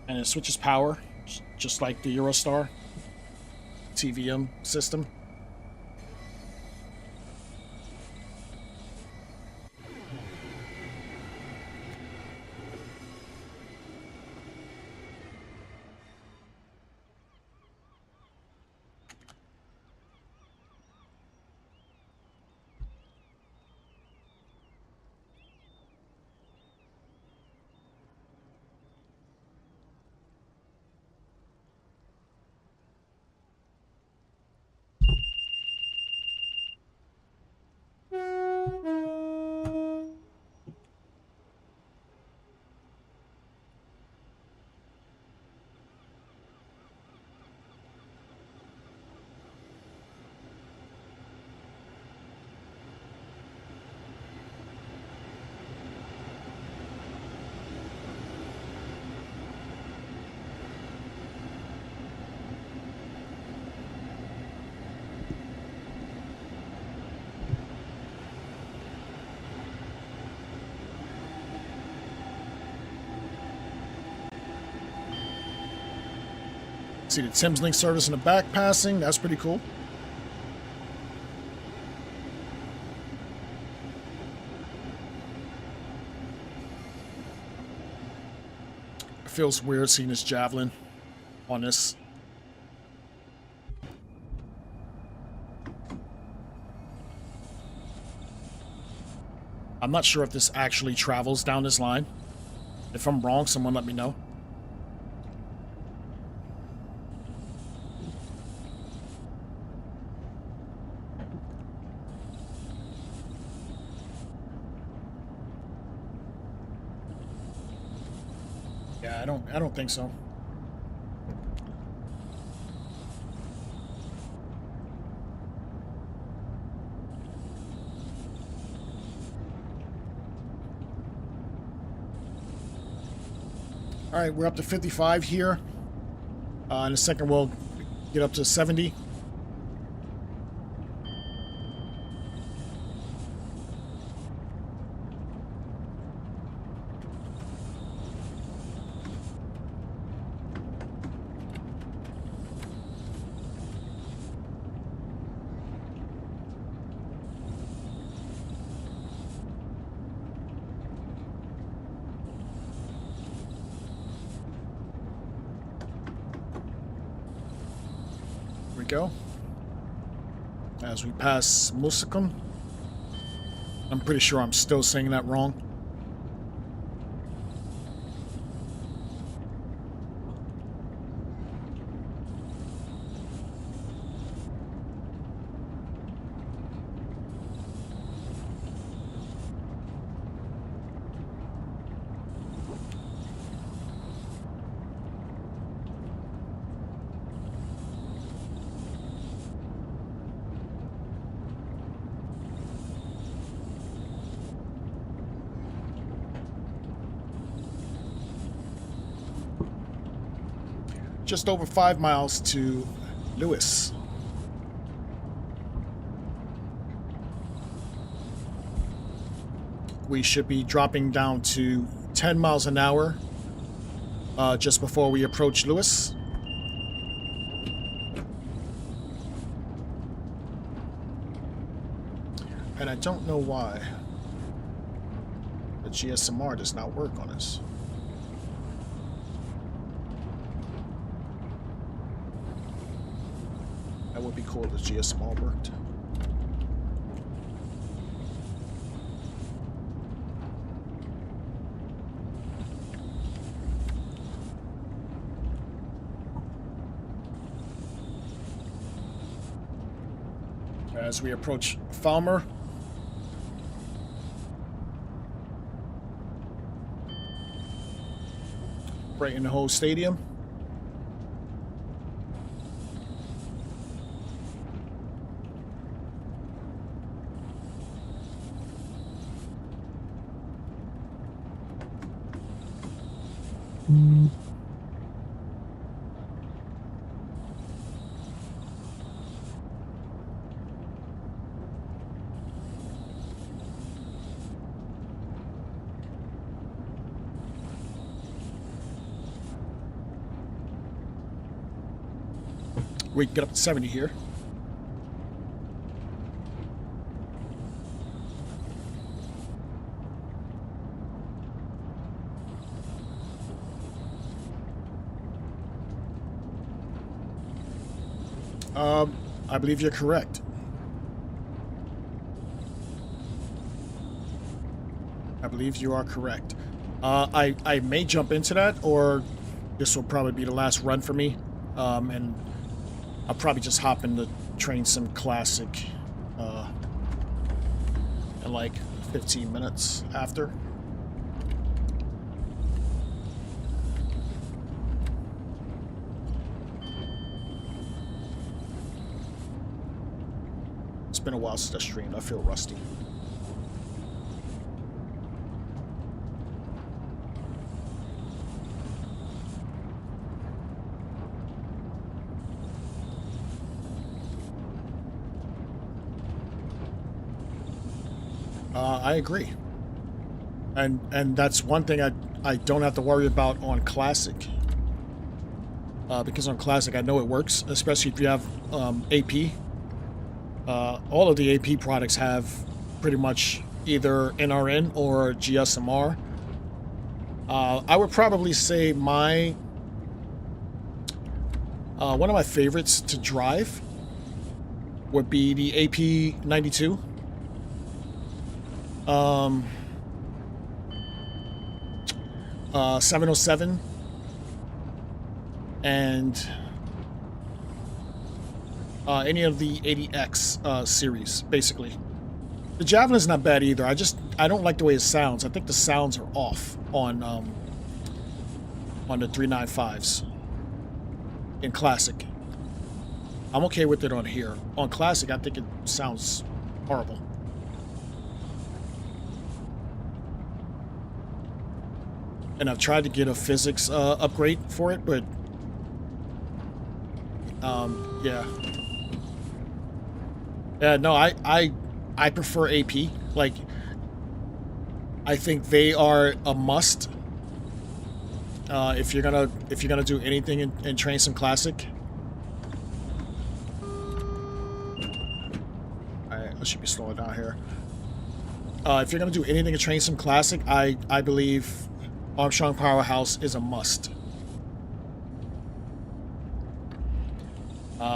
And it switches power, just like the Eurostar TVM system. See the Thameslink service in the back passing. That's pretty cool. It feels weird seeing this javelin on this. I'm not sure if this actually travels down this line. If I'm wrong, someone let me know. Yeah, I don't think so. All right, we're up to 55 here. In a second, we'll get up to 70. Go as we pass Musicum. I'm pretty sure I'm still saying that wrong. Just over 5 miles to Lewis. We should be dropping down to 10 miles an hour just before we approach Lewis. And I don't know why the GSMR does not work on this. That would be cool if the GSMR worked. as we approach Falmer. Right in the whole stadium. We can get up to 70 here. I believe you're correct. I believe you are correct. I may jump into that, or this will probably be the last run for me. And I'll probably just hop into Train Sim Classic in like 15 minutes after. It's been a while since I streamed. I feel rusty. I agree, and that's one thing I don't have to worry about on Classic, because on Classic I know it works, especially if you have AP. All of the AP products have pretty much either NRN or GSMR. I would probably say one of my favorites to drive would be the AP 92. 707 and any of the 80X series, basically. The Javelin's not bad either. I don't like the way it sounds. I think the sounds are off on the 395s in Classic. I'm okay with it on here. On Classic, I think it sounds horrible. And I've tried to get a physics upgrade for it, but yeah. Yeah, no, I prefer AP. Like, I think they are a must if you're gonna do anything in Train Sim Classic. I should be slowing down here. If you're gonna do anything in Train Sim Classic, I believe Armstrong Powerhouse is a must.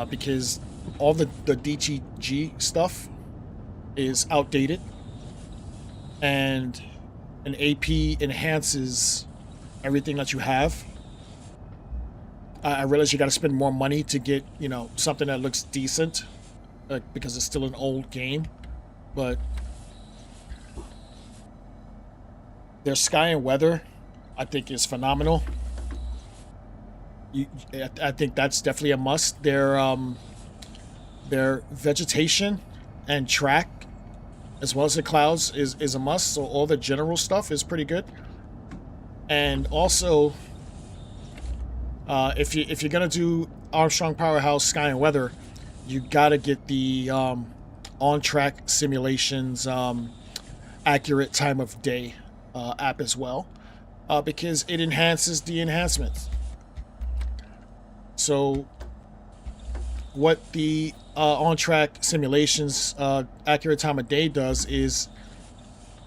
Because all the DTG stuff is outdated, and an AP enhances everything that you have. I realize you got to spend more money to get, you know, something that looks decent, because it's still an old game, but their sky and weather, I think, is phenomenal. I think that's definitely a must. Their vegetation and track, as well as the clouds, is a must. So all the general stuff is pretty good. And also, if you're gonna do Armstrong Powerhouse Sky and Weather, you gotta get the on-track simulations accurate time of day app as well, because it enhances the enhancements. So what the on-track simulations accurate time of day does is,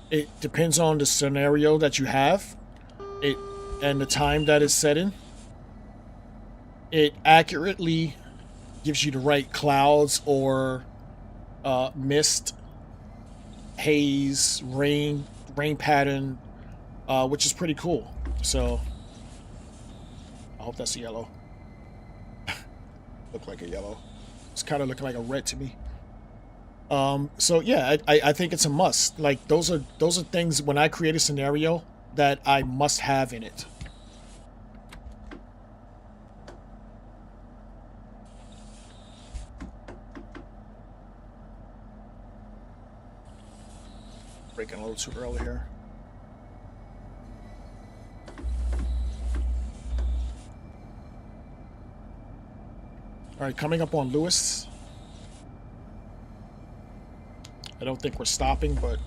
it depends on the scenario that you have, and the time that it's set in. It accurately gives you the right clouds or mist, haze, rain pattern, which is pretty cool. So I hope that's a yellow. Look like a yellow. It's kind of looking like a red to me. So yeah, I think it's a must. Like those are things when I create a scenario that I must have in it. Breaking a little too early here. All right, coming up on Lewis. I don't think we're stopping, but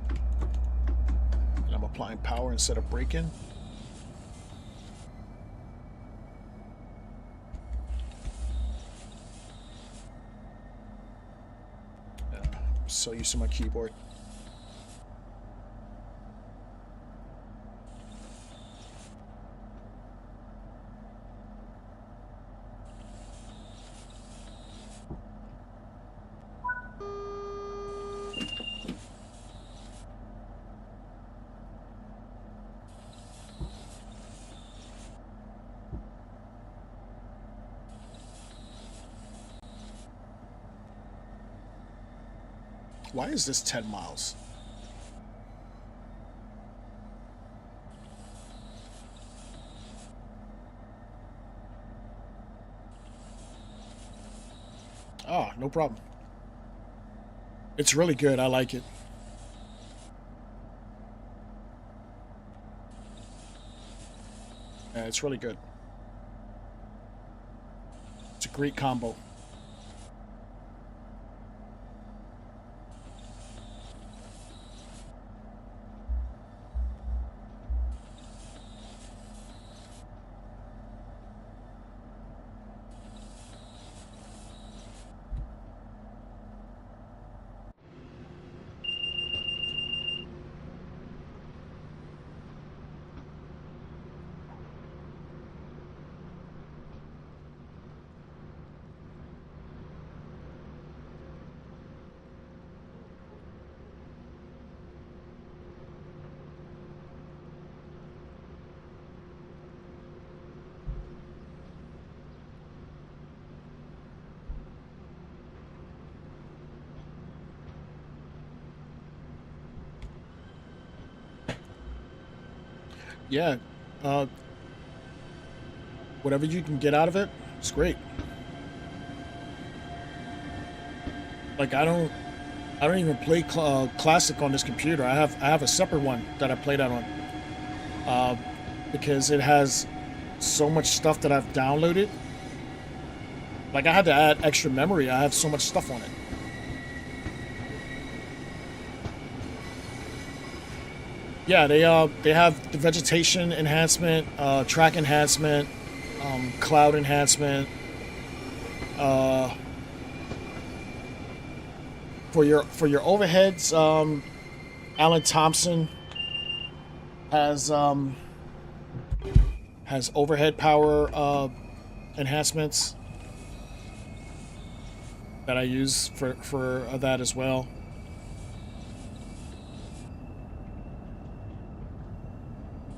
and I'm applying power instead of braking. So used to my keyboard. Why is this 10 miles? Oh, no problem. It's really good. I like it. Yeah, it's really good. It's a great combo. Yeah, whatever you can get out of it, it's great. Like I don't even play classic on this computer. I have a separate one that I play that on, because it has so much stuff that I've downloaded. Like I had to add extra memory. I have so much stuff on it. Yeah, they have the vegetation enhancement, track enhancement, cloud enhancement. Uh, for your overheads, Alan Thompson has overhead power enhancements that I use for that as well.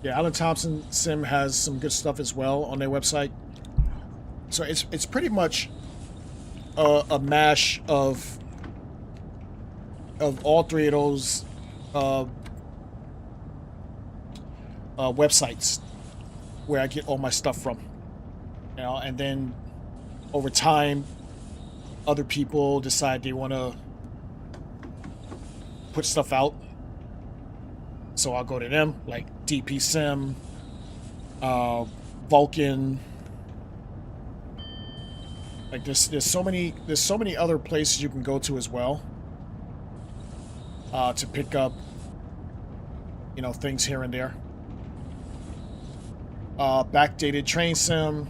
Yeah, Alan Thompson Sim has some good stuff as well on their website. So it's pretty much a mash of all three of those websites where I get all my stuff from. You know, and then over time, other people decide they want to put stuff out. So I'll go to them, like DP Sim, Vulcan. Like there's so many other places you can go to as well, to pick up, you know, things here and there. Backdated train sim,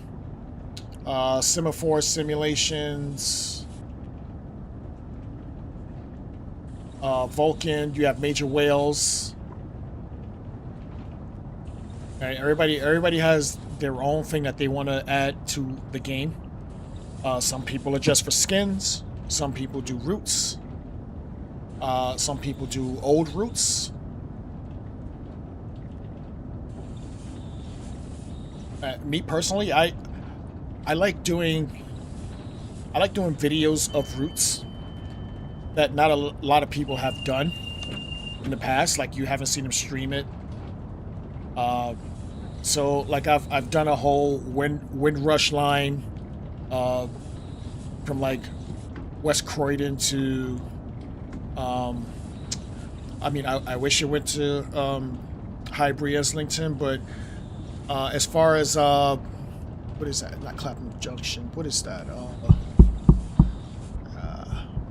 semaphore simulations, Vulcan. You have major whales. Right, everybody has their own thing that they want to add to the game. Some people are just for skins. Some people do routes. Some people do old routes. Me personally, I like doing videos of routes that not a lot of people have done in the past. Like you haven't seen them stream it. So like I've done a whole Windrush line from like West Croydon to I mean I wish it went to Highbury, Islington, but as far as what is that? Not Clapham Junction. What is that?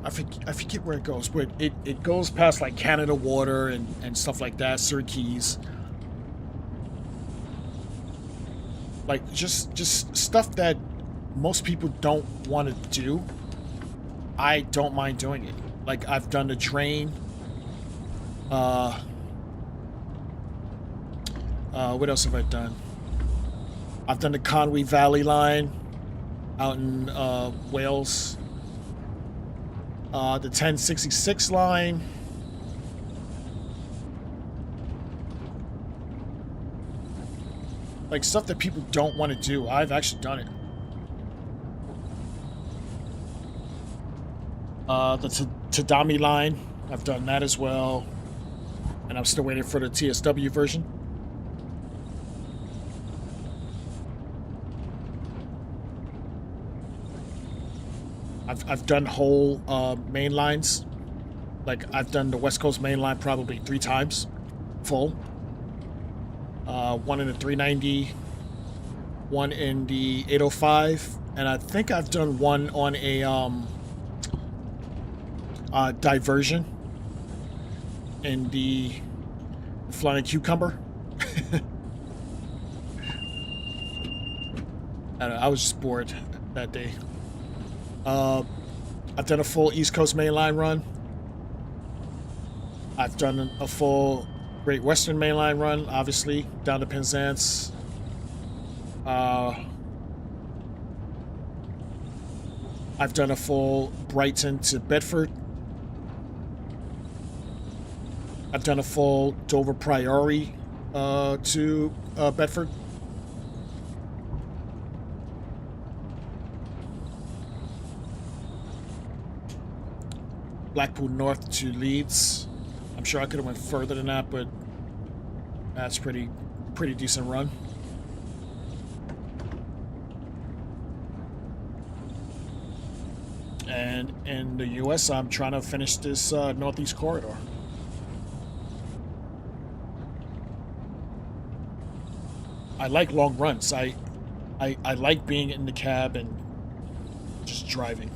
I forget where it goes, but it goes past like Canada Water and stuff like that, Sir Keys. Like just stuff that most people don't want to do. I don't mind doing it. Like I've done the drain. What else have I done? I've done the Conwy Valley line out in Wales. The 1066 line. Like stuff that people don't want to do. I've actually done it. The Tadami line. I've done that as well. And I'm still waiting for the TSW version. I've done whole main lines. Like I've done the West Coast main line probably 3 times, full. One in the 390, one in the 805, and I think I've done one on a diversion in the Flying Cucumber. I don't know, I was just bored that day. I've done a full East Coast mainline run. I've done a full Great Western mainline run, obviously, down to Penzance. I've done a full Brighton to Bedford. I've done a full Dover Priory to Bedford. Blackpool North to Leeds. I'm sure I could have went further than that, but that's pretty decent run. And in the US, I'm trying to finish this Northeast Corridor. I like long runs. I like being in the cab and just driving.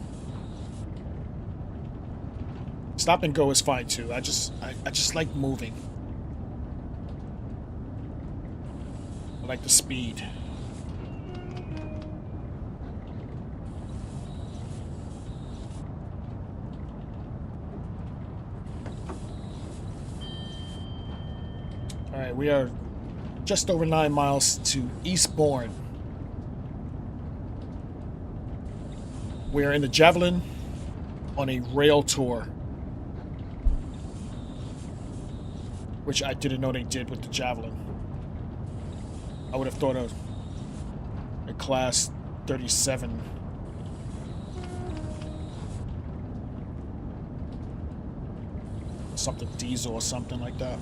Stop and go is fine too. I just like moving. I like the speed. All right, we are just over 9 miles to Eastbourne. We are in the Javelin on a rail tour, which I didn't know they did with the Javelin. I would have thought of a class 37. Something diesel or something like that.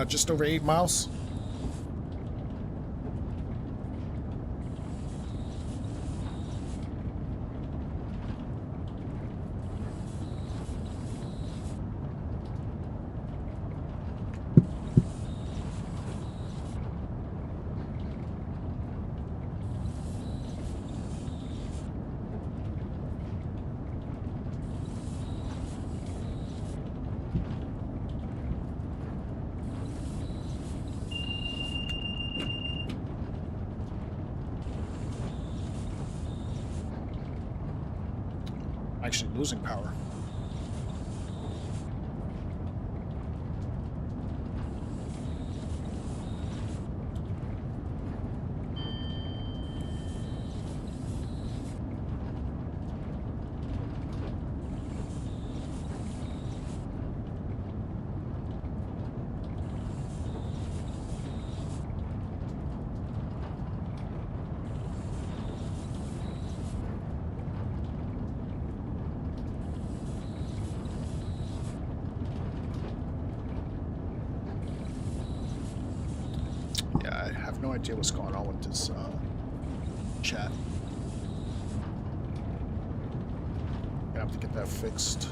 Just over 8 miles. Actually losing power. Yeah, I have no idea what's going on with this chat. I have to get that fixed.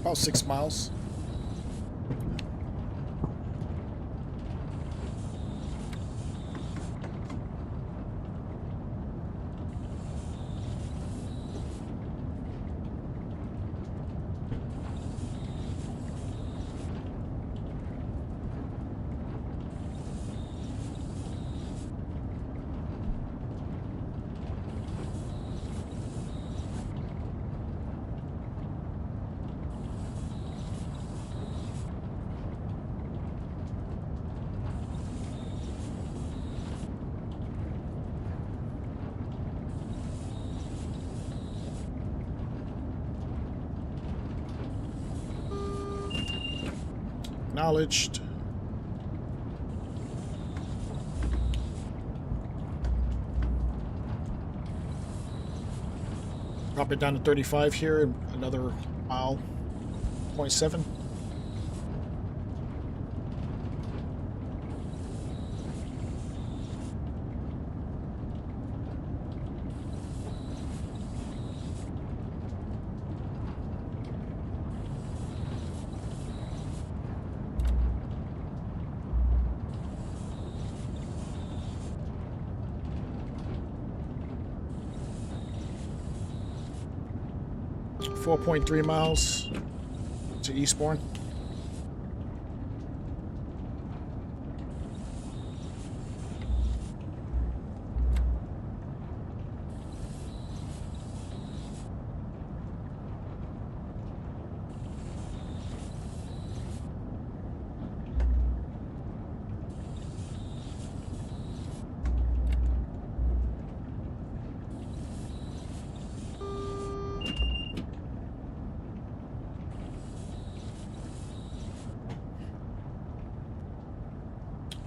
About 6 miles. Acknowledged. Drop it down to 35 here, another mile, 0.7. .3 miles to Eastbourne.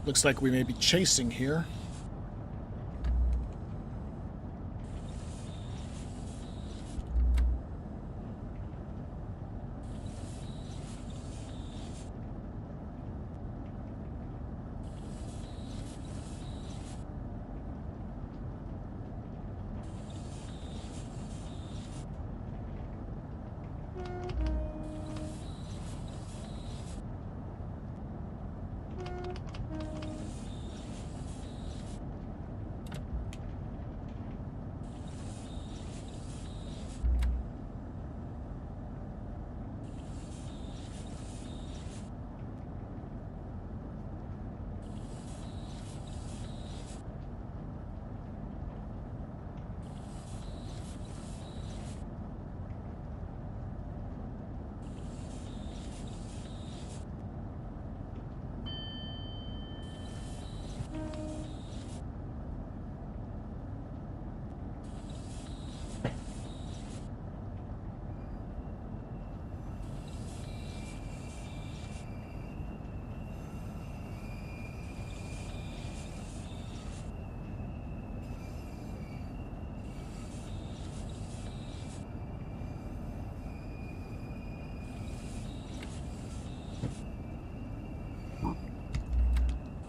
Looks like we may be chasing here.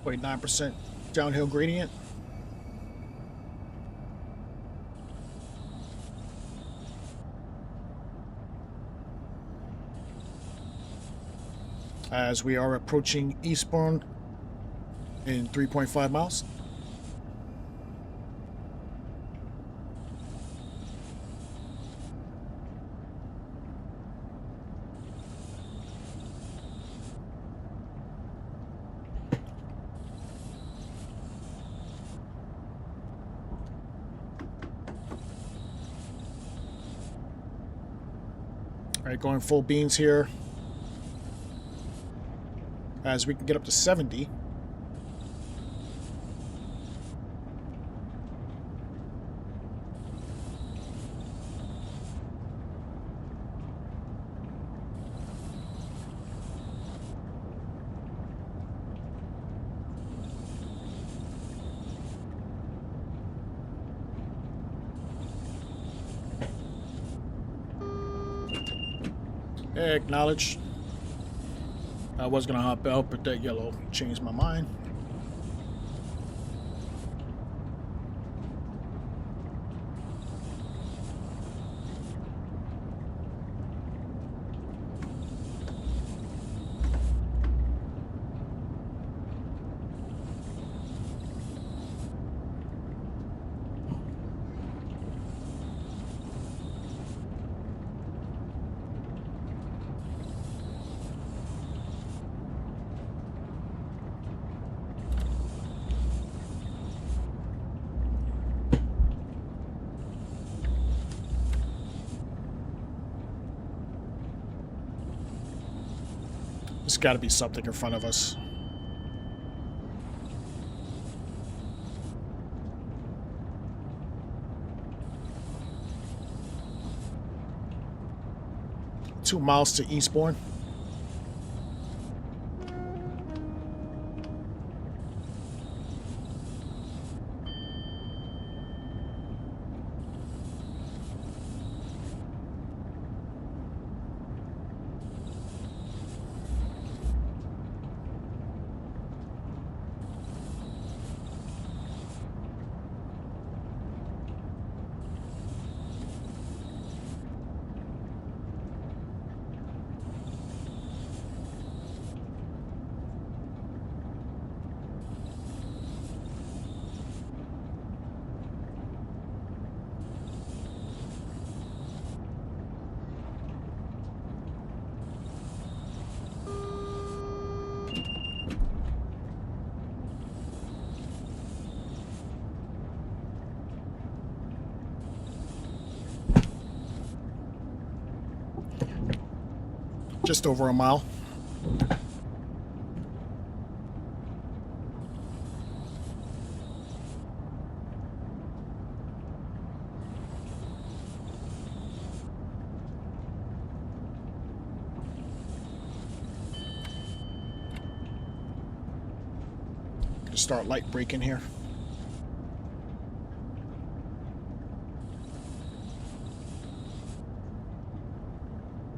Wait, 9% downhill gradient. As we are approaching Eastbourne in 3.5 miles. All right, going full beans here. As we can get up to 70. Acknowledge. I was gonna hop out, but that yellow changed my mind. There's got to be something in front of us. Two miles to Eastbourne. Just over a mile. Gonna start light braking here.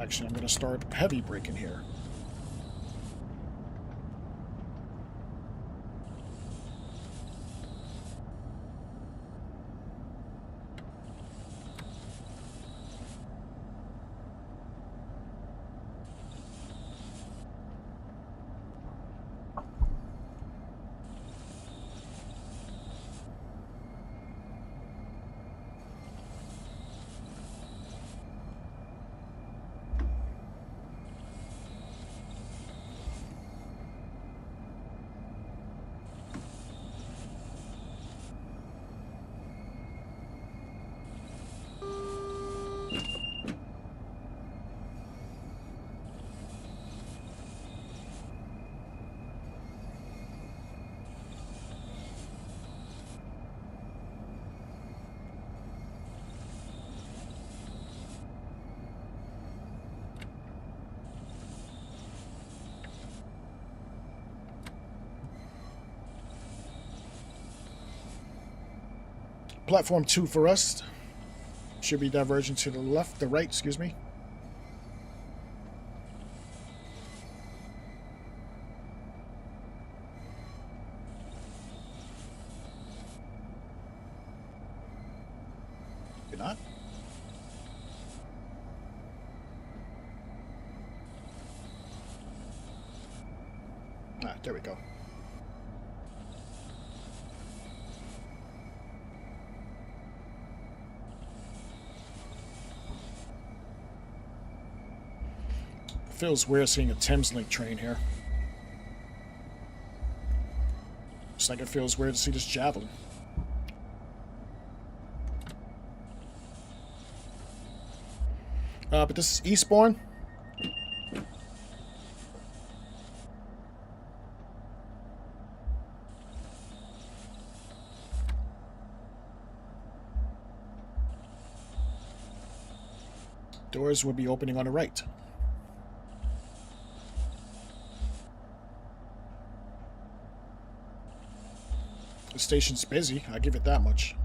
Actually, I'm going to start heavy braking here. Platform 2 for us. Should be diverging to the right, excuse me. You're not? Ah, there we go. Feels weird seeing a Thameslink train here. Just like it feels weird to see this Javelin. But this is Eastbourne. Doors will be opening on the right. The station's busy, I'll give it that much.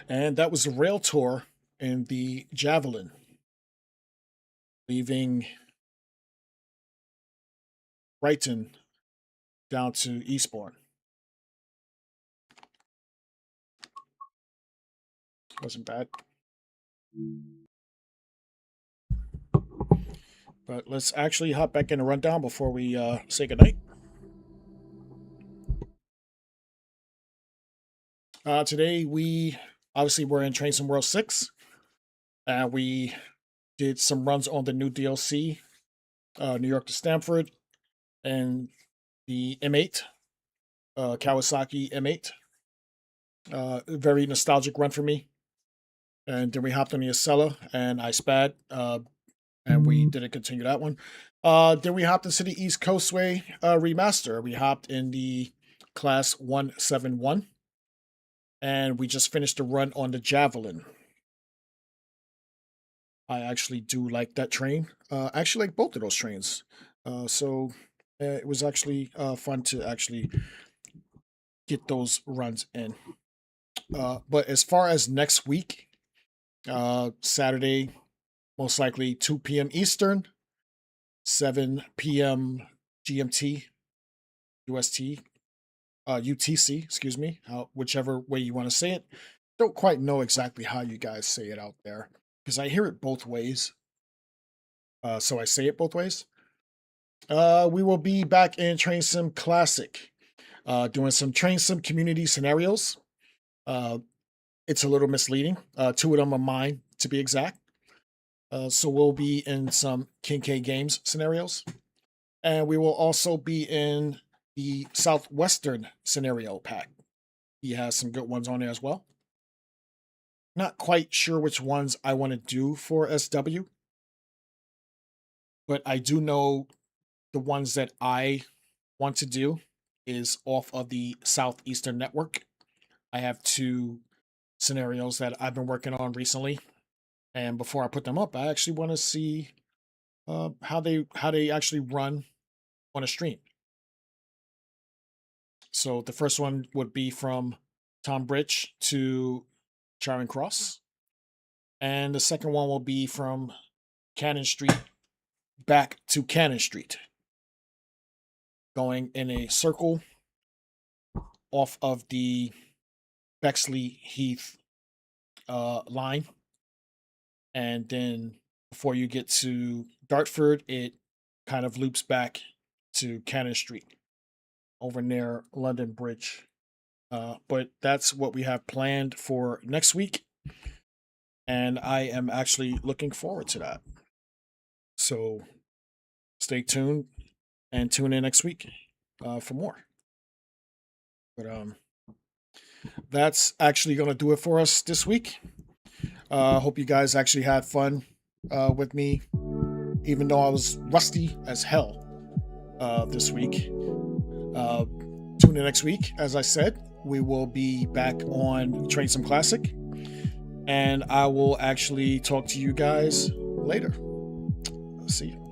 And that was the rail tour in the Javelin, leaving Brighton down to Eastbourne. Wasn't bad. But let's actually hop back in the rundown before we say goodnight. Today we obviously were in Train Sim World 6. We did some runs on the new DLC, New York to Stamford, and the M8, Kawasaki M8. Very nostalgic run for me. And then we hopped on the Acela and I spad, and we didn't continue that one. Then we hopped into the East Coastway remaster. We hopped in the class 171, and we just finished the run on the Javelin. I actually do like that train. I actually like both of those trains. So it was actually fun to actually get those runs in. But as far as next week, Saturday, most likely 2 p.m. Eastern, 7 p.m. GMT, UST, UTC, excuse me, whichever way you want to say it. Don't quite know exactly how you guys say it out there because I hear it both ways. So I say it both ways. We will be back in Train Sim Classic, doing some Train Sim community scenarios. It's a little misleading. 2 of them are mine, to be exact. So we'll be in some King K Games scenarios. And we will also be in the Southwestern scenario pack. He has some good ones on there as well. Not quite sure which ones I want to do for SW. But I do know the ones that I want to do is off of the Southeastern Network. I have 2 scenarios that I've been working on recently. And before I put them up, I actually want to see how they actually run on a stream. So the first one would be from Tom Bridge to Charing Cross, and the second one will be from Cannon Street back to Cannon Street, going in a circle off of the Bexley Heath line, and then before you get to Dartford, it kind of loops back to Cannon Street over near London Bridge. But that's what we have planned for next week, and I am actually looking forward to that. So stay tuned and tune in next week for more. But that's actually going to do it for us this week. Hope you guys actually had fun with me, even though I was rusty as hell this week. Tune in next week. As I said, we will be back on Train Sim Classic, and I will actually talk to you guys later. See you.